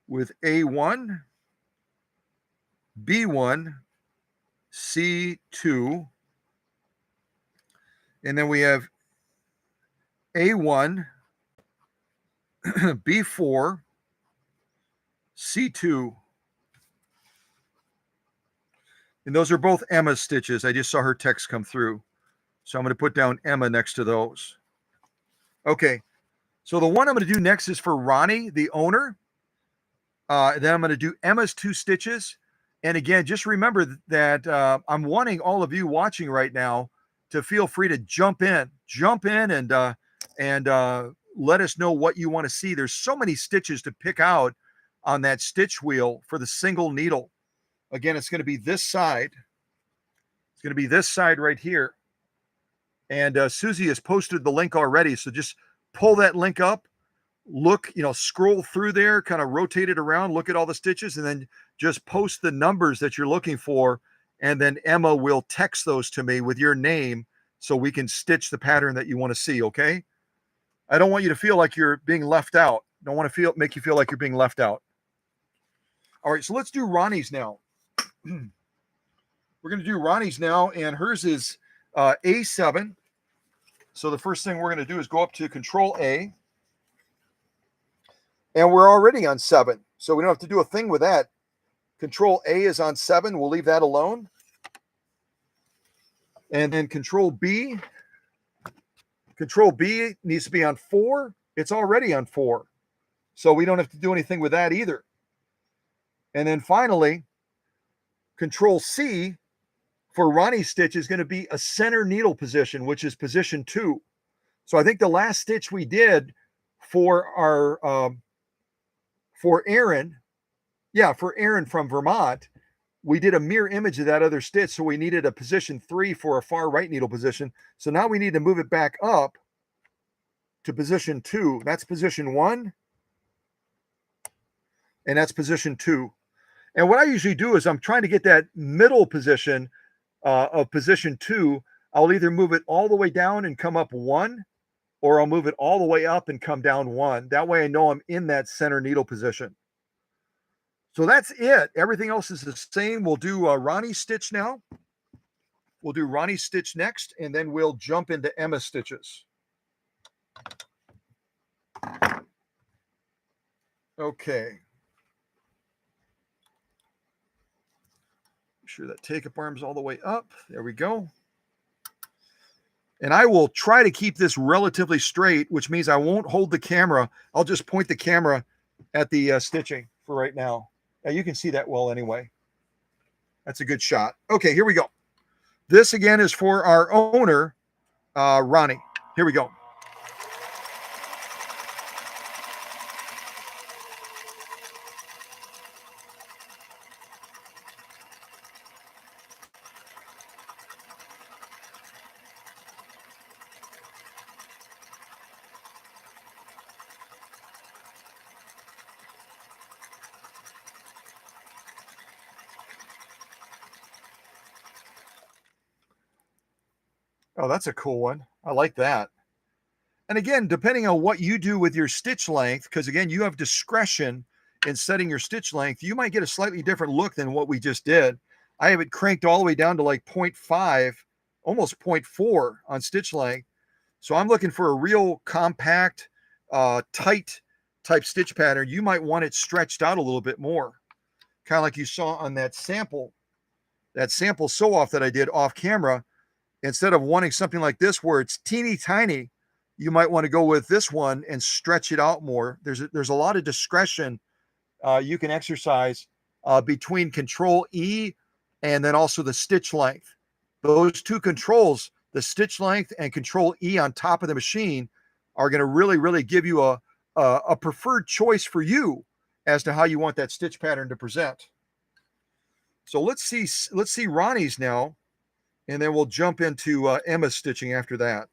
A: with A1, B1, C2, and then we have A1, B4, C2. And those are both Emma's stitches. I just saw her text come through. So I'm going to put down Emma next to those. Okay. So the one I'm going to do next is for Ronnie, the owner. Then I'm going to do Emma's 2 stitches. And again, just remember that I'm wanting all of you watching right now to feel free to jump in and let us know what you want to see. There's so many stitches to pick out on that stitch wheel for the single needle. Again, it's going to be this side. It's going to be this side right here. And Susie has posted the link already. So just pull that link up, look, scroll through there, kind of rotate it around, look at all the stitches, and then just post the numbers that you're looking for. And then Emma will text those to me with your name so we can stitch the pattern that you want to see. Okay. I don't want you to feel like you're being left out. Don't want to make you feel like you're being left out. All right. So let's do Ronnie's now. We're going to do Ronnie's now, and hers is A7. So the first thing we're going to do is go up to Control A. And we're already on 7. So we don't have to do a thing with that. Control A is on 7. We'll leave that alone. And then Control B. Control B needs to be on 4. It's already on 4. So we don't have to do anything with that either. And then finally, Control C for Ronnie's stitch is going to be a center needle position, which is position 2. So I think the last stitch we did for our for Aaron from Vermont, we did a mirror image of that other stitch. So we needed a position 3 for a far right needle position. So now we need to move it back up to position 2. That's position 1. And that's position 2. And what I usually do is I'm trying to get that middle position of position 2. I'll either move it all the way down and come up 1, or I'll move it all the way up and come down 1. That way I know I'm in that center needle position. So that's it. Everything else is the same. We'll do Ronnie's stitch now. We'll do Ronnie's stitch next, and then we'll jump into Emma's stitches. Okay. Make sure that take-up arm's all the way up. There we go. And I will try to keep this relatively straight, which means I won't hold the camera. I'll just point the camera at the stitching for right now. You can see that well anyway. That's a good shot. Okay, here we go. This again is for our owner, Ronnie. Here we go. Oh, that's a cool one. I like that. And again, depending on what you do with your stitch length, because again, you have discretion in setting your stitch length, you might get a slightly different look than what we just did. I have it cranked all the way down to like 0.5, almost 0.4 on stitch length. So I'm looking for a real compact, tight type stitch pattern. You might want it stretched out a little bit more, kind of like you saw on that sample sew off that I did off camera. Instead of wanting something like this where it's teeny tiny, you might want to go with this one and stretch it out more. There's a lot of discretion you can exercise between Control E and then also the stitch length. Those two controls, the stitch length and Control E on top of the machine, are going to really give you a preferred choice for you as to how you want that stitch pattern to present. So let's see Ronnie's now, and then we'll jump into Emma's stitching after that.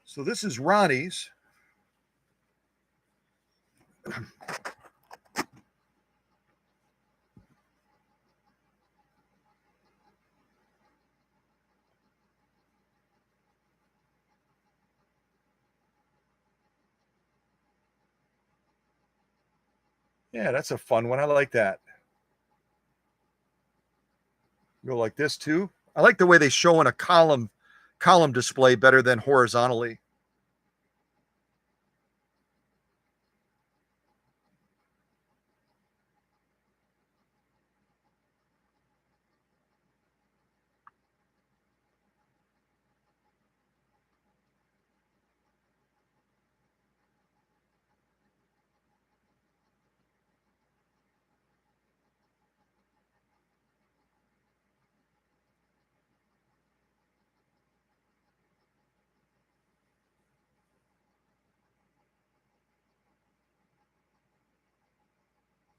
A: So this is Ronnie's. Yeah, that's a fun one. I like that. Go like this too. I like the way they show in a column display better than horizontally.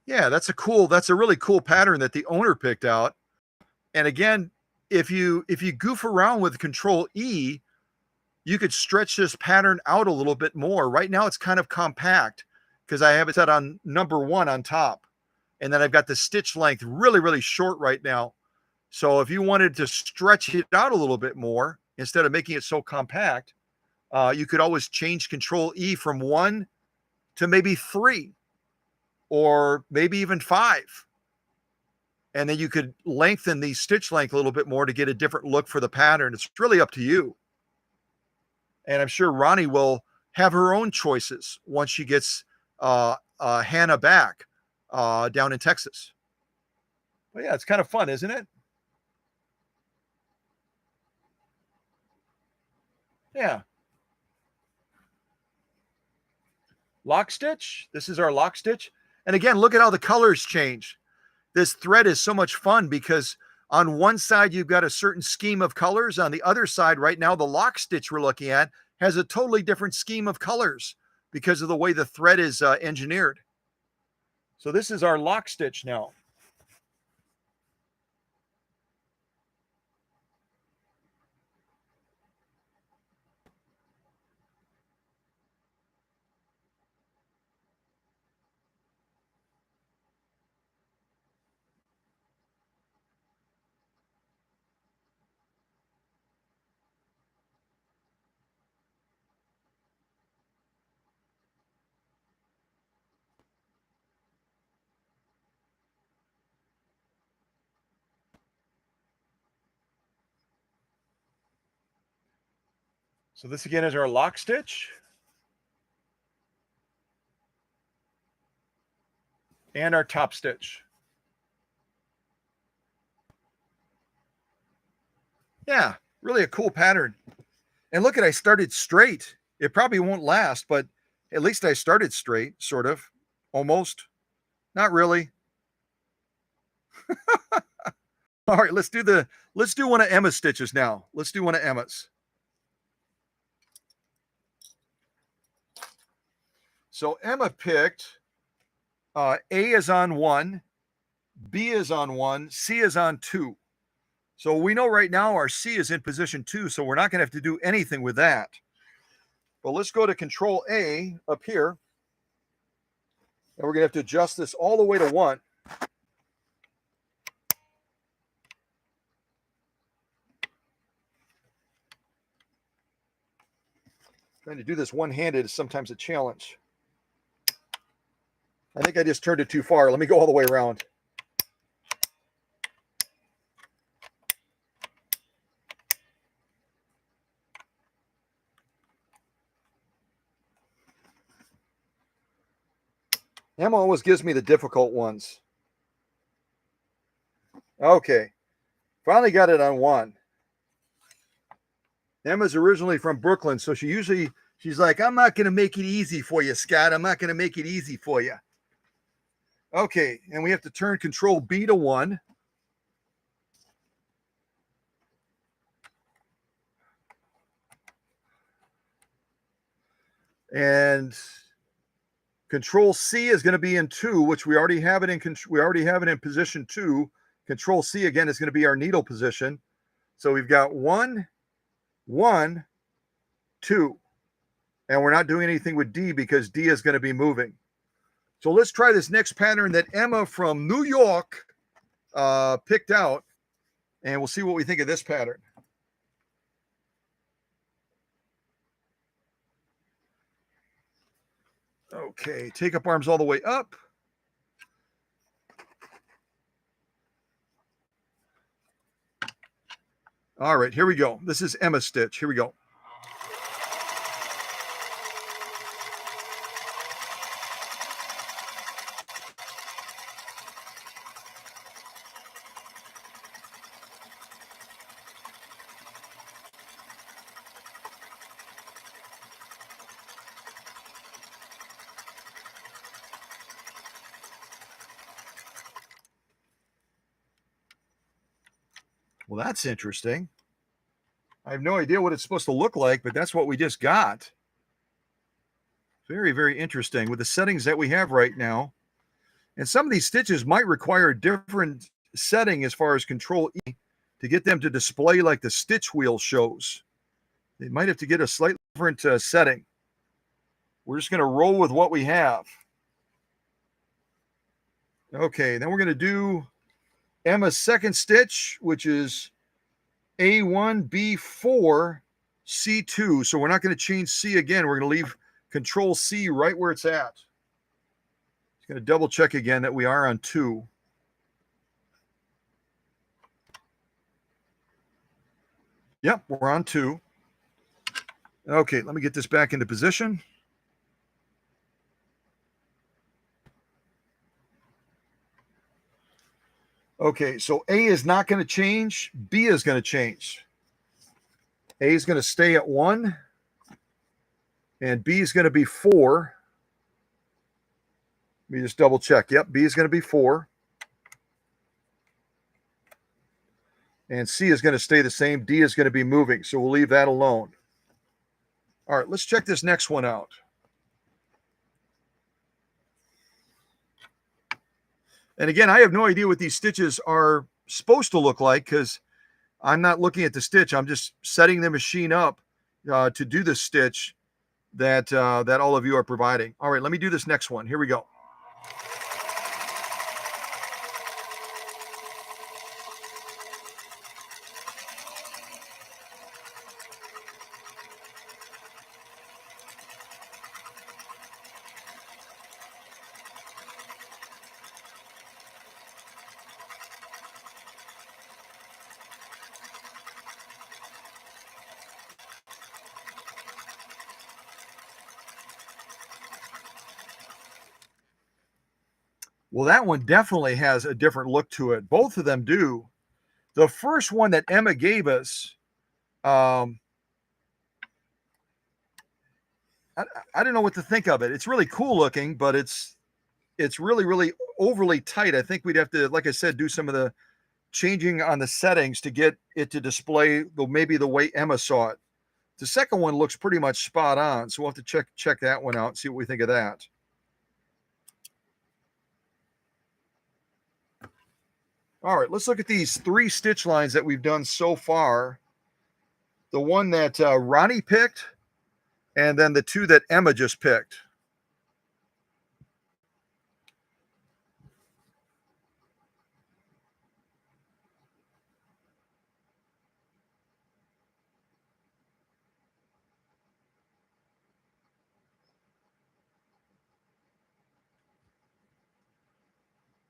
A: Yeah, that's a really cool pattern that the owner picked out. And again, if you goof around with Control E, you could stretch this pattern out a little bit more. Right now it's kind of compact because I have it set on number 1 on top. And then I've got the stitch length really short right now. So if you wanted to stretch it out a little bit more, instead of making it so compact, you could always change Control E from 1 to maybe 3 or maybe even 5. And then you could lengthen the stitch length a little bit more to get a different look for the pattern. It's really up to you. And I'm sure Ronnie will have her own choices once she gets Hanna back down in Texas. But yeah, it's kind of fun, isn't it? Yeah. Lock stitch. This is our lock stitch. And again, look at how the colors change. This thread is so much fun because on one side, you've got a certain scheme of colors. On the other side, right now, the lock stitch we're looking at has a totally different scheme of colors because of the way the thread is engineered. So this is our lock stitch now. So this again is our lock stitch. And our top stitch. Yeah, really a cool pattern. And look at, I started straight. It probably won't last, but at least I started straight, sort of, almost. Not really. All right, let's do one of Emma's stitches now. Let's do one of Emma's. So Emma picked A is on 1, B is on 1, C is on 2. So we know right now our C is in position 2, so we're not going to have to do anything with that. But let's go to Control A up here. And we're going to have to adjust this all the way to 1. Trying to do this one-handed is sometimes a challenge. I think I just turned it too far. Let me go all the way around. Emma always gives me the difficult ones. Okay. Finally got it on 1. Emma's originally from Brooklyn, so she's like, I'm not going to make it easy for you, Scott. I'm not going to make it easy for you. Okay, and we have to turn Control B to 1. And Control C is going to be in 2, which we already have it in position 2. Control C again is going to be our needle position. So we've got 1, 1, 2. And we're not doing anything with D because D is going to be moving. So let's try this next pattern that Emma from New York picked out, and we'll see what we think of this pattern. Okay, take up arms all the way up. All right, here we go. This is Emma's stitch. Here we go. Well, that's interesting. I have no idea what it's supposed to look like, but that's what we just got. Very, very interesting with the settings that we have right now. And some of these stitches might require a different setting as far as Control E to get them to display like the stitch wheel shows. They might have to get a slightly different setting. We're just going to roll with what we have. Okay, then we're going to do Emma's second stitch, which is A1, B4, C2. So we're not going to change C again. We're going to leave Control C right where it's at. Just going to double check again that we are on 2. Yep, we're on 2. Okay, let me get this back into position. Okay, so A is not going to change. B is going to change. A is going to stay at 1. And B is going to be 4. Let me just double check. Yep, B is going to be 4. And C is going to stay the same. D is going to be moving. So we'll leave that alone. All right, let's check this next one out. And again, I have no idea what these stitches are supposed to look like because I'm not looking at the stitch. I'm just setting the machine up to do the stitch that all of you are providing. All right, let me do this next one. Here we go. Well, that one definitely has a different look to it. Both of them do. The first one that Emma gave us, I don't know what to think of it. It's really cool looking, but it's really, really overly tight. I think we'd have to, like I said, do some of the changing on the settings to get it to display maybe the way Emma saw it. The second one looks pretty much spot on, so we'll have to check that one out and see what we think of that. All right, let's look at these 3 stitch lines that we've done so far. The one that Ronnie picked, and then the 2 that Emma just picked.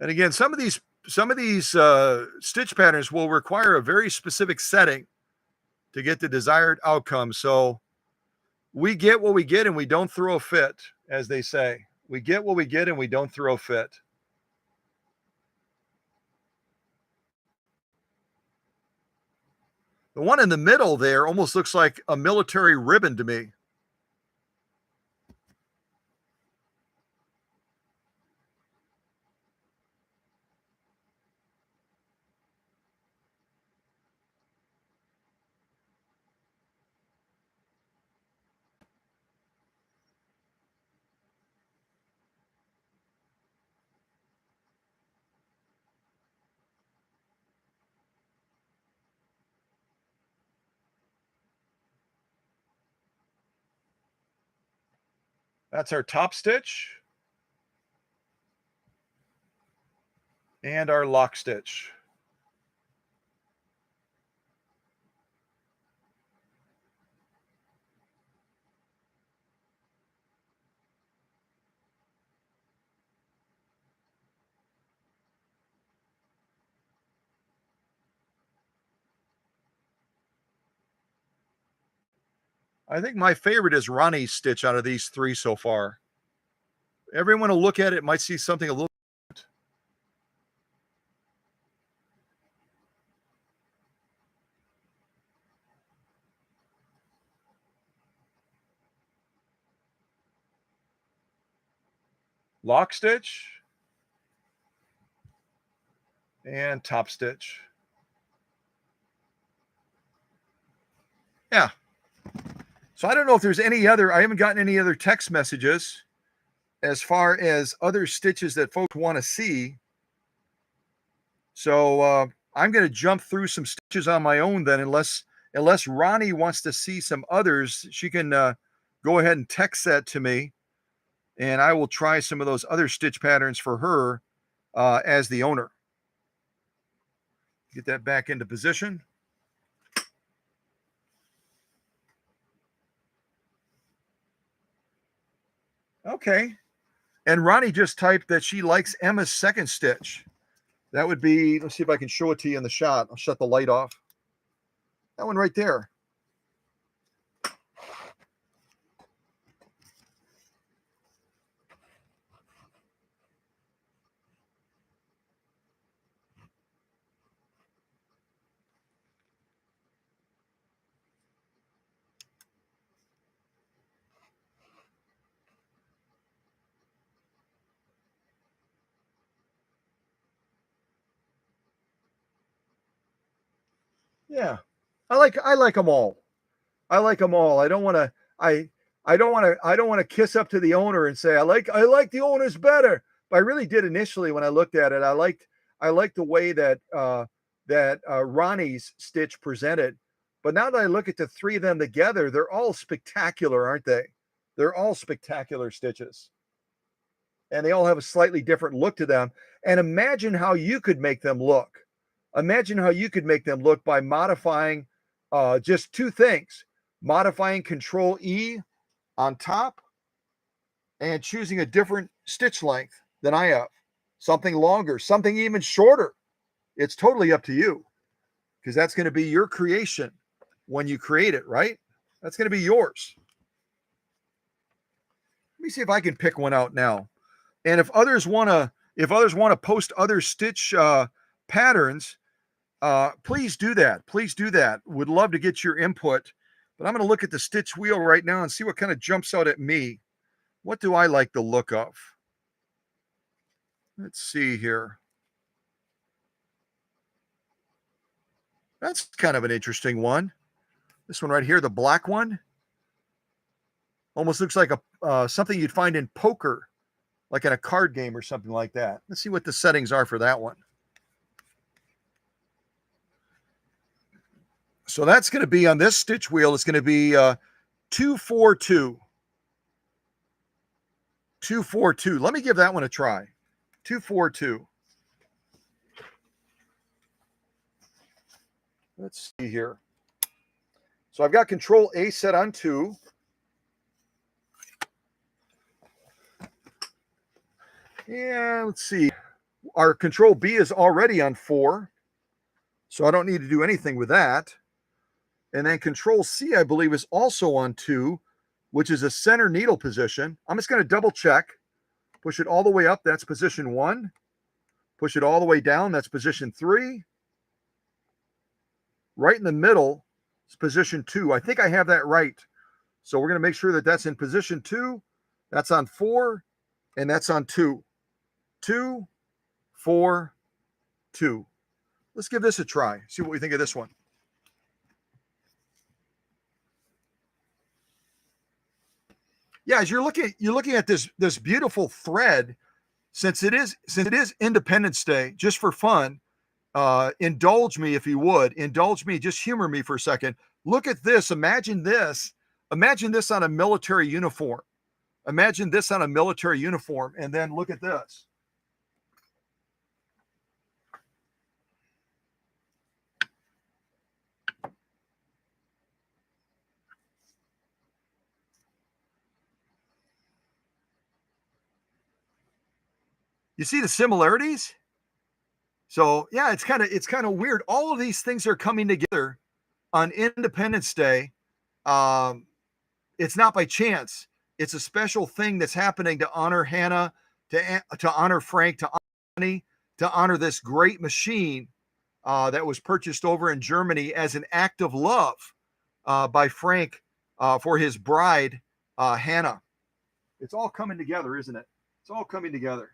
A: And again, some of these stitch patterns will require a very specific setting to get the desired outcome. So we get what we get and we don't throw a fit, as they say. We get what we get and we don't throw a fit. The one in the middle there almost looks like a military ribbon to me. That's our top stitch and our lock stitch. I think my favorite is Ronnie's stitch out of these 3 so far. Everyone will look at it might see something a little. Lock stitch and top stitch. Yeah. So I don't know if there's any other, I haven't gotten any other text messages as far as other stitches that folks want to see. So I'm going to jump through some stitches on my own then, unless Ronnie wants to see some others. She can go ahead and text that to me, and I will try some of those other stitch patterns for her as the owner. Get that back into position. Okay. And Ronnie just typed that she likes Emma's second stitch. That would be, let's see if I can show it to you in the shot. I'll shut the light off. That one right there. Yeah. I like them all. I like them all. I don't want to I don't want to kiss up to the owner and say I like the owners better. But I really did initially when I looked at it. I liked the way that Ronnie's stitch presented. But now that I look at the 3 of them together, they're all spectacular, aren't they? They're all spectacular stitches. And they all have a slightly different look to them. And imagine how you could make them look. Imagine how you could make them look by modifying just 2 things. Modifying Control E on top and choosing a different stitch length than I have. Something longer, something even shorter. It's totally up to you because that's going to be your creation when you create it, right? That's going to be yours. Let me see if I can pick one out now. And if others want to If others want to post other stitch patterns, please do that. Please do that. Would love to get your input. But I'm going to look at the stitch wheel right now and see what kind of jumps out at me. What do I like the look of? Let's see here. That's kind of an interesting one. This one right here, the black one, almost looks like a something you'd find in poker, like in a card game or something like that. Let's see what the settings are for that one. So that's going to be on this stitch wheel. It's going to be 242. 242. Let me give that one a try. 242. Let's see here. So I've got Control A set on 2. Yeah, let's see. Our Control B is already on 4. So I don't need to do anything with that. And then Control C, I believe, is also on 2, which is a center needle position. I'm just going to double check. Push it all the way up. That's position 1. Push it all the way down. That's position 3. Right in the middle is position 2. I think I have that right. So we're going to make sure that that's in position 2. That's on 4. And that's on 2. 2, 4, 2. Let's give this a try. See what we think of this one. Yeah, as you're looking at this beautiful thread, since it is Independence Day, just for fun, indulge me if you would. Indulge me, just humor me for a second. Look at this. Imagine this. Imagine this on a military uniform. Imagine this on a military uniform, and then look at this. You see the similarities? So yeah, it's kind of weird. All of these things are coming together on Independence Day. It's not by chance. It's a special thing that's happening to honor Hanna, to honor Frank, to honor Ronnie, to honor this great machine that was purchased over in Germany as an act of love by Frank for his bride, Hanna. It's all coming together, isn't it? It's all coming together.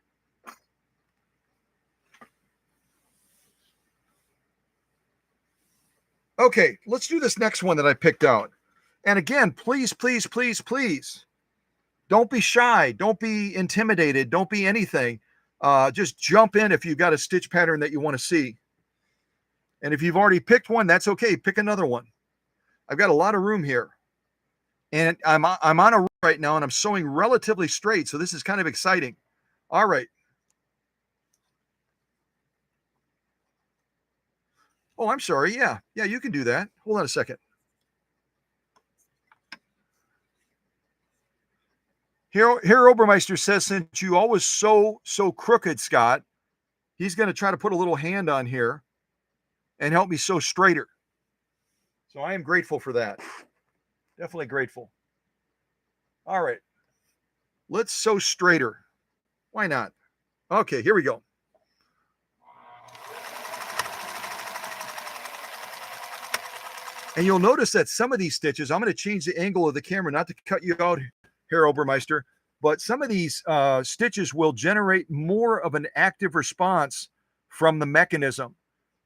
A: Okay, let's do this next one that I picked out. And again, please, please, please, please, don't be shy. Don't be intimidated. Don't be anything. Just jump in if you've got a stitch pattern that you want to see. And if you've already picked one, that's okay. Pick another one. I've got a lot of room here. And I'm on a roll right now, and I'm sewing relatively straight, so this is kind of exciting. All right. Oh, I'm sorry. Yeah, you can do that. Hold on a second. Herr Obermeister says, since you always so crooked, Scott, he's going to try to put a little hand on here and help me sew straighter. So I am grateful for that. Definitely grateful. All right. Let's sew straighter. Why not? Okay, here we go. And you'll notice that some of these stitches, I'm going to change the angle of the camera, not to cut you out, Herr Obermeister, but some of these stitches will generate more of an active response from the mechanism.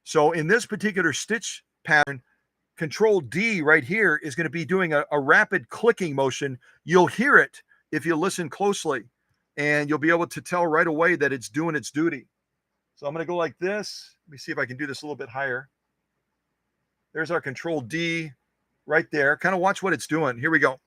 A: So in this particular stitch pattern, Control D right here is going to be doing a rapid clicking motion. You'll hear it if you listen closely, and you'll be able to tell right away that it's doing its duty. So I'm going to go like this. Let me see if I can do this a little bit higher. There's our Control D right there. Kind of watch what it's doing. Here we go.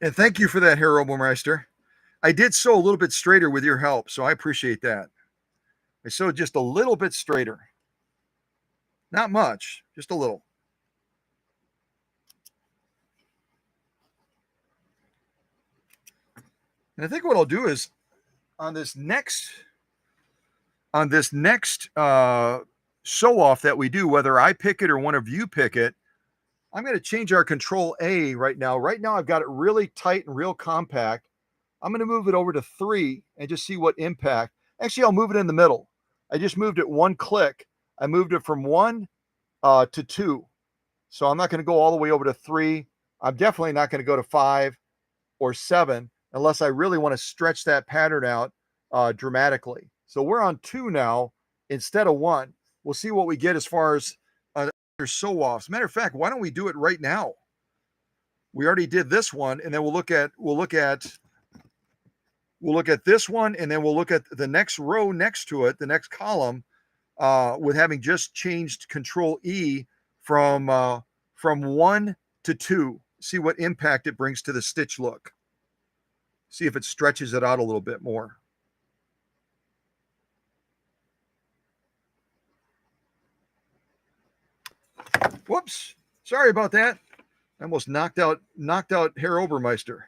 A: And thank you for that, Herr Obermeister. I did sew a little bit straighter with your help, so I appreciate that. I sewed just a little bit straighter. Not much, just a little. And I think what I'll do is on this next sew off that we do, whether I pick it or one of you pick it, I'm going to change our control A right now. Right now I've got it really tight and real compact. I'm going to move it over to 3 and just see what impact. Actually, I'll move it in the middle. I just moved it one click. I moved it from 1 to 2. So I'm not going to go all the way over to 3. I'm definitely not going to go to 5 or 7 unless I really want to stretch that pattern out dramatically. So we're on 2 now instead of 1. We'll see what we get as far as sew offs. Matter of fact, why don't we do it right now? We already did this one, and then we'll look at this one, and then we'll look at the next row next to it, the next column, with having just changed Control E from 1 to 2. See what impact it brings to the stitch look. See if it stretches it out a little bit more. Whoops, sorry about that. I almost knocked out Herr Obermeister.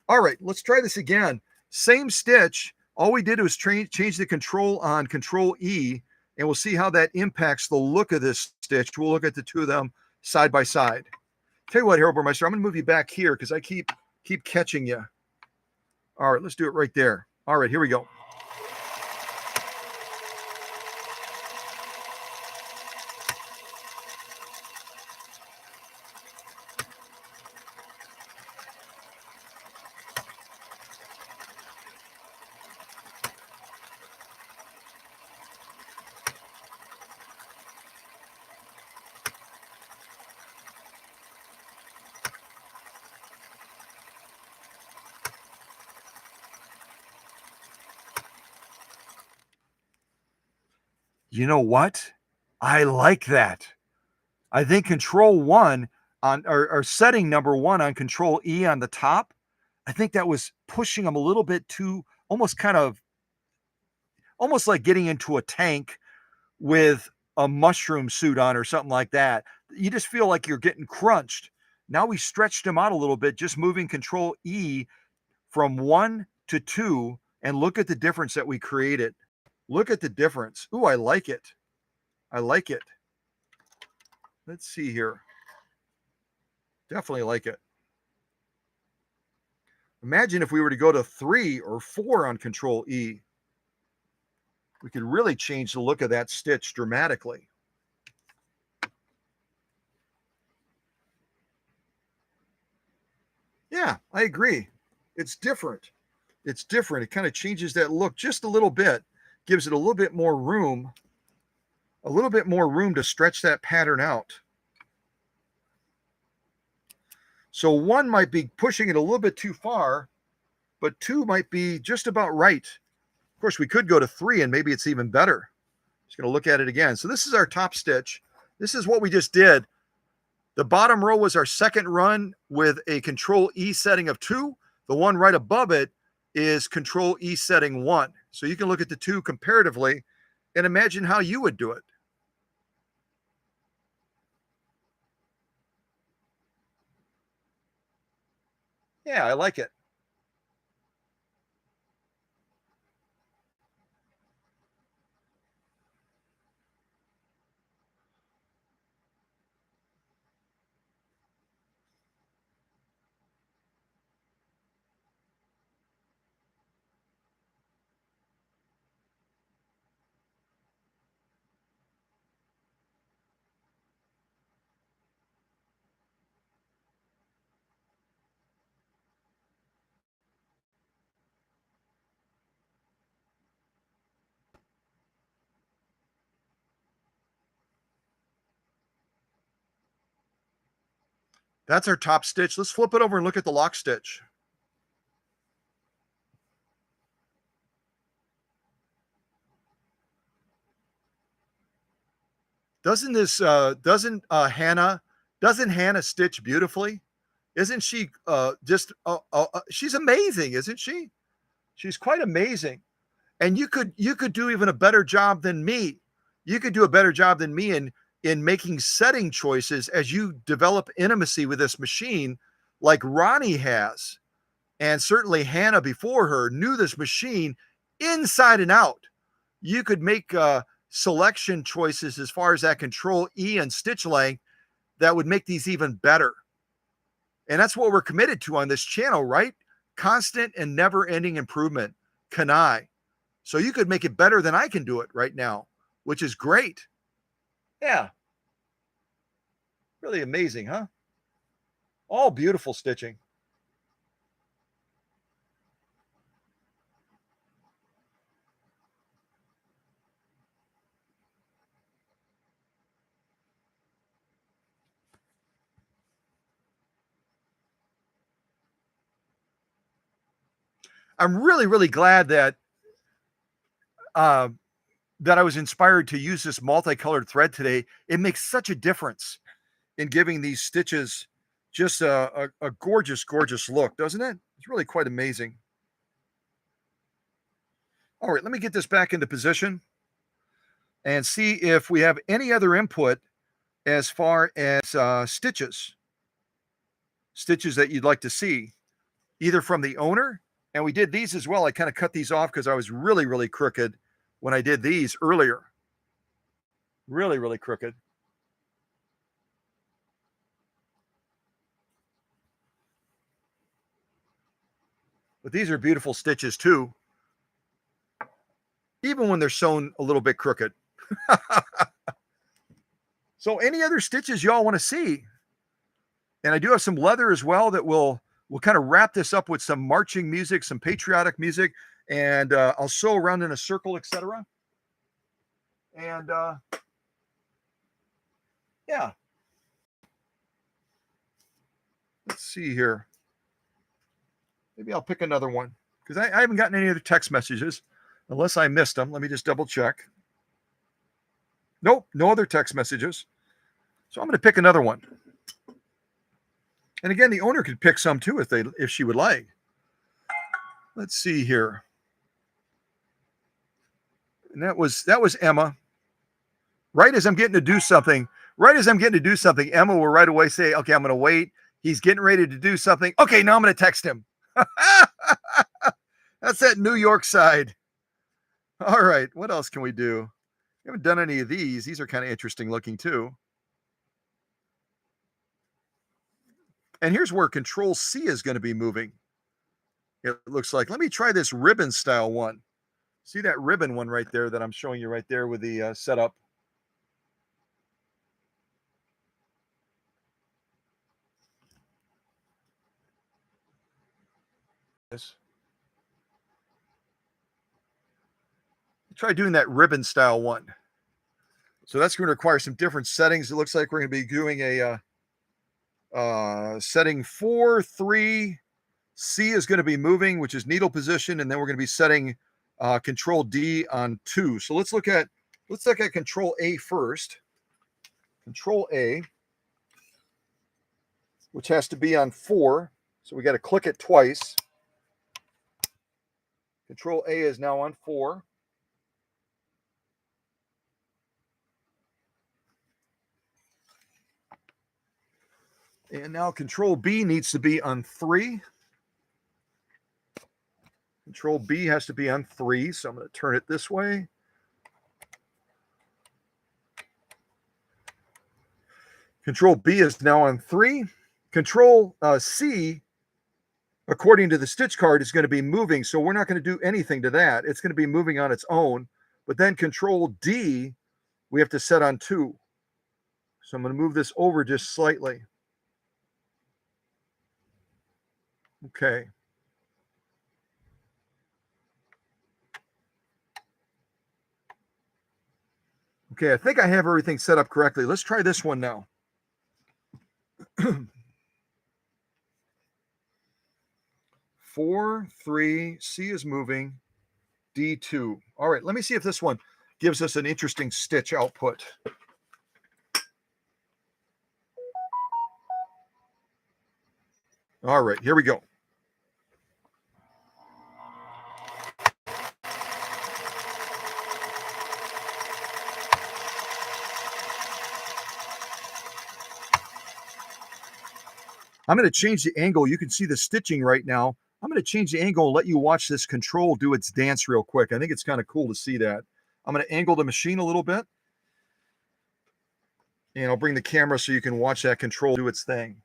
A: All right, let's try this again. Same stitch. All we did was change the control on Control E, and we'll see how that impacts the look of this stitch. We'll look at the two of them side by side. Tell you what, Herr Obermeister, I'm going to move you back here because I keep catching you. All right, let's do it right there. All right, here we go. You know what? I like that. I think Control 1 on or setting number 1 on Control E on the top, I think that was pushing them a little bit too, almost like getting into a tank with a mushroom suit on or something like that. You just feel like you're getting crunched. Now we stretched them out a little bit, just moving Control E from 1 to 2, and look at the difference that we created. Look at the difference. Ooh, I like it. I like it. Let's see here. Definitely like it. Imagine if we were to go to 3 or 4 on Control E. We could really change the look of that stitch dramatically. Yeah, I agree. It's different. It's different. It kind of changes that look just a little bit, gives it a little bit more room to stretch that pattern out. So 1 might be pushing it a little bit too far, but 2 might be just about right. Of course, we could go to 3 and maybe it's even better. Just going to look at it again. So this is our top stitch. This is what we just did. The bottom row was our second run with a Control E setting of 2. The one right above it is Control E setting 1. So you can look at the two comparatively and imagine how you would do it. Yeah, I like it. That's our top stitch. Let's flip it over and look at the lock stitch. Doesn't Hanna stitch beautifully? Isn't she she's amazing, isn't she? She's quite amazing. And you could do even a better job than me. You could do a better job than me in making setting choices as you develop intimacy with this machine, like Ronnie has. And certainly Hanna before her knew this machine inside and out. You could make selection choices as far as that control E and stitch length that would make these even better. And that's what we're committed to on this channel, right? Constant and never ending improvement. Can I? So you could make it better than I can do it right now, which is great. Yeah. Really amazing, huh? All beautiful stitching. I'm really, really glad uh, that I was inspired to use this multicolored thread today. It makes such a difference in giving these stitches just a gorgeous, gorgeous look, doesn't it? It's really quite amazing. All right, let me get this back into position and see if we have any other input as far as stitches that you'd like to see, either from the owner. And we did these as well. I kind of cut these off because I was really, really crooked when I did these earlier. Really, really crooked. But these are beautiful stitches too, even when they're sewn a little bit crooked. So any other stitches y'all want to see? And I do have some leather as well that we'll kind of wrap this up with some marching music, some patriotic music, and I'll sew around in a circle, etc. And yeah, let's see here. Maybe I'll pick another one because I haven't gotten any other text messages unless I missed them. Let me just double check. Nope, no other text messages. So I'm going to pick another one. And again, the owner could pick some too if she would like. Let's see here. And that was Emma. Right as I'm getting to do something, Emma will right away say, "Okay, I'm going to wait. He's getting ready to do something. Okay, now I'm going to text him." That's that New York side. All right, what else can we do? We haven't done any of these. These are kind of interesting looking too. And here's where Control C is going to be moving. It looks like. Let me try this ribbon style one. See that ribbon one right there that I'm showing you right there with the setup. Yes. Try doing that ribbon style one. So that's going to require some different settings. It looks like we're going to be doing a setting 4, 3. C is going to be moving, which is needle position, and then we're going to be setting Control D on 2. So let's look at Control A first. Control A, which has to be on 4. So we got to click it twice. Control A is now on 4. And now Control B needs to be on 3. Control B has to be on 3, so I'm going to turn it this way. Control B is now on 3. Control C, according to the stitch card, is going to be moving, so we're not going to do anything to that. It's going to be moving on its own. But then Control D, we have to set on 2. So I'm going to move this over just slightly. Okay. Okay, I think I have everything set up correctly. Let's try this one now. 4, 3, C is moving, D2. All right, let me see if this one gives us an interesting stitch output. All right, here we go. I'm going to change the angle. You can see the stitching right now. I'm going to change the angle and let you watch this control do its dance real quick. I think it's kind of cool to see that. I'm going to angle the machine a little bit. And I'll bring the camera so you can watch that control do its thing.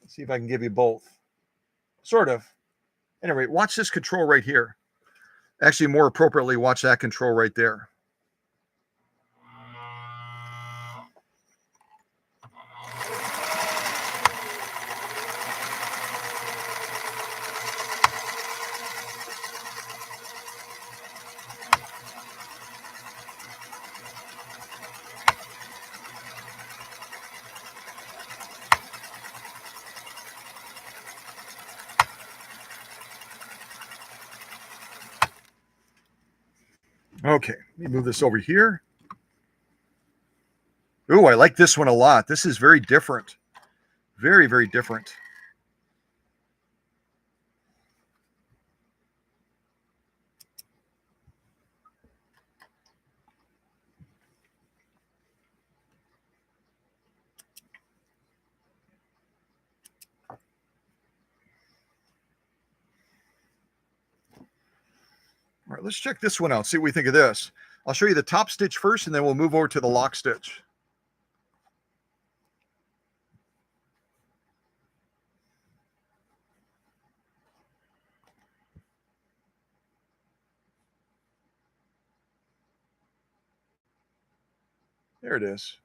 A: Let's see if I can give you both. Sort of. Anyway, watch this control right here. Actually, more appropriately, watch that control right there. Okay, let me move this over here. Ooh, I like this one a lot. This is very different. Very, very different. All right, let's check this one out. See what we think of this. I'll show you the top stitch first, and then we'll move over to the lock stitch. There it is.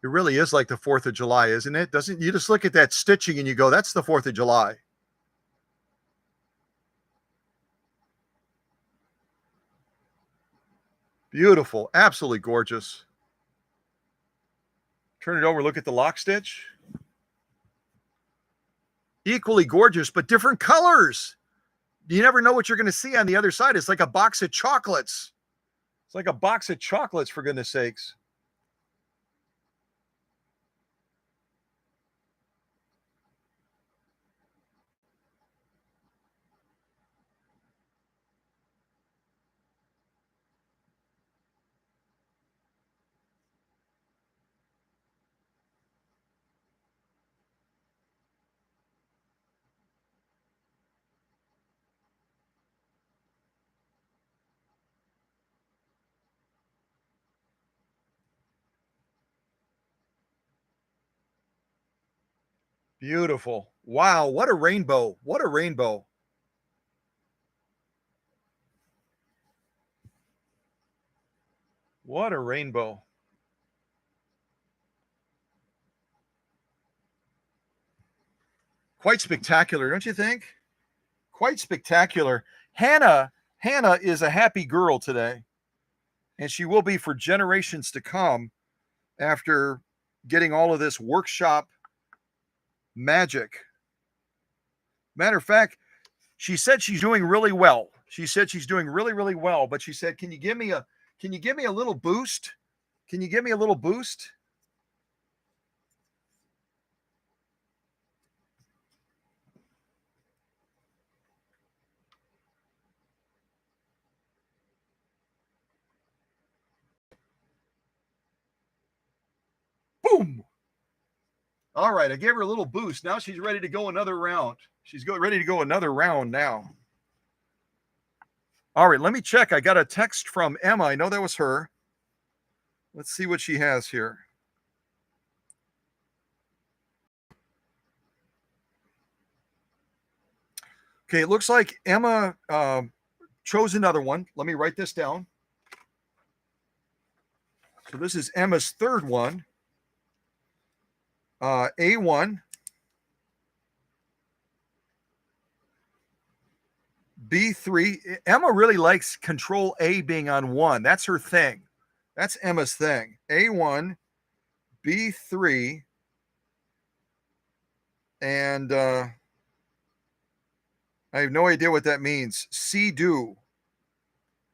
A: It really is like the 4th of July, isn't it? Doesn't you just look at that stitching and you go, that's the 4th of July. Beautiful. Absolutely gorgeous. Turn it over, look at the lock stitch. Equally gorgeous, but different colors. You never know what you're going to see on the other side. It's like a box of chocolates. It's like a box of chocolates, for goodness sakes. Beautiful. Wow, what a rainbow. What a rainbow. What a rainbow. Quite spectacular, don't you think? Quite spectacular. Hanna is a happy girl today, and she will be for generations to come after getting all of this workshop magic. Matter of fact, she said she's doing really well. She said she's doing really, really well, but she said, can you give me a little boost? Can you give me a little boost? Boom. All right, I gave her a little boost. Now she's ready to go another round. She's ready to go another round now. All right, let me check. I got a text from Emma. I know that was her. Let's see what she has here. Okay, it looks like Emma chose another one. Let me write this down. So this is Emma's third one. A1, B3. Emma really likes Control A being on 1. That's her thing. That's Emma's thing. A1, B3, and I have no idea what that means. C do.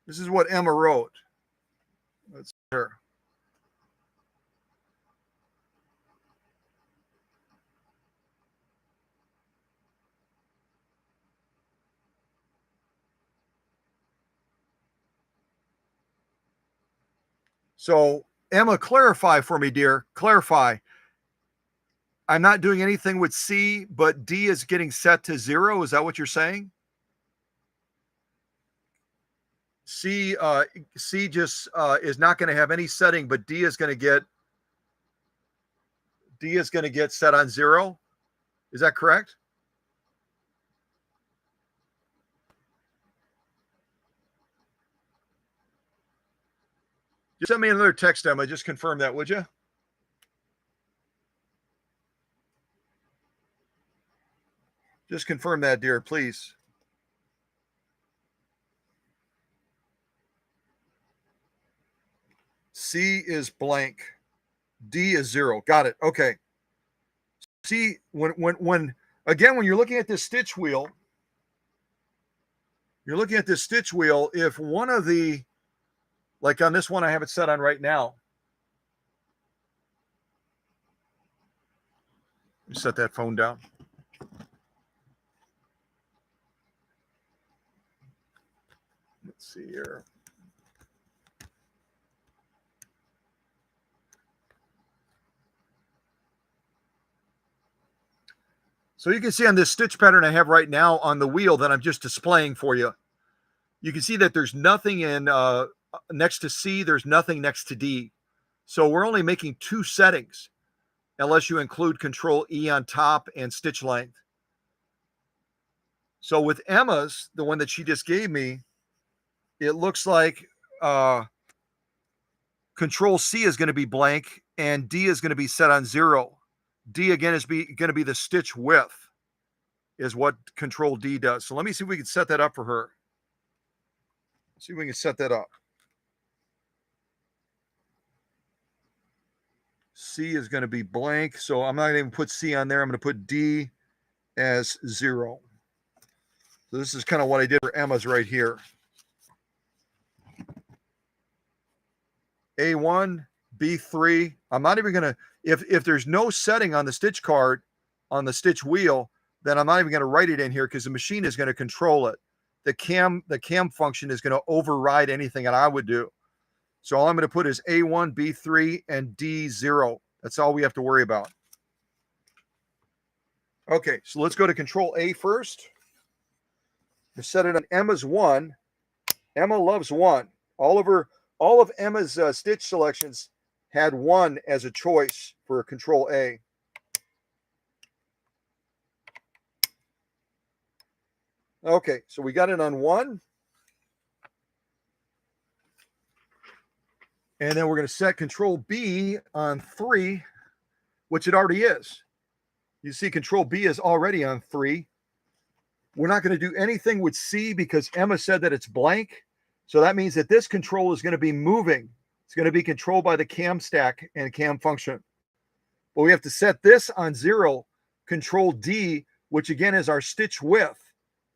A: This is what Emma wrote. Let's see her. So, Emma, clarify for me, dear. Clarify. I'm not doing anything with C, but D is getting set to 0. Is that what you're saying? C just is not going to have any setting, but D is going to get set on 0. Is that correct? Just send me another text, Emma. Just confirm that, would you? Just confirm that, dear, please. C is blank. D is 0. Got it. Okay. See, when you're looking at this stitch wheel, if one of the, like on this one, I have it set on right now. Let me set that phone down. Let's see here. So you can see on this stitch pattern I have right now on the wheel that I'm just displaying for you. You can see that there's nothing in next to C. There's nothing next to D. So we're only making 2 settings unless you include Control E on top and stitch length. So with Emma's, the one that she just gave me, it looks like Control C is going to be blank and D is going to be set on 0. D again is going to be the stitch width is what Control D does. So let me see if we can set that up for her. See if we can set that up. C is going to be blank. So I'm not going to even put C on there. I'm going to put D as 0. So this is kind of what I did for Emma's right here. A1, B3. I'm not even going to, if there's no setting on the stitch card, on the stitch wheel, then I'm not even going to write it in here because the machine is going to control it. The cam function is going to override anything that I would do. So all I'm going to put is A1, B3, and D0. That's all we have to worry about. Okay, so let's go to Control A first. To set it on Emma's 1. Emma loves 1. All of Emma's stitch selections had 1 as a choice for Control A. Okay, so we got it on 1. And then we're going to set Control B on 3, which it already is. You see Control B is already on 3. We're not going to do anything with C because Emma said that it's blank. So that means that this control is going to be moving. It's going to be controlled by the cam stack and cam function. But we have to set this on 0, Control D, which again is our stitch width.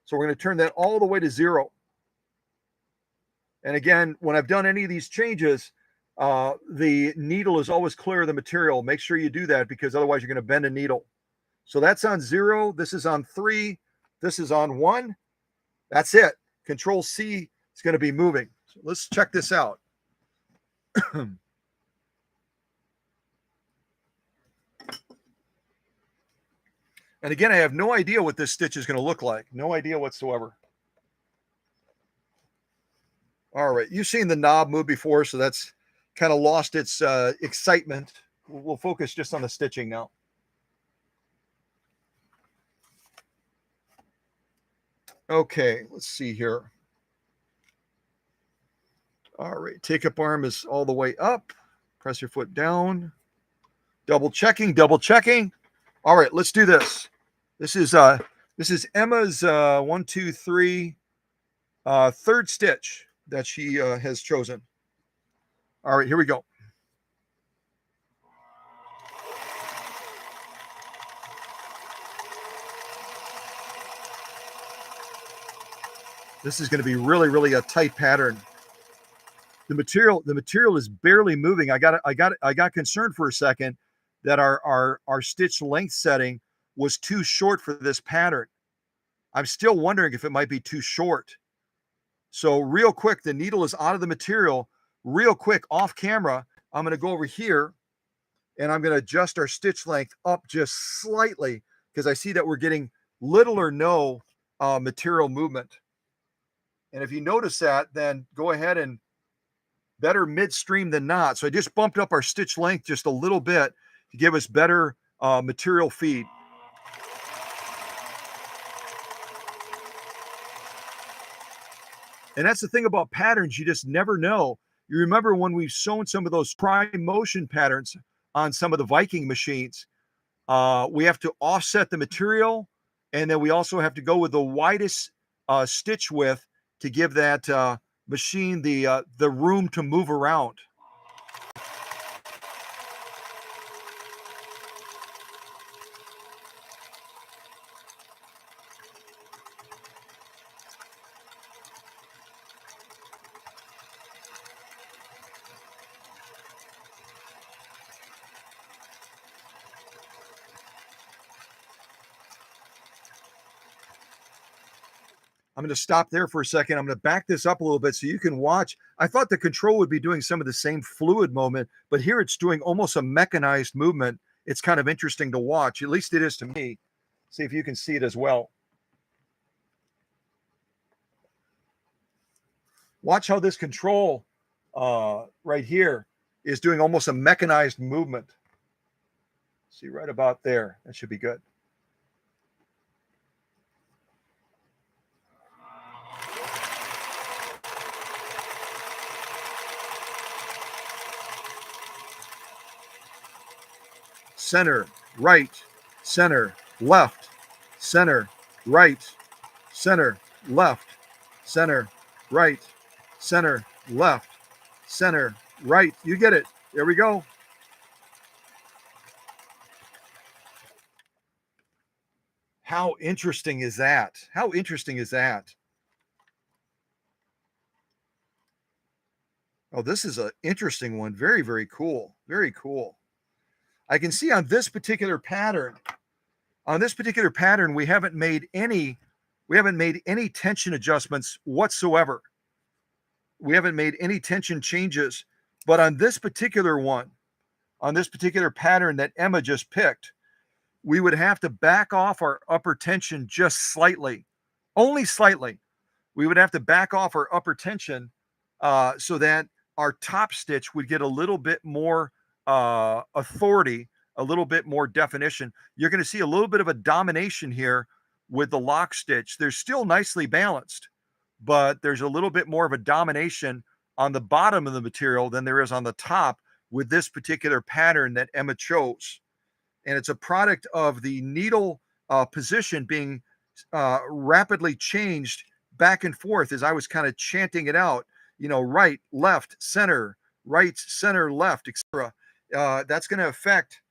A: So we're going to turn that all the way to 0. And again, when I've done any of these changes, the needle is always clear of the material. Make sure you do that because otherwise you're going to bend a needle. So that's on 0. This is on 3. This is on 1. That's it. Control C is going to be moving. So let's check this out. And again, I have no idea what this stitch is going to look like. No idea whatsoever. All right. You've seen the knob move before, so that's kind of lost its excitement. We'll focus just on the stitching now. Okay, let's see here. All right, take-up arm is all the way up. Press your foot down. Double checking, double checking. All right, let's do this. This is Emma's 1, 2, 3 third stitch that she has chosen. All right, here we go. This is going to be really a tight pattern. The material is barely moving. I got concerned for a second that our stitch length setting was too short for this pattern. I'm still wondering if it might be too short. So real quick, the needle is out of the material. Real quick, off camera, I'm going to go over here and I'm going to adjust our stitch length up just slightly because I see that we're getting little or no material movement. And if you notice that, then go ahead and better midstream than not. So I just bumped up our stitch length just a little bit to give us better material feed. And that's the thing about patterns, you just never know. You remember when we've sewn some of those prime motion patterns on some of the Viking machines, we have to offset the material, and then we also have to go with the widest stitch width to give that machine the room to move around. I'm going to stop there for a second. I'm going to back this up a little bit so you can watch. I thought the control would be doing some of the same fluid movement, but here it's doing almost a mechanized movement. It's kind of interesting to watch. At least it is to me. See if you can see it as well. Watch how this control right here is doing almost a mechanized movement. See right about there. That should be good. Center, right, center, left, center, right, center, left, center, right, center, left, center, right. You get it. There we go. How interesting is that? How interesting is that? Oh, this is an interesting one. Very cool. Very cool. I can see on this particular pattern, we haven't made any tension adjustments whatsoever. We haven't made any tension changes, but on this particular one, on this particular pattern that Emma just picked, we would have to back off our upper tension just slightly, only slightly. We would have to back off our upper tension so that our top stitch would get a little bit more authority, a little bit more definition. You're going to see a little bit of a domination here with the lock stitch. They're still nicely balanced, but there's a little bit more of a domination on the bottom of the material than there is on the top with this particular pattern that Emma chose. And it's a product of the needle position being rapidly changed back and forth as I was kind of chanting it out, right, left, center, right, center, left, etc. That's going to affect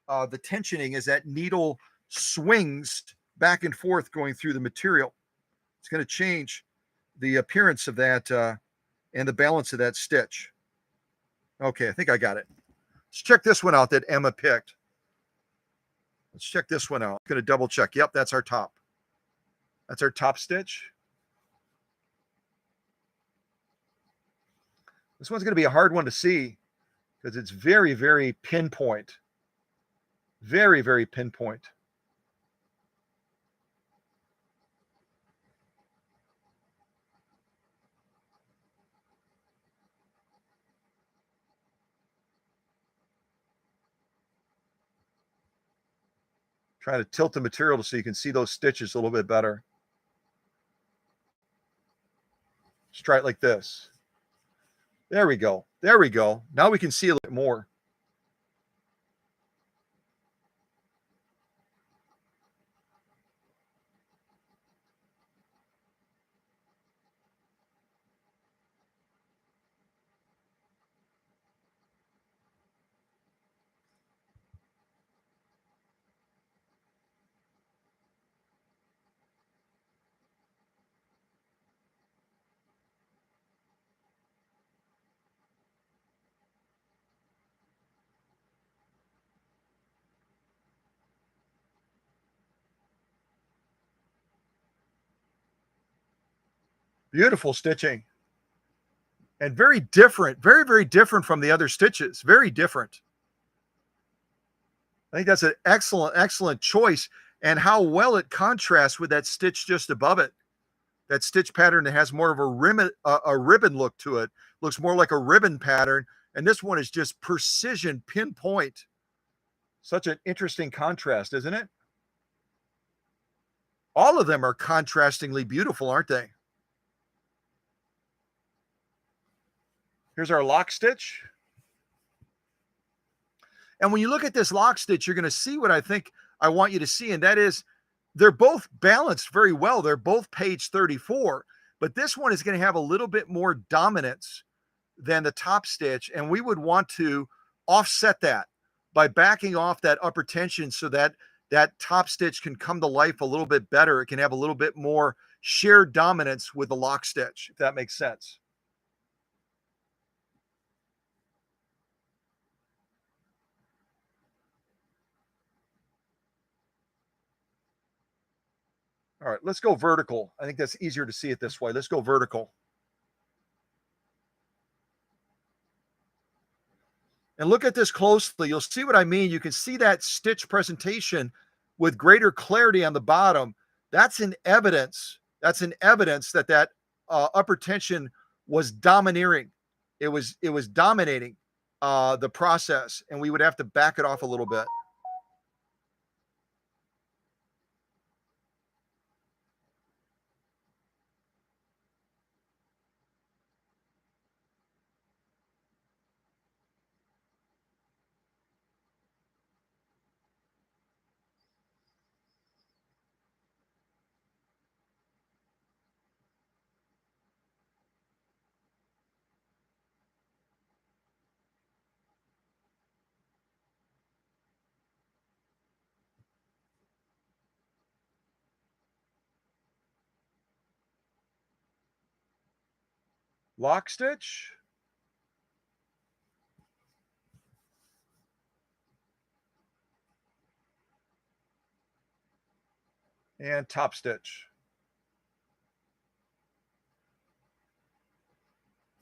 A: the tensioning as that needle swings back and forth going through the material. It's going to change the appearance of that and the balance of that stitch. Okay, I think I got it. Let's check this one out that Emma picked. Let's check this one out. Going to double check. Yep, that's our top. That's our top stitch. This one's going to be a hard one to see because it's very, very pinpoint. Very, very pinpoint. Trying to tilt the material so you can see those stitches a little bit better. Let's try it like this. There we go. There we go. Now we can see a little bit more. Beautiful stitching. And very different, very, very different from the other stitches. Very different. I think that's an excellent, excellent choice. And how well it contrasts with that stitch just above it. That stitch pattern that has more of a ribbon look to it. Looks more like a ribbon pattern. And this one is just precision, pinpoint. Such an interesting contrast, isn't it? All of them are contrastingly beautiful, aren't they? Here's our lock stitch. And when you look at this lock stitch, you're going to see what I think I want you to see, and that is they're both balanced very well. They're both page 34, but this one is going to have a little bit more dominance than the top stitch, and we would want to offset that by backing off that upper tension so that that top stitch can come to life a little bit better. It can have a little bit more shared dominance with the lock stitch, if that makes sense. All right, let's go vertical. I think that's easier to see it this way. Let's go vertical. And look at this closely. You'll see what I mean. You can see that stitch presentation with greater clarity on the bottom. That's an evidence. That's an evidence that that upper tension was domineering. It was dominating the process, and we would have to back it off a little bit. Lock stitch. And top stitch.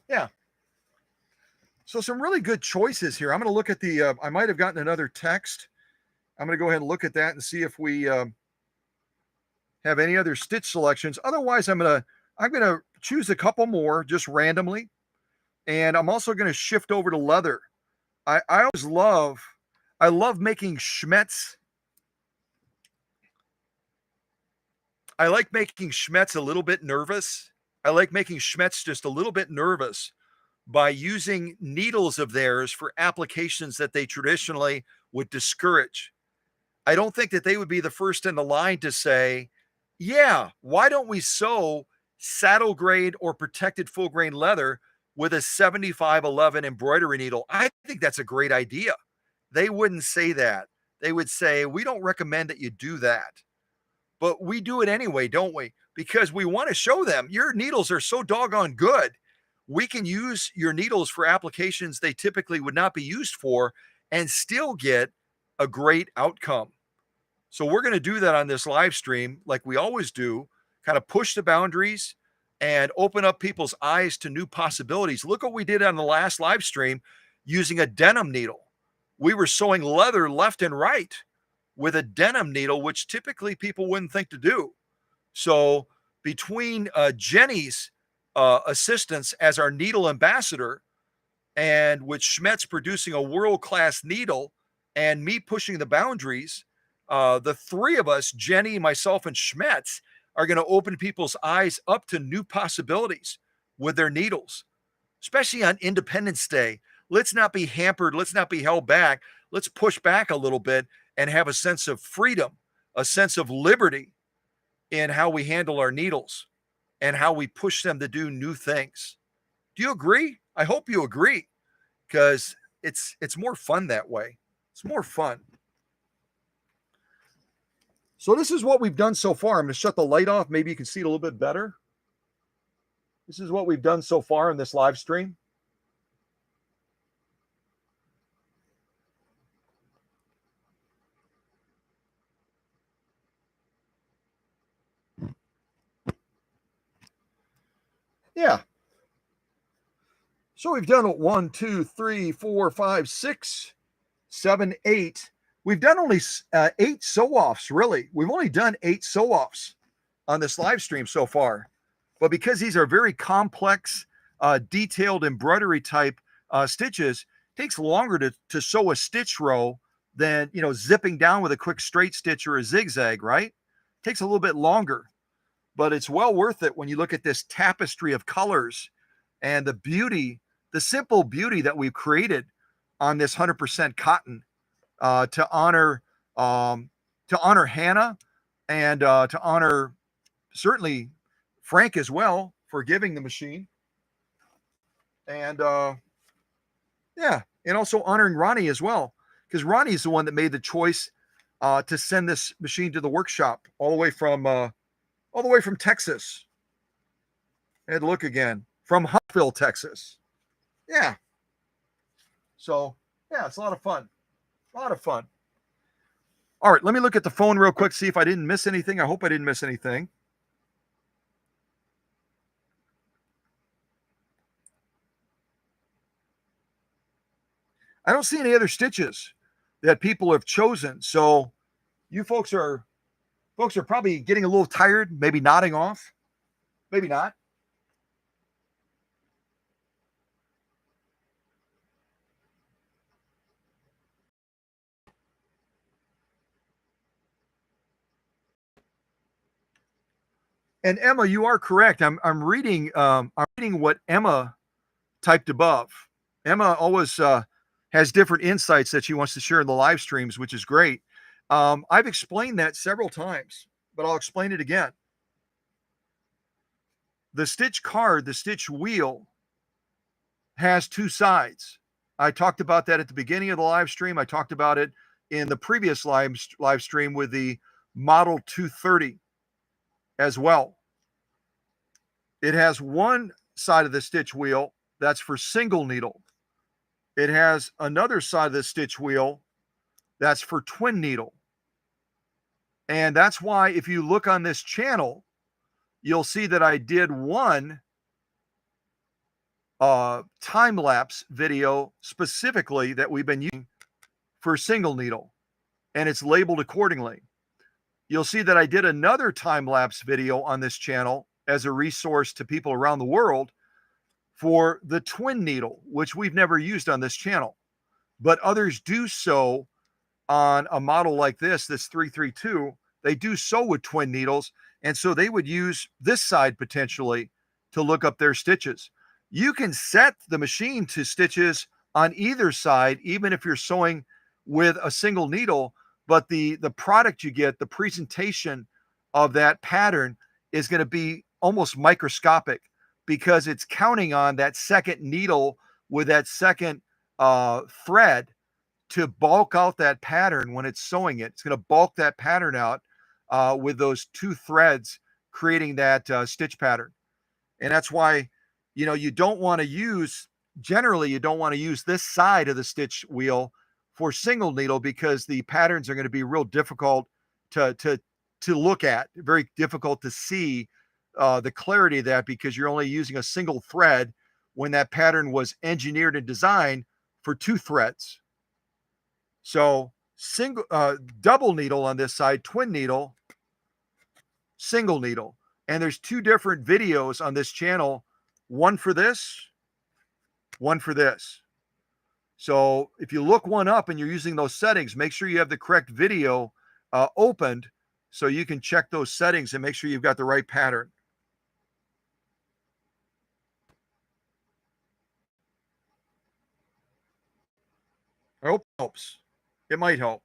A: Yeah. So some really good choices here. I'm going to look at the, I might have gotten another text. I'm going to go ahead and look at that and see if we have any other stitch selections. Otherwise, I'm going to choose a couple more just randomly. And I'm also going to shift over to leather. I love making Schmetz. I like making Schmetz a little bit nervous. I like making Schmetz just a little bit nervous by using needles of theirs for applications that they traditionally would discourage. I don't think that they would be the first in the line to say, yeah, why don't we sew saddle grade or protected full grain leather with a 7511 embroidery needle? I think that's a great idea. They wouldn't say that. They would say, we don't recommend that you do that. But we do it anyway, don't we? Because we want to show them your needles are so doggone good. we can use your needles for applications they typically would not be used for and still get a great outcome. So we're going to do that on this live stream like we always do, kind of push the boundaries and open up people's eyes to new possibilities. Look what we did on the last live stream using a denim needle. We were sewing leather left and right with a denim needle, which typically people wouldn't think to do. So between Jenny's assistance as our needle ambassador, and with Schmetz producing a world-class needle and me pushing the boundaries, the three of us, Jenny, myself, and Schmetz, are going to open people's eyes up to new possibilities with their needles, especially on Independence Day. Let's not be hampered. Let's not be held back. Let's push back a little bit and have a sense of freedom, a sense of liberty in how we handle our needles and how we push them to do new things. Do you agree? I hope you agree, because it's more fun that way. It's more fun. So this is what we've done so far. I'm going to shut the light off. Maybe you can see it a little bit better. This is what we've done so far in this live stream. Yeah. So we've done 1, 2, 3, 4, 5, 6, 7, 8. We've done only 8 sew-offs, really. We've only done 8 sew-offs on this live stream so far. But because these are very complex, detailed embroidery type stitches, it takes longer to sew a stitch row than, zipping down with a quick straight stitch or a zigzag, right? It takes a little bit longer, but it's well worth it when you look at this tapestry of colors and the beauty, the simple beauty that we've created on this 100% cotton to honor Hanna and to honor certainly Frank as well for giving the machine. And and also honoring Ronnie as well, because Ronnie is the one that made the choice to send this machine to the workshop all the way from Texas. And look again, from Huntsville, Texas. Yeah. So yeah, it's a lot of fun. A lot of fun. All right, let me look at the phone real quick, see if I didn't miss anything. I hope I didn't miss anything. I don't see any other stitches that people have chosen. So you folks are probably getting a little tired, maybe nodding off, maybe not. And Emma, you are correct. I'm reading what Emma typed above. Emma always has different insights that she wants to share in the live streams, which is great. I've explained that several times, but I'll explain it again. The stitch card, the stitch wheel, has 2 sides. I talked about that at the beginning of the live stream. I talked about it in the previous live stream with the Model 230 as well. It has one side of the stitch wheel that's for single needle. It has another side of the stitch wheel that's for twin needle. And that's why if you look on this channel, you'll see that I did one time-lapse video specifically that we've been using for single needle, and it's labeled accordingly. You'll see that I did another time-lapse video on this channel as a resource to people around the world for the twin needle, which we've never used on this channel, but others do so on a model like this 332. They do sew with twin needles, and so they would use this side potentially to look up their stitches. You can set the machine to stitches on either side, even if you're sewing with a single needle, but the product you get, the presentation of that pattern is going to be almost microscopic, because it's counting on that second needle with that second thread to bulk out that pattern when it's sewing it. It's going to bulk that pattern out with those 2 threads creating that stitch pattern. And that's why you don't want to use, generally, you don't want to use this side of the stitch wheel for single needle because the patterns are going to be real difficult to look at, very difficult to see the clarity of that because you're only using a single thread when that pattern was engineered and designed for 2 threads. So double needle on this side, twin needle, single needle. And there's 2 different videos on this channel, one for this, one for this. So if you look one up and you're using those settings, make sure you have the correct video opened so you can check those settings and make sure you've got the right pattern. I hope it helps. It might help.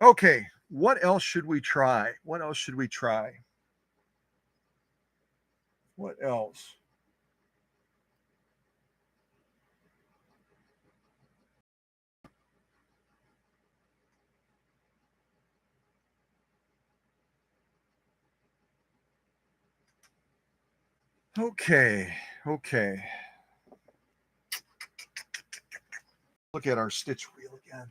A: Okay, what else should we try? What else should we try? What else? Okay. Look at our stitch wheel again.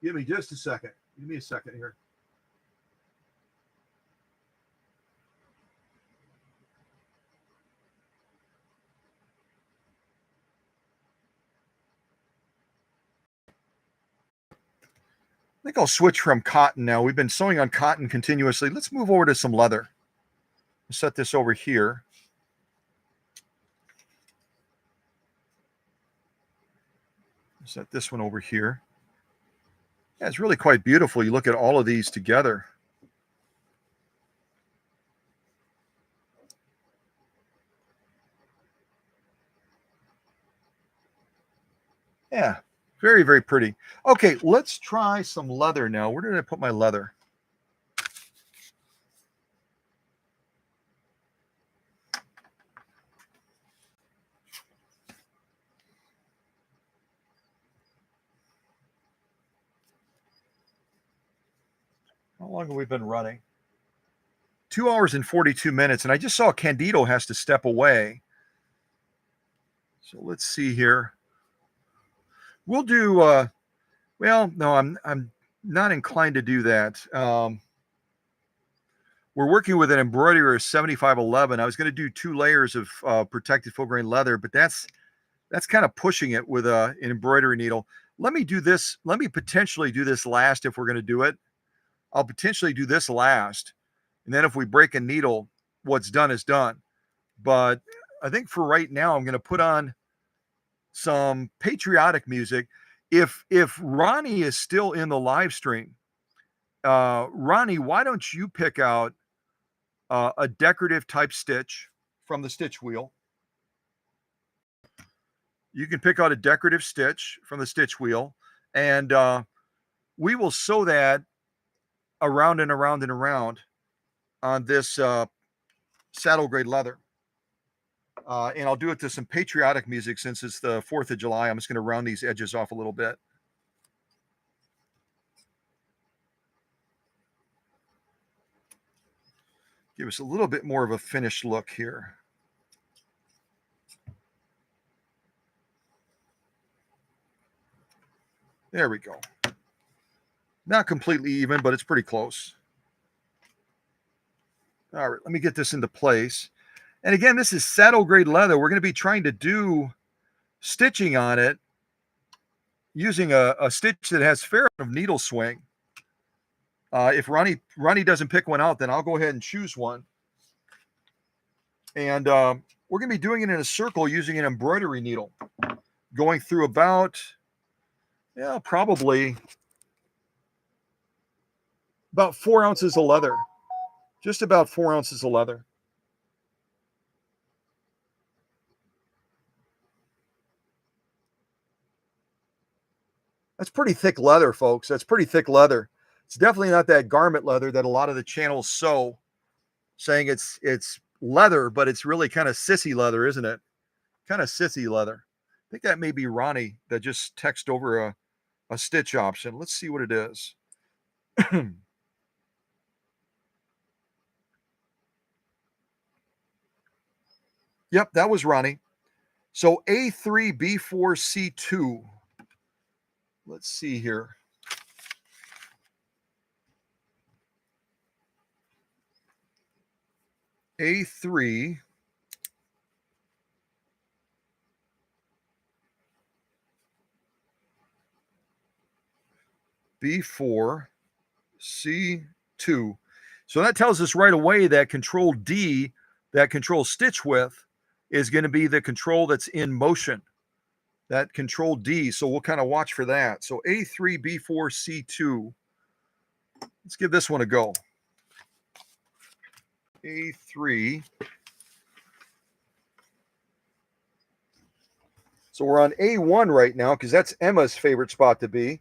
A: Give me just a second. Give me a second here. I think I'll switch from cotton now. We've been sewing on cotton continuously. Let's move over to some leather. Set this over here. Set this one over here. Yeah, it's really quite beautiful. You look at all of these together. Yeah, very, very pretty. Okay, let's try some leather now. Where did I put my leather? How long have we been running? 2 hours and 42 minutes, and I just saw Candido has to step away. So let's see here. We'll do, well, no, I'm not inclined to do that. We're working with an embroiderer 7511. I was going to do 2 layers of protected full grain leather, but that's kind of pushing it with an embroidery needle. Let me do this. Let me potentially do this last if we're going to do it. I'll potentially do this last. And then if we break a needle, what's done is done. But I think for right now, I'm going to put on some patriotic music. If Ronnie is still in the live stream, Ronnie, why don't you pick out a decorative type stitch from the stitch wheel? You can pick out a decorative stitch from the stitch wheel, and we will sew that around and around and around on this saddle grade leather. And I'll do it to some patriotic music since it's the 4th of July. I'm just going to round these edges off a little bit. Give us a little bit more of a finished look here. There we go. Not completely even, but it's pretty close. All right, let me get this into place. And again, this is saddle grade leather. We're going to be trying to do stitching on it using a stitch that has fair amount of needle swing. If Ronnie doesn't pick one out, then I'll go ahead and choose one. And we're going to be doing it in a circle using an embroidery needle, going through about, probably about 4 ounces of leather, just about 4 ounces of leather. That's pretty thick leather, folks. That's pretty thick leather. It's definitely not that garment leather that a lot of the channels sew, saying it's leather, but it's really kind of sissy leather, isn't it? Kind of sissy leather. I think that may be Ronnie that just text over a stitch option. Let's see what it is. Yep, that was Ronnie. So A3B4C2. Let's see here. A3 B4 C2. So that tells us right away that control D, that control stitch width, is going to be the control that's in motion. That control D. So we'll kind of watch for that. So A3 B4 C2. Let's give this one a go. A3. So we're on A1 right now because that's Emma's favorite spot to be.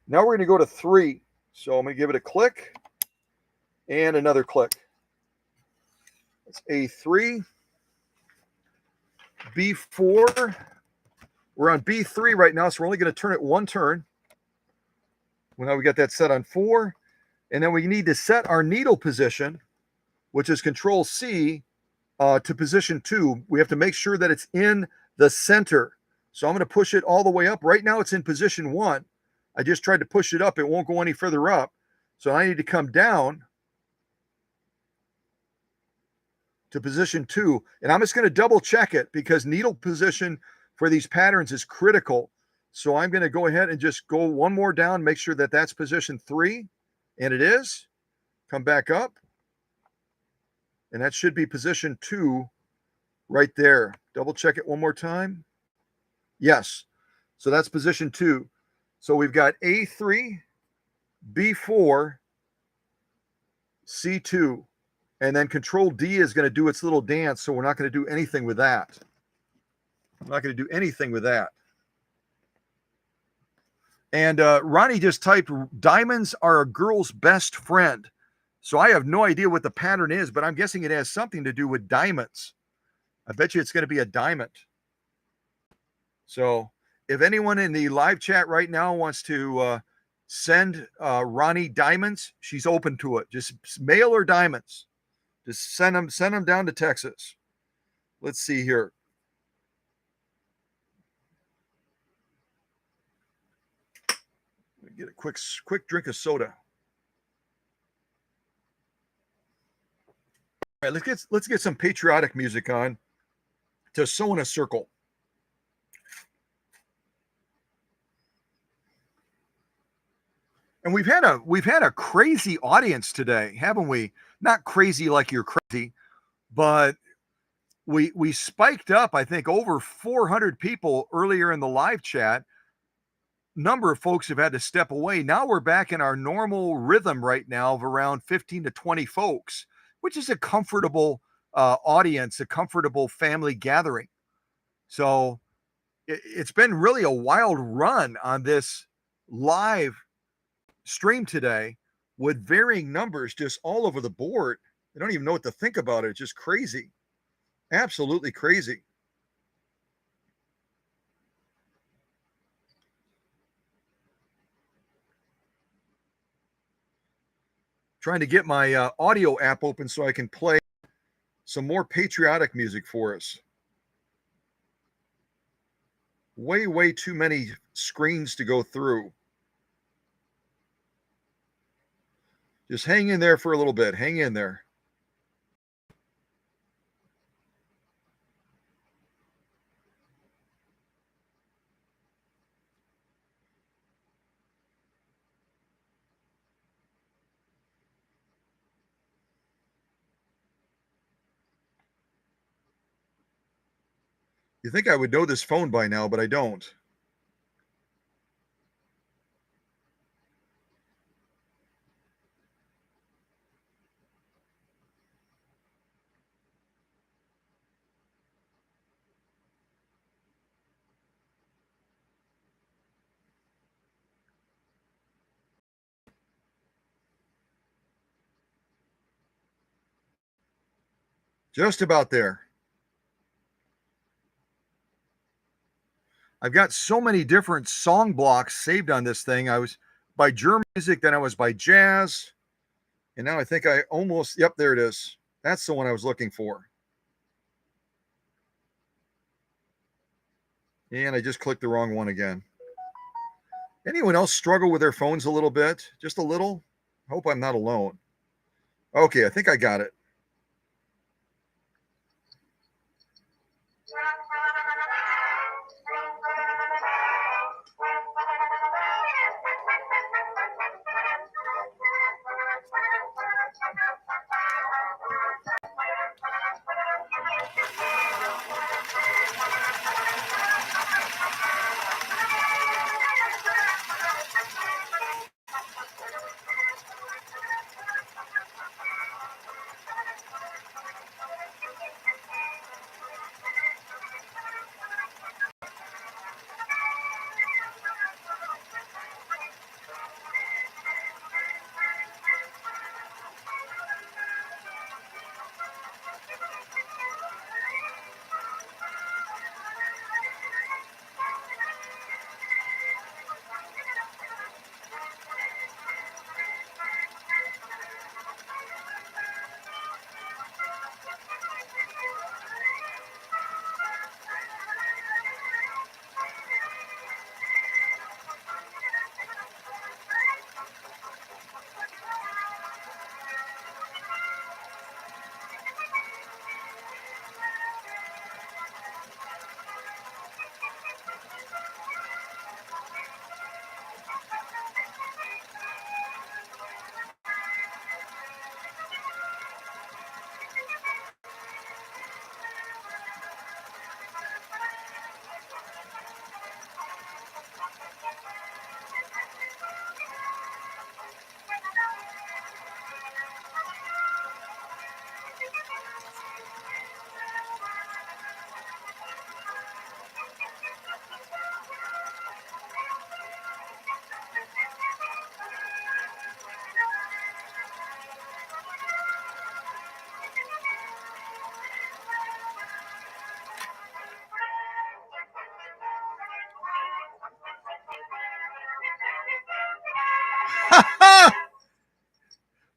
A: Now we're going to go to 3. So I'm going to give it a click and another click. That's A3, B4. We're on B3 right now, so we're only going to turn it one turn. Well, now we got that set on 4. And then we need to set our needle position, which is Control C, to position 2. We have to make sure that it's in the center. So I'm going to push it all the way up. Right now it's in position 1. I just tried to push it up. It won't go any further up. So I need to come down to position 2. And I'm just going to double check it because needle position for these patterns is critical. So I'm going to go ahead and just go one more down, make sure that that's position 3. And it is. Come back up. And that should be position 2 right there. Double check it one more time. Yes. So that's position 2. So we've got A3, B4, C2, and then Control D is going to do its little dance. So we're not going to do anything with that. I'm not going to do anything with that. And Ronnie just typed, diamonds are a girl's best friend. So I have no idea what the pattern is, but I'm guessing it has something to do with diamonds. I bet you it's going to be a diamond. So if anyone in the live chat right now wants to send Ronnie diamonds, she's open to it. Just mail her diamonds. Just send them down to Texas. Let's see here. Get a quick drink of soda. All right, let's get some patriotic music on to sew in a circle. And we've had a crazy audience today, haven't we? Not crazy like you're crazy, but we spiked up, I think, over 400 people earlier in the live chat. Number of folks have had to step away. Now we're back in our normal rhythm right now of around 15 to 20 folks, which is a comfortable audience, a comfortable family gathering. So it's been really a wild run on this live stream today with varying numbers just all over the board. I don't even know what to think about it. It's just crazy. Absolutely crazy. Trying to get my audio app open so I can play some more patriotic music for us. Way too many screens to go through. Just hang in there for a little bit. Hang in there. You think I would know this phone by now, but I don't. Just about there. I've got so many different song blocks saved on this thing. I was by German music, then I was by jazz, and now I think I almost, yep, there it is. That's the one I was looking for. And I just clicked the wrong one again. Anyone else struggle with their phones a little bit? Just a little? Hope I'm not alone. Okay, I think I got it.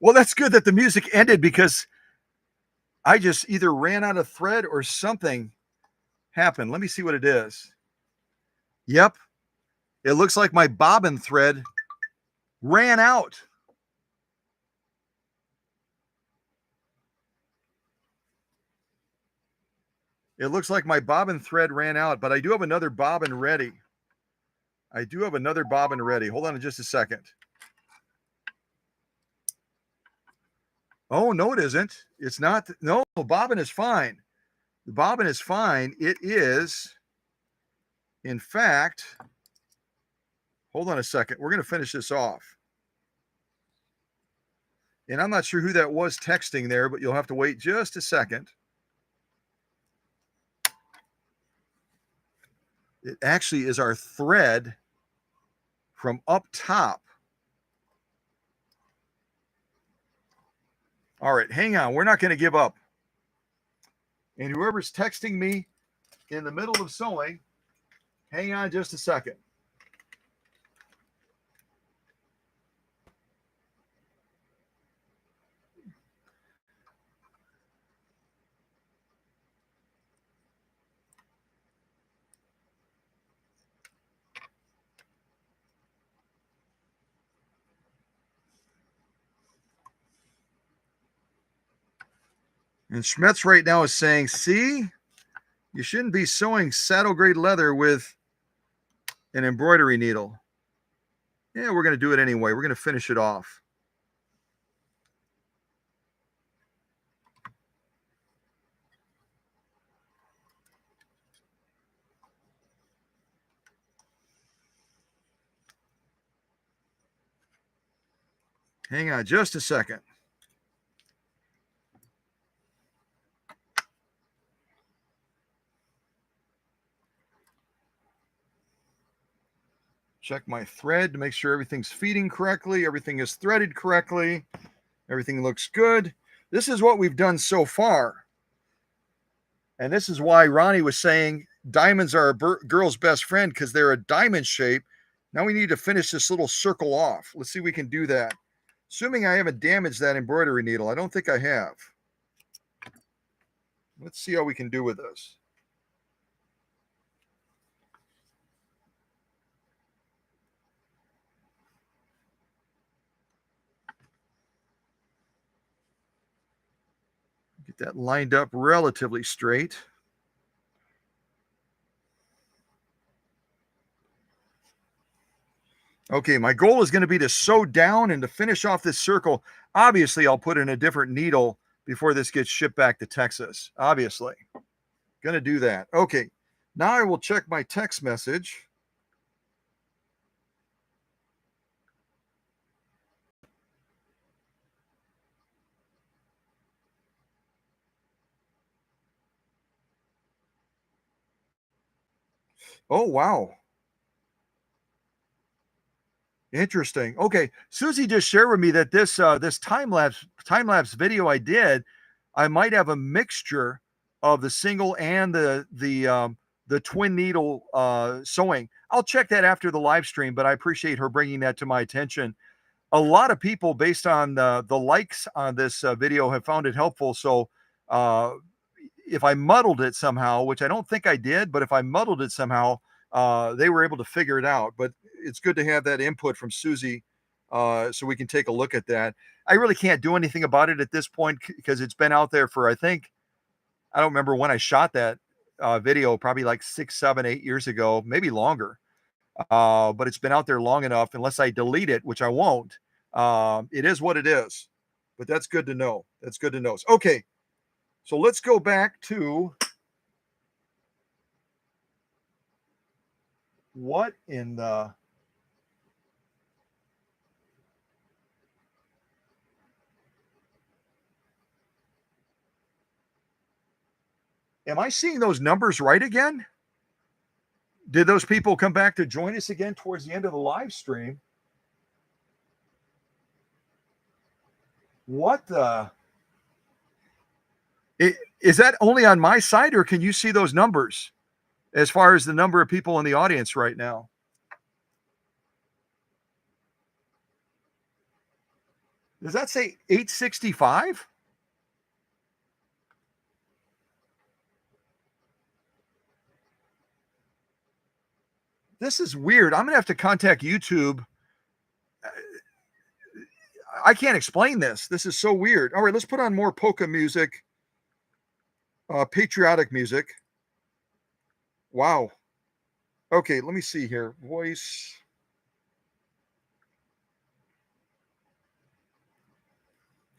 A: Well, that's good that the music ended because I just either ran out of thread or something happened. Let me see what it is. Yep, it looks like my bobbin thread ran out. It looks like my bobbin thread ran out, but I do have another bobbin ready. Hold on just a second. Oh, no, it isn't. It's not. No, bobbin is fine. The bobbin is fine. It is, in fact, hold on a second. We're going to finish this off. And I'm not sure who that was texting there, but you'll have to wait just a second. It actually is our thread from up top. All right, hang on. We're not going to give up. And whoever's texting me in the middle of sewing, hang on just a second. And Schmetz right now is saying, see, you shouldn't be sewing saddle grade leather with an embroidery needle. Yeah, we're going to do it anyway. We're going to finish it off. Hang on just a second. Check my thread to make sure everything's feeding correctly. Everything is threaded correctly. Everything looks good. This is what we've done so far. And this is why Ronnie was saying diamonds are a girl's best friend, because they're a diamond shape. Now we need to finish this little circle off. Let's see if we can do that. Assuming I haven't damaged that embroidery needle. I don't think I have. Let's see how we can do with this. Get that lined up relatively straight. Okay, my goal is going to be to sew down and to finish off this circle. Obviously, I'll put in a different needle before this gets shipped back to Texas. Obviously, going to do that. Okay, now I will check my text message. Oh, wow. Interesting. Okay, Susie just shared with me that this time lapse video I did, I might have a mixture of the single and the twin needle sewing. I'll check that after the live stream, but I appreciate her bringing that to my attention. A lot of people, based on the likes on this video, have found it helpful. So uh, if I muddled it somehow, which I don't think I did, but if I muddled it somehow, they were able to figure it out. But it's good to have that input from Susie, so we can take a look at that. I really can't do anything about it at this point because it's been out there for, I think, I don't remember when I shot that video, probably like 6, 7, 8 years ago, maybe longer. But it's been out there long enough, unless I delete it, which I won't. It is what it is. But that's good to know. That's good to know. Okay, so let's go back to what in the... Am I seeing those numbers right again? Did those people come back to join us again towards the end of the live stream? What the... Is that only on my side, or can you see those numbers as far as the number of people in the audience right now? Does that say 865? This is weird. I'm going to have to contact YouTube. I can't explain this. This is so weird. All right, let's put on more polka music, patriotic music. Wow. Okay, let me see here. Voice.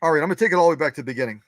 A: All right, I'm going to take it all the way back to the beginning.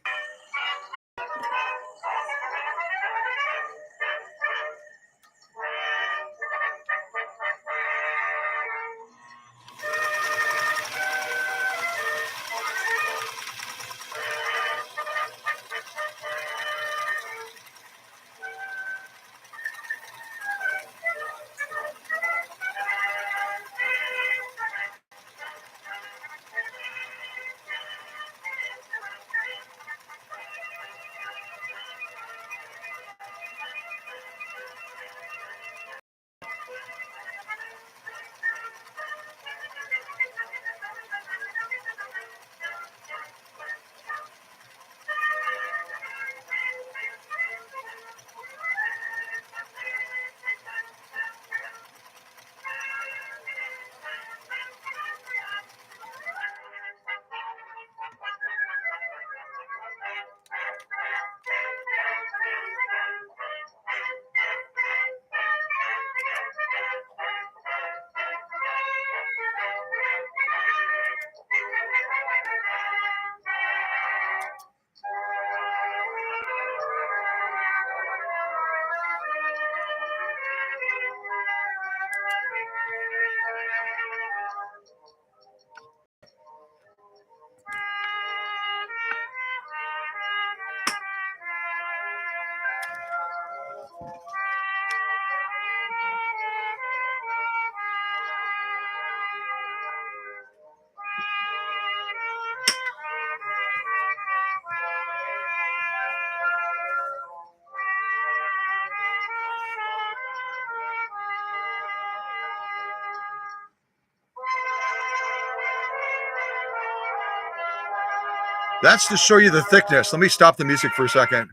A: That's to show you the thickness. Let me stop the music for a second.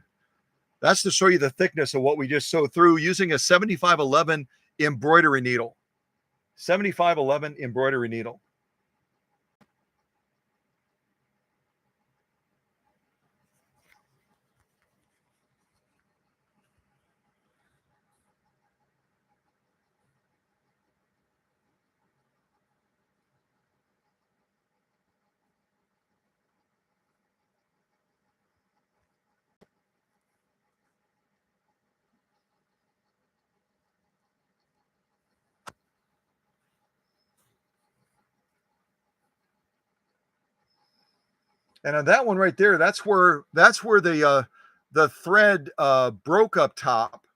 A: That's to show you the thickness of what we just sewed through using a 7511 embroidery needle. 7511 embroidery needle. And on that one right there, that's where the thread broke up top.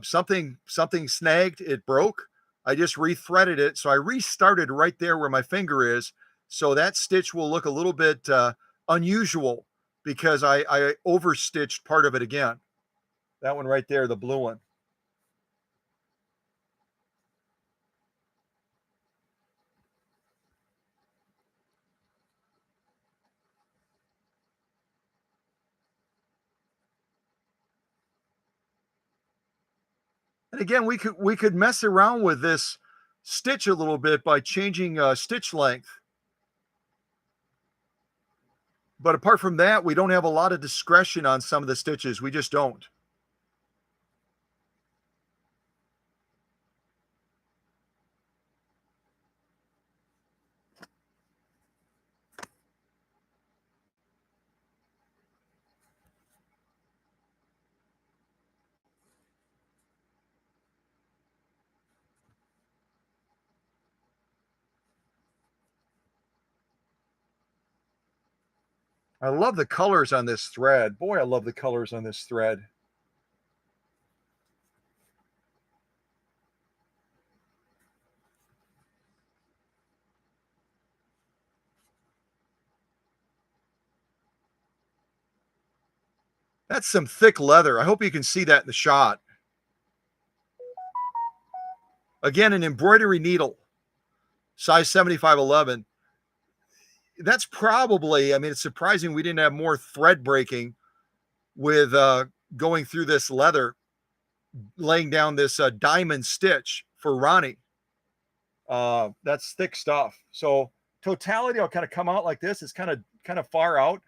A: Something snagged, it broke. I just rethreaded it, so I restarted right there where my finger is. So that stitch will look a little bit unusual because I overstitched part of it again. That one right there, the blue one. And again, we could mess around with this stitch a little bit by changing stitch length. But apart from that, we don't have a lot of discretion on some of the stitches. We just don't. I love the colors on this thread. Boy, I love the colors on this thread. That's some thick leather. I hope you can see that in the shot. Again, an embroidery needle, size 7511. That's probably, I mean, it's surprising we didn't have more thread breaking with going through this leather, laying down this diamond stitch for Ronnie. That's thick stuff. So totality, I'll kind of come out like this. It's kind of far out.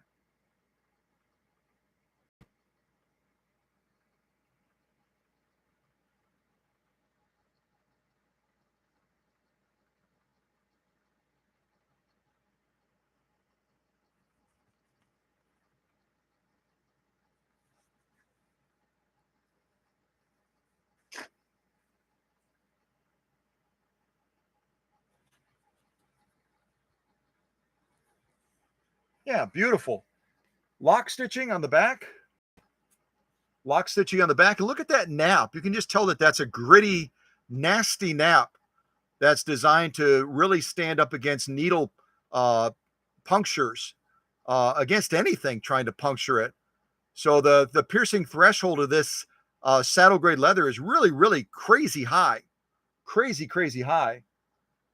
A: Yeah, beautiful. Lock stitching on the back. Lock stitching on the back. And look at that nap. You can just tell that that's a gritty, nasty nap that's designed to really stand up against needle punctures, against anything trying to puncture it. So the piercing threshold of this saddle grade leather is really, really crazy high. Crazy high.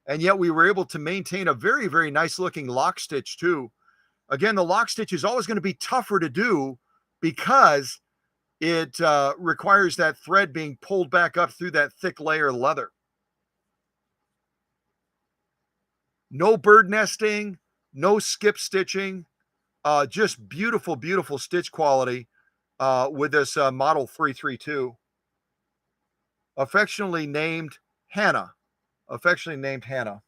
A: And yet we were able to maintain a very, very nice looking lock stitch too. Again, the lock stitch is always going to be tougher to do because it requires that thread being pulled back up through that thick layer of leather. No bird nesting, no skip stitching, just beautiful, beautiful stitch quality with this model 332. Affectionately named Hanna. Affectionately named Hanna.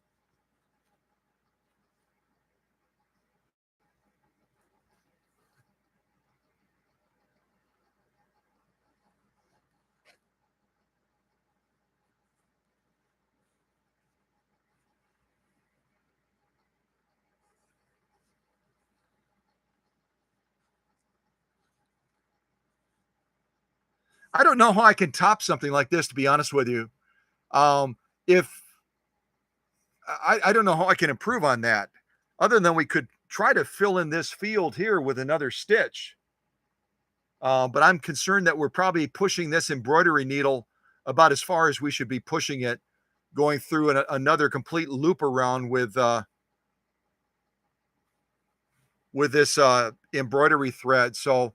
A: I don't know how I can top something like this, to be honest with you. If I don't know how I can improve on that, other than we could try to fill in this field here with another stitch. But I'm concerned that we're probably pushing this embroidery needle about as far as we should be pushing it, going through another complete loop around with with this embroidery thread. So,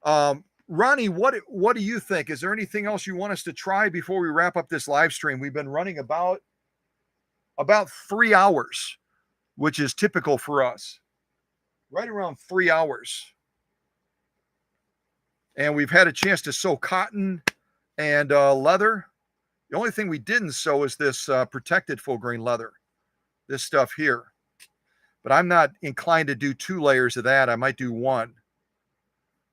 A: Ronnie, what do you think? Is there anything else you want us to try before we wrap up this live stream? We've been running about 3 hours, which is typical for us, right around 3 hours. And we've had a chance to sew cotton and leather. The only thing we didn't sew is this protected full grain leather, this stuff here. But I'm not inclined to do 2 layers of that. I might do 1.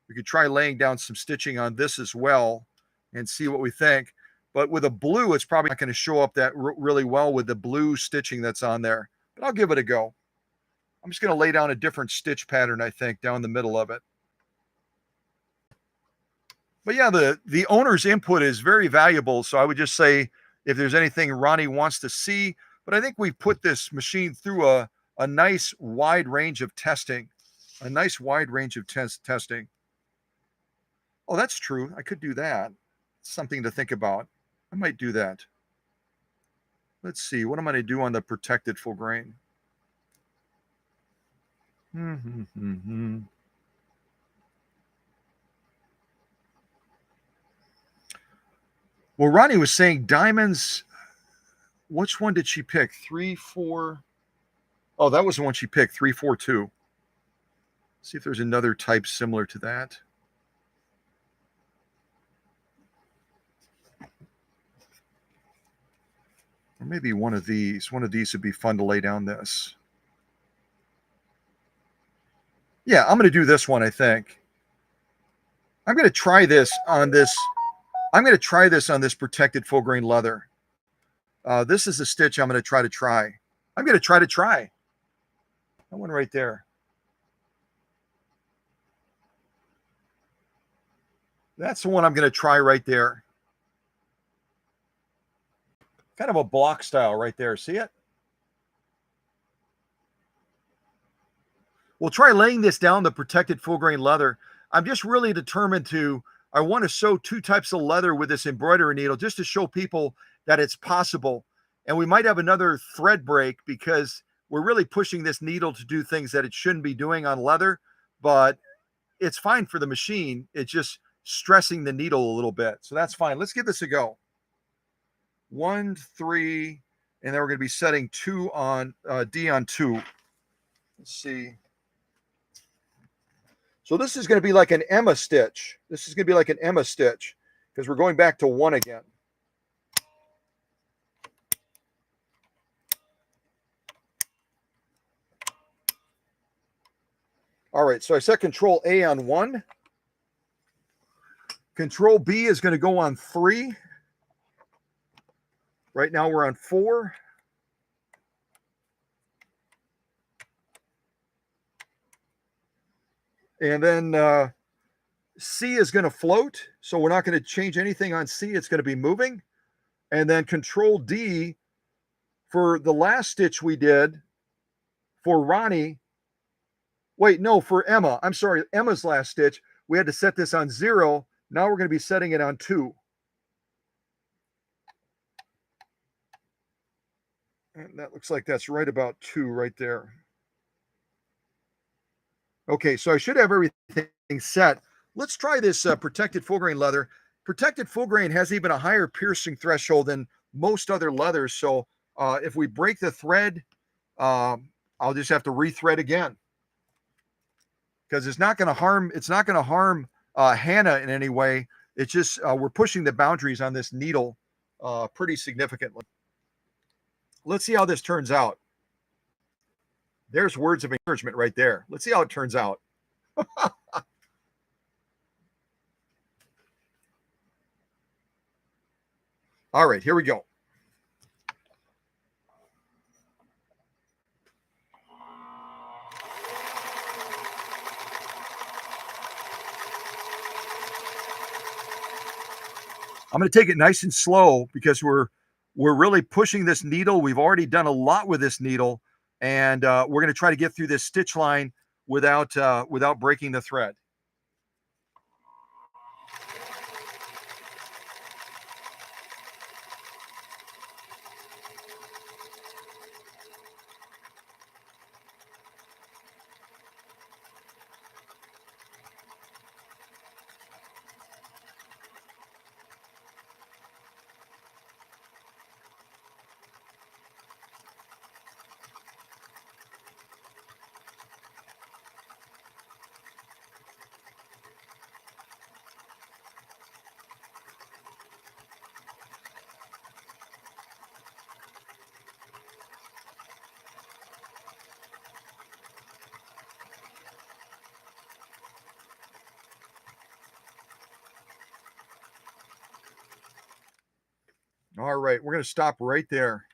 A: We could try laying down some stitching on this as well and see what we think. But with a blue, it's probably not going to show up that really well with the blue stitching that's on there. But I'll give it a go. I'm just going to lay down a different stitch pattern, I think, down the middle of it. But yeah, the owner's input is very valuable. So I would just say if there's anything Ronnie wants to see, but I think we've put this machine through a nice wide range of testing, testing. Oh, that's true. I could do that. Something to think about. I might do that. Let's see. What am I going to do on the protected full grain? Well, Ronnie was saying diamonds. Which one did she pick? 3, 4. Oh, that was the one she picked. 3, 4, 2. See if there's another type similar to that. Or maybe one of these. One of these would be fun to lay down this. Yeah, I'm going to do this one, I think. I'm going to try this on this. I'm going to try this on this protected full grain leather. This is a stitch I'm going to try. I'm going to try. That one right there. That's the one I'm going to try right there. Kind of a block style right there. See it? We'll try laying this down, the protected full grain leather. I'm just really determined I want to sew 2 types of leather with this embroidery needle just to show people that it's possible. And we might have another thread break because we're really pushing this needle to do things that it shouldn't be doing on leather, but it's fine for the machine. It's just stressing the needle a little bit. So that's fine. Let's give this a go. 1, 3, and then we're going to be setting 2 on D on 2. Let's see. So this is going to be like an Emma stitch. This is going to be like an Emma stitch because we're going back to 1 again. All right, so I set Control A on 1. Control B is going to go on 3. Right now we're on 4. And then C is going to float. So we're not going to change anything on C. It's going to be moving. And then Control D for the last stitch we did for Ronnie. Wait, no, for Emma. I'm sorry, Emma's last stitch. We had to set this on 0. Now we're going to be setting it on 2. And that looks like that's right about 2 right there. Okay, so I should have everything set. Let's try this protected full grain leather. Protected full grain has even a higher piercing threshold than most other leathers. So if we break the thread, I'll just have to rethread again because it's not going to harm. It's not going to harm Hanna in any way. It's just we're pushing the boundaries on this needle pretty significantly. Let's see how this turns out. There's words of encouragement right there. Let's see how it turns out. All right, here we go. I'm going to take it nice and slow because we're really pushing this needle. We've already done a lot with this needle, and we're going to try to get through this stitch line without breaking the thread. All right, we're going to stop right there.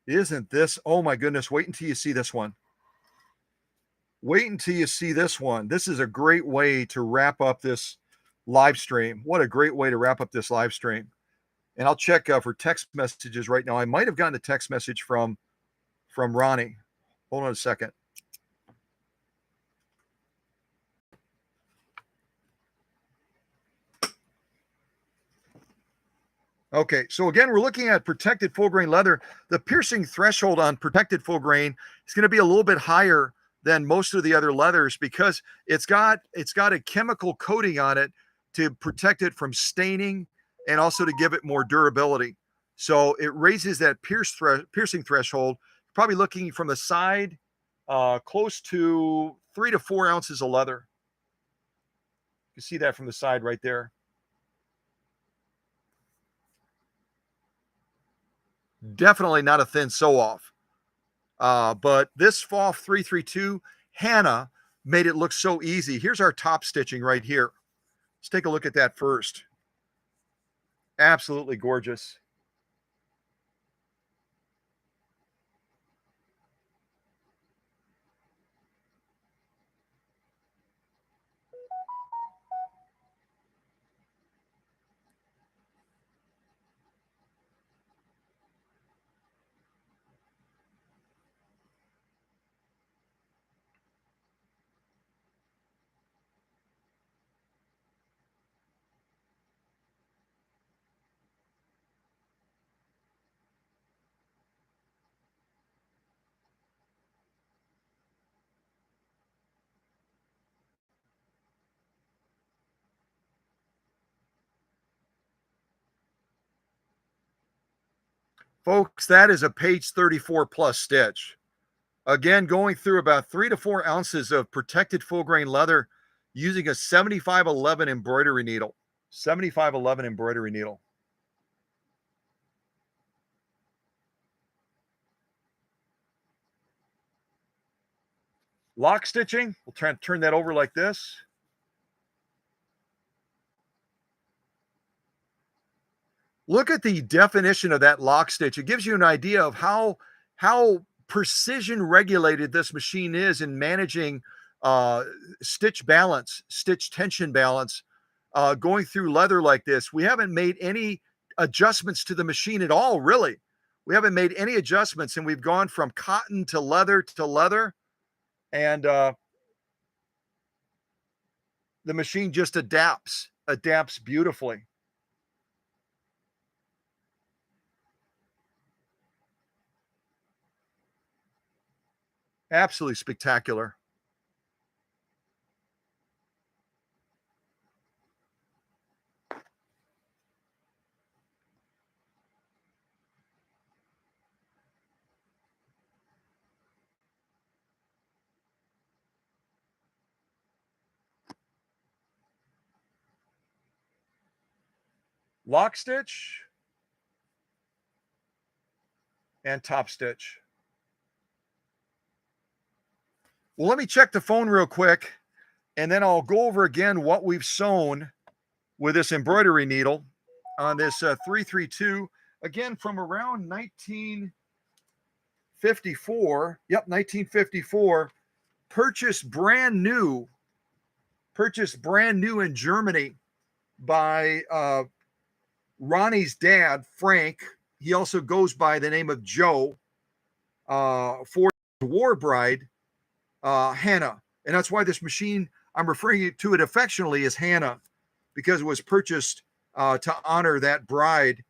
A: Isn't this, oh my goodness, wait until you see this one. Wait until you see this one. This is a great way to wrap up this live stream. What a great way to wrap up this live stream. And I'll check for text messages right now. I might have gotten a text message from Ronnie. Hold on a second. Okay, so again, we're looking at protected full grain leather. The piercing threshold on protected full grain is going to be a little bit higher than most of the other leathers because it's got a chemical coating on it to protect it from staining and also to give it more durability. So it raises that piercing threshold. Probably looking from the side, close to 3 to 4 ounces of leather. You see that from the side right there. Definitely not a thin sew-off. But this FAFF 332 Hanna made it look so easy. Here's our top stitching right here. Let's take a look at that first. Absolutely gorgeous. Folks, that is a page 34 plus stitch. Again, going through about 3 to 4 ounces of protected full grain leather using a 7511 embroidery needle. 7511 embroidery needle. Lock stitching, we'll try and turn that over like this. Look at the definition of that lock stitch. It gives you an idea of how precision regulated this machine is in managing stitch balance, stitch tension balance, going through leather like this. We haven't made any adjustments to the machine at all, really. We haven't made any adjustments, and we've gone from cotton to leather, and the machine just adapts beautifully. Absolutely spectacular. Lock stitch and top stitch. Well, let me check the phone real quick, and then I'll go over again what we've sewn with this embroidery needle on this 332, again from around 1954. Yep, 1954. Purchased brand new in Germany by Ronnie's dad, Frank. He also goes by the name of Joe, for war bride, Hanna. And that's why this machine, I'm referring to it affectionately as Hanna, because it was purchased to honor that bride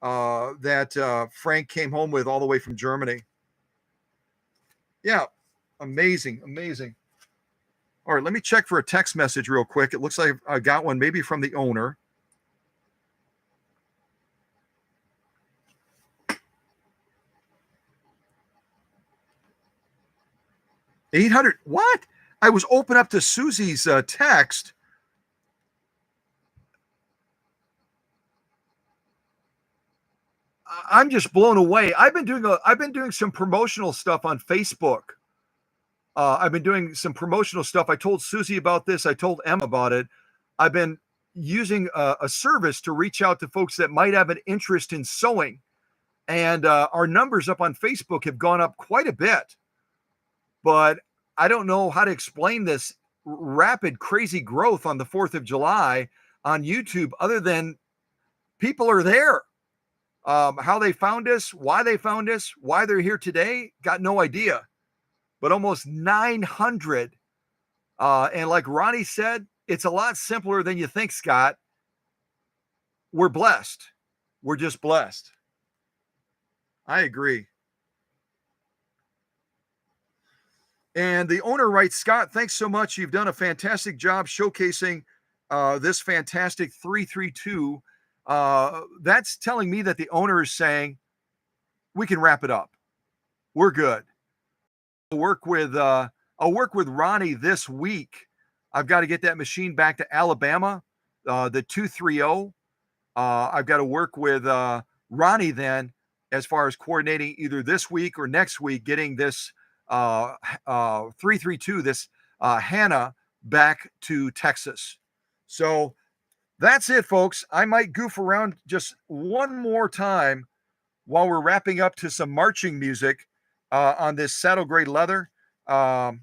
A: that Frank came home with all the way from Germany. Yeah, amazing. All right, let me check for a text message real quick. It looks like I got one maybe from the owner. $800. What? I was open up to Susie's text. I'm just blown away. I've been doing some promotional stuff on Facebook. I've been doing some promotional stuff. I told Susie about this. I told Emma about it. I've been using a service to reach out to folks that might have an interest in sewing. And our numbers up on Facebook have gone up quite a bit. But I don't know how to explain this rapid, crazy growth on the 4th of July on YouTube other than people are there. How they found us, why they're here today, got no idea. But almost 900. And like Ronnie said, it's a lot simpler than you think, Scott. We're blessed. We're just blessed. I agree. And the owner writes, Scott, thanks so much. You've done a fantastic job showcasing this fantastic 332. That's telling me that the owner is saying we can wrap it up. We're good. I'll work with Ronnie this week. I've got to get that machine back to Alabama, the 230. I've got to work with Ronnie then as far as coordinating either this week or next week, getting this 332, this Hanna back to Texas. So that's it, folks. I might goof around just one more time while we're wrapping up to some marching music on this saddle gray leather. I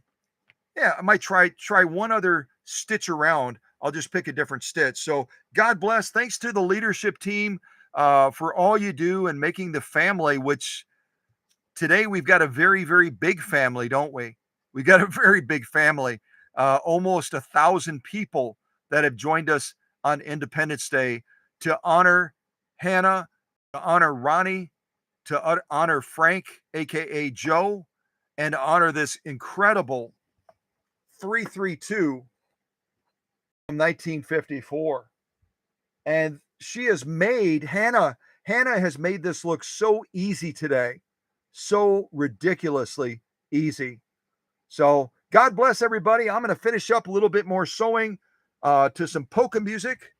A: might try one other stitch around. I'll just pick a different stitch. So God bless. Thanks to the leadership team for all you do and making the family, which today we've got a very, very big family, don't we? We've got a very big family, almost 1,000 people that have joined us on Independence Day to honor Hanna, to honor Ronnie, to honor Frank, aka Joe, and to honor this incredible 332 from 1954. And she has made Hanna has made this look so easy today, so ridiculously easy. So God bless everybody. I'm going to finish up a little bit more sewing to some polka music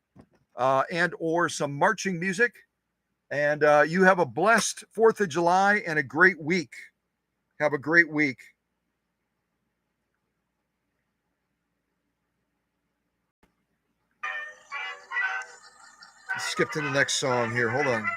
A: and or some marching music. And you have a blessed 4th of July and a great week. Have a great week. Let's skip to the next song here. Hold on.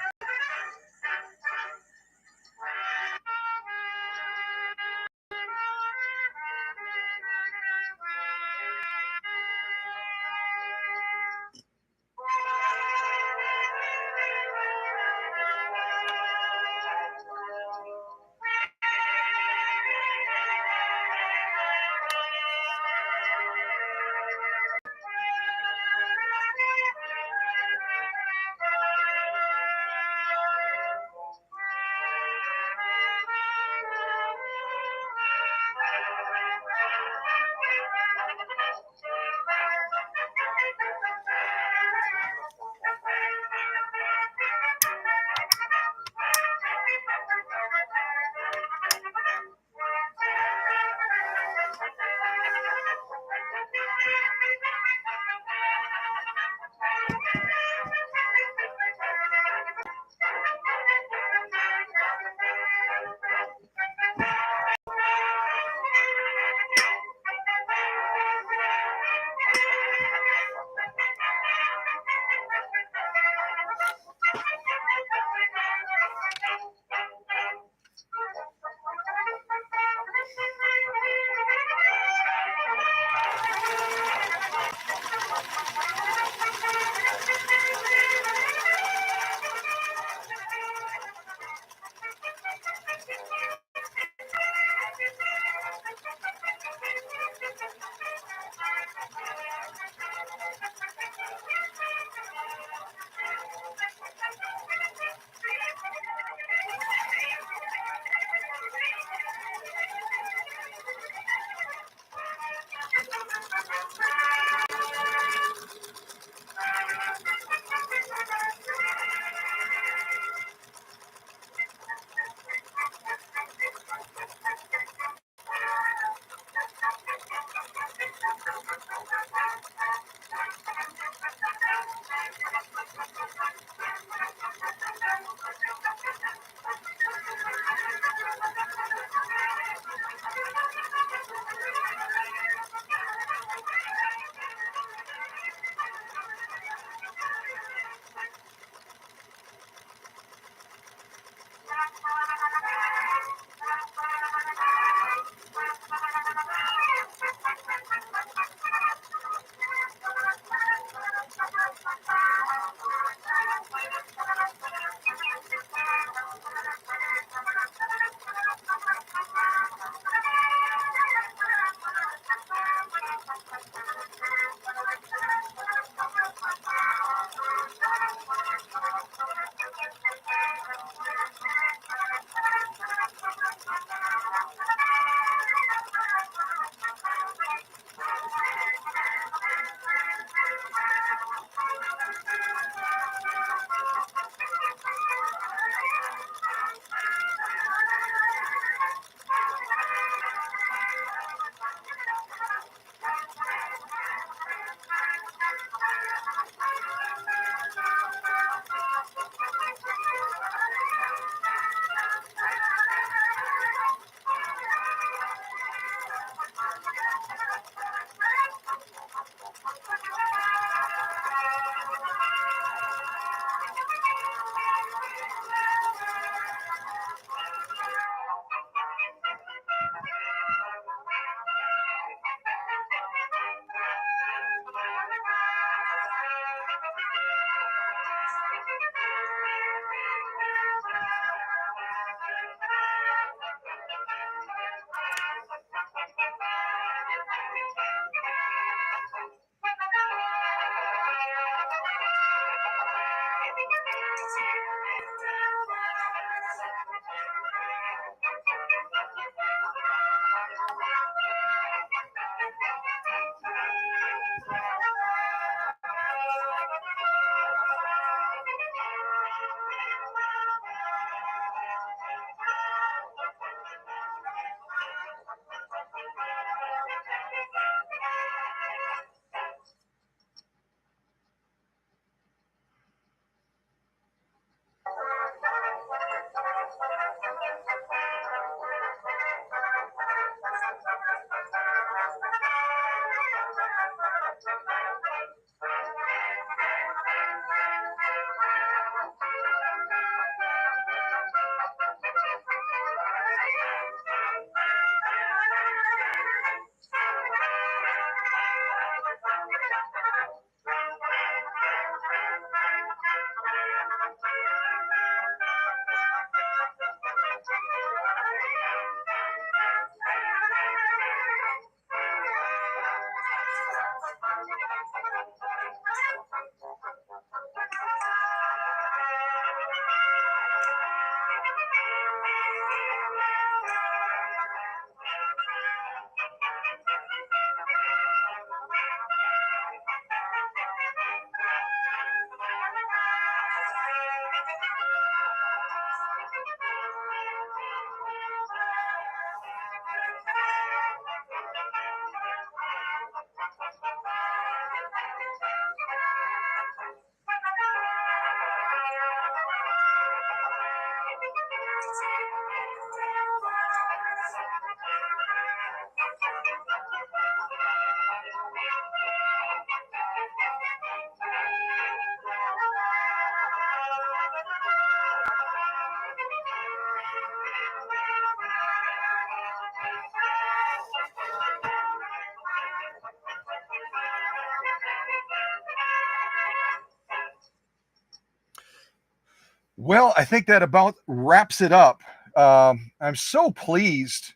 A: Well, I think that about wraps it up. I'm so pleased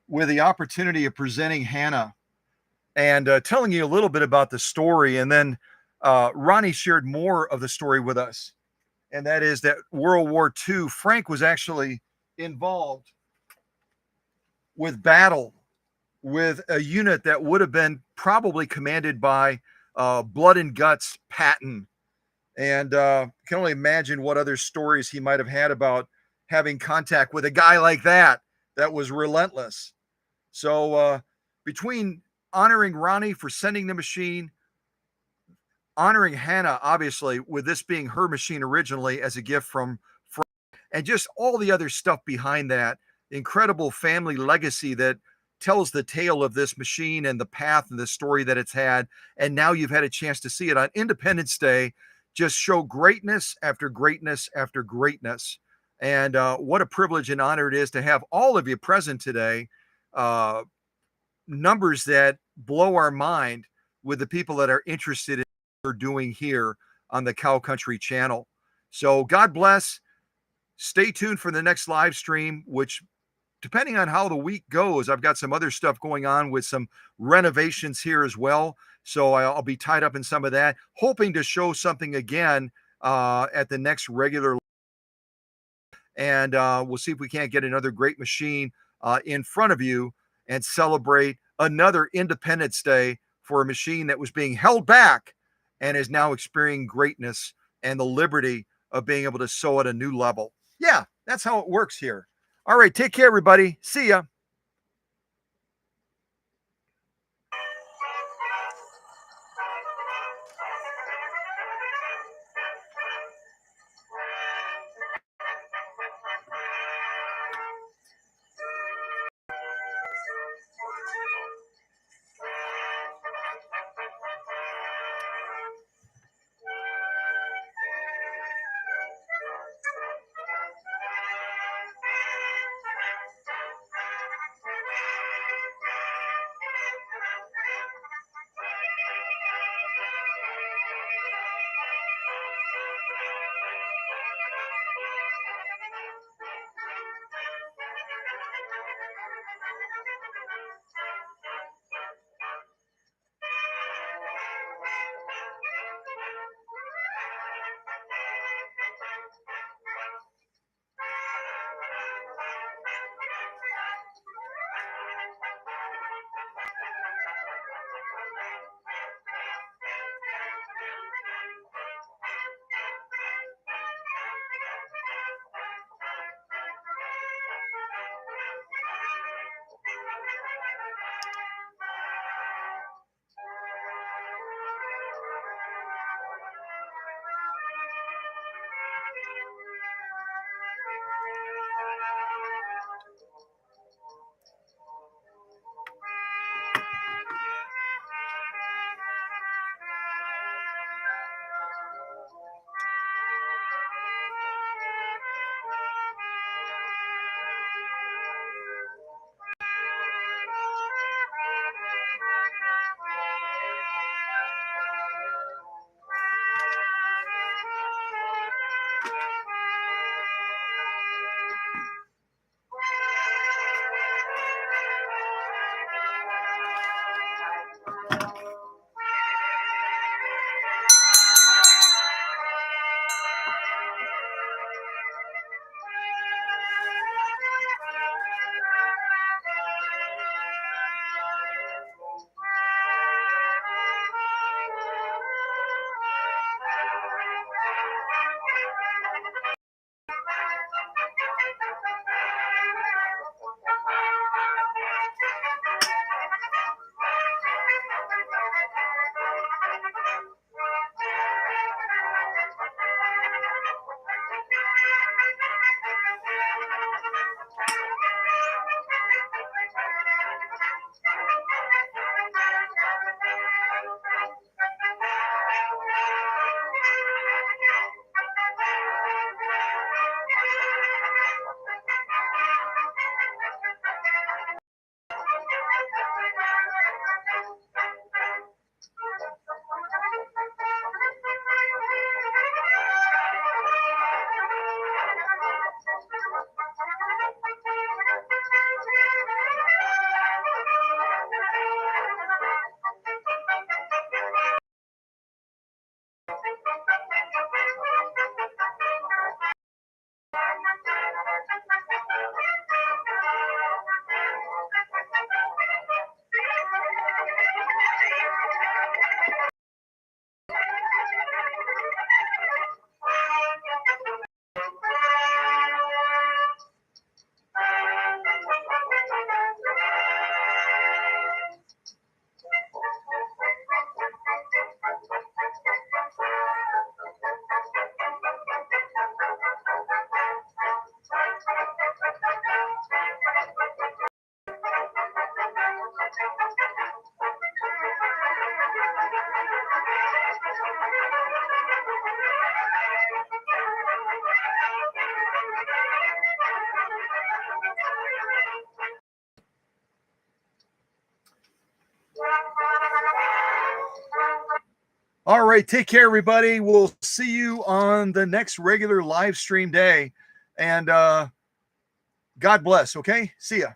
A: with the opportunity of presenting Hanna and telling you a little bit about the story. And then Ronnie shared more of the story with us. And that is that World War II, Frank was actually involved with battle with a unit that would have been probably commanded by Blood and Guts Patton. And can only imagine what other stories he might have had about having contact with a guy like that was relentless. So between honoring Ronnie for sending the machine, honoring Hanna, obviously, with this being her machine originally as a gift from and just all the other stuff behind that incredible family legacy that tells the tale of this machine and the path and the story that it's had. And now you've had a chance to see it on Independence Day, just show greatness after greatness after greatness. And what a privilege and honor it is to have all of you present today. Numbers that blow our mind with the people that are interested in what we're doing here on the Cow Country channel. So God bless. Stay tuned for the next live stream, which, depending on how the week goes, I've got some other stuff going on with some renovations here as well. So I'll be tied up in some of that, hoping to show something again at the next regular. And we'll see if we can't get another great machine in front of you and celebrate another Independence Day for a machine that was being held back and is now experiencing greatness and the liberty of being able to sew at a new level. Yeah, that's how it works here. All right, take care, everybody. See ya. All right. Take care, everybody. We'll see you on the next regular live stream day. And God bless. Okay. See ya.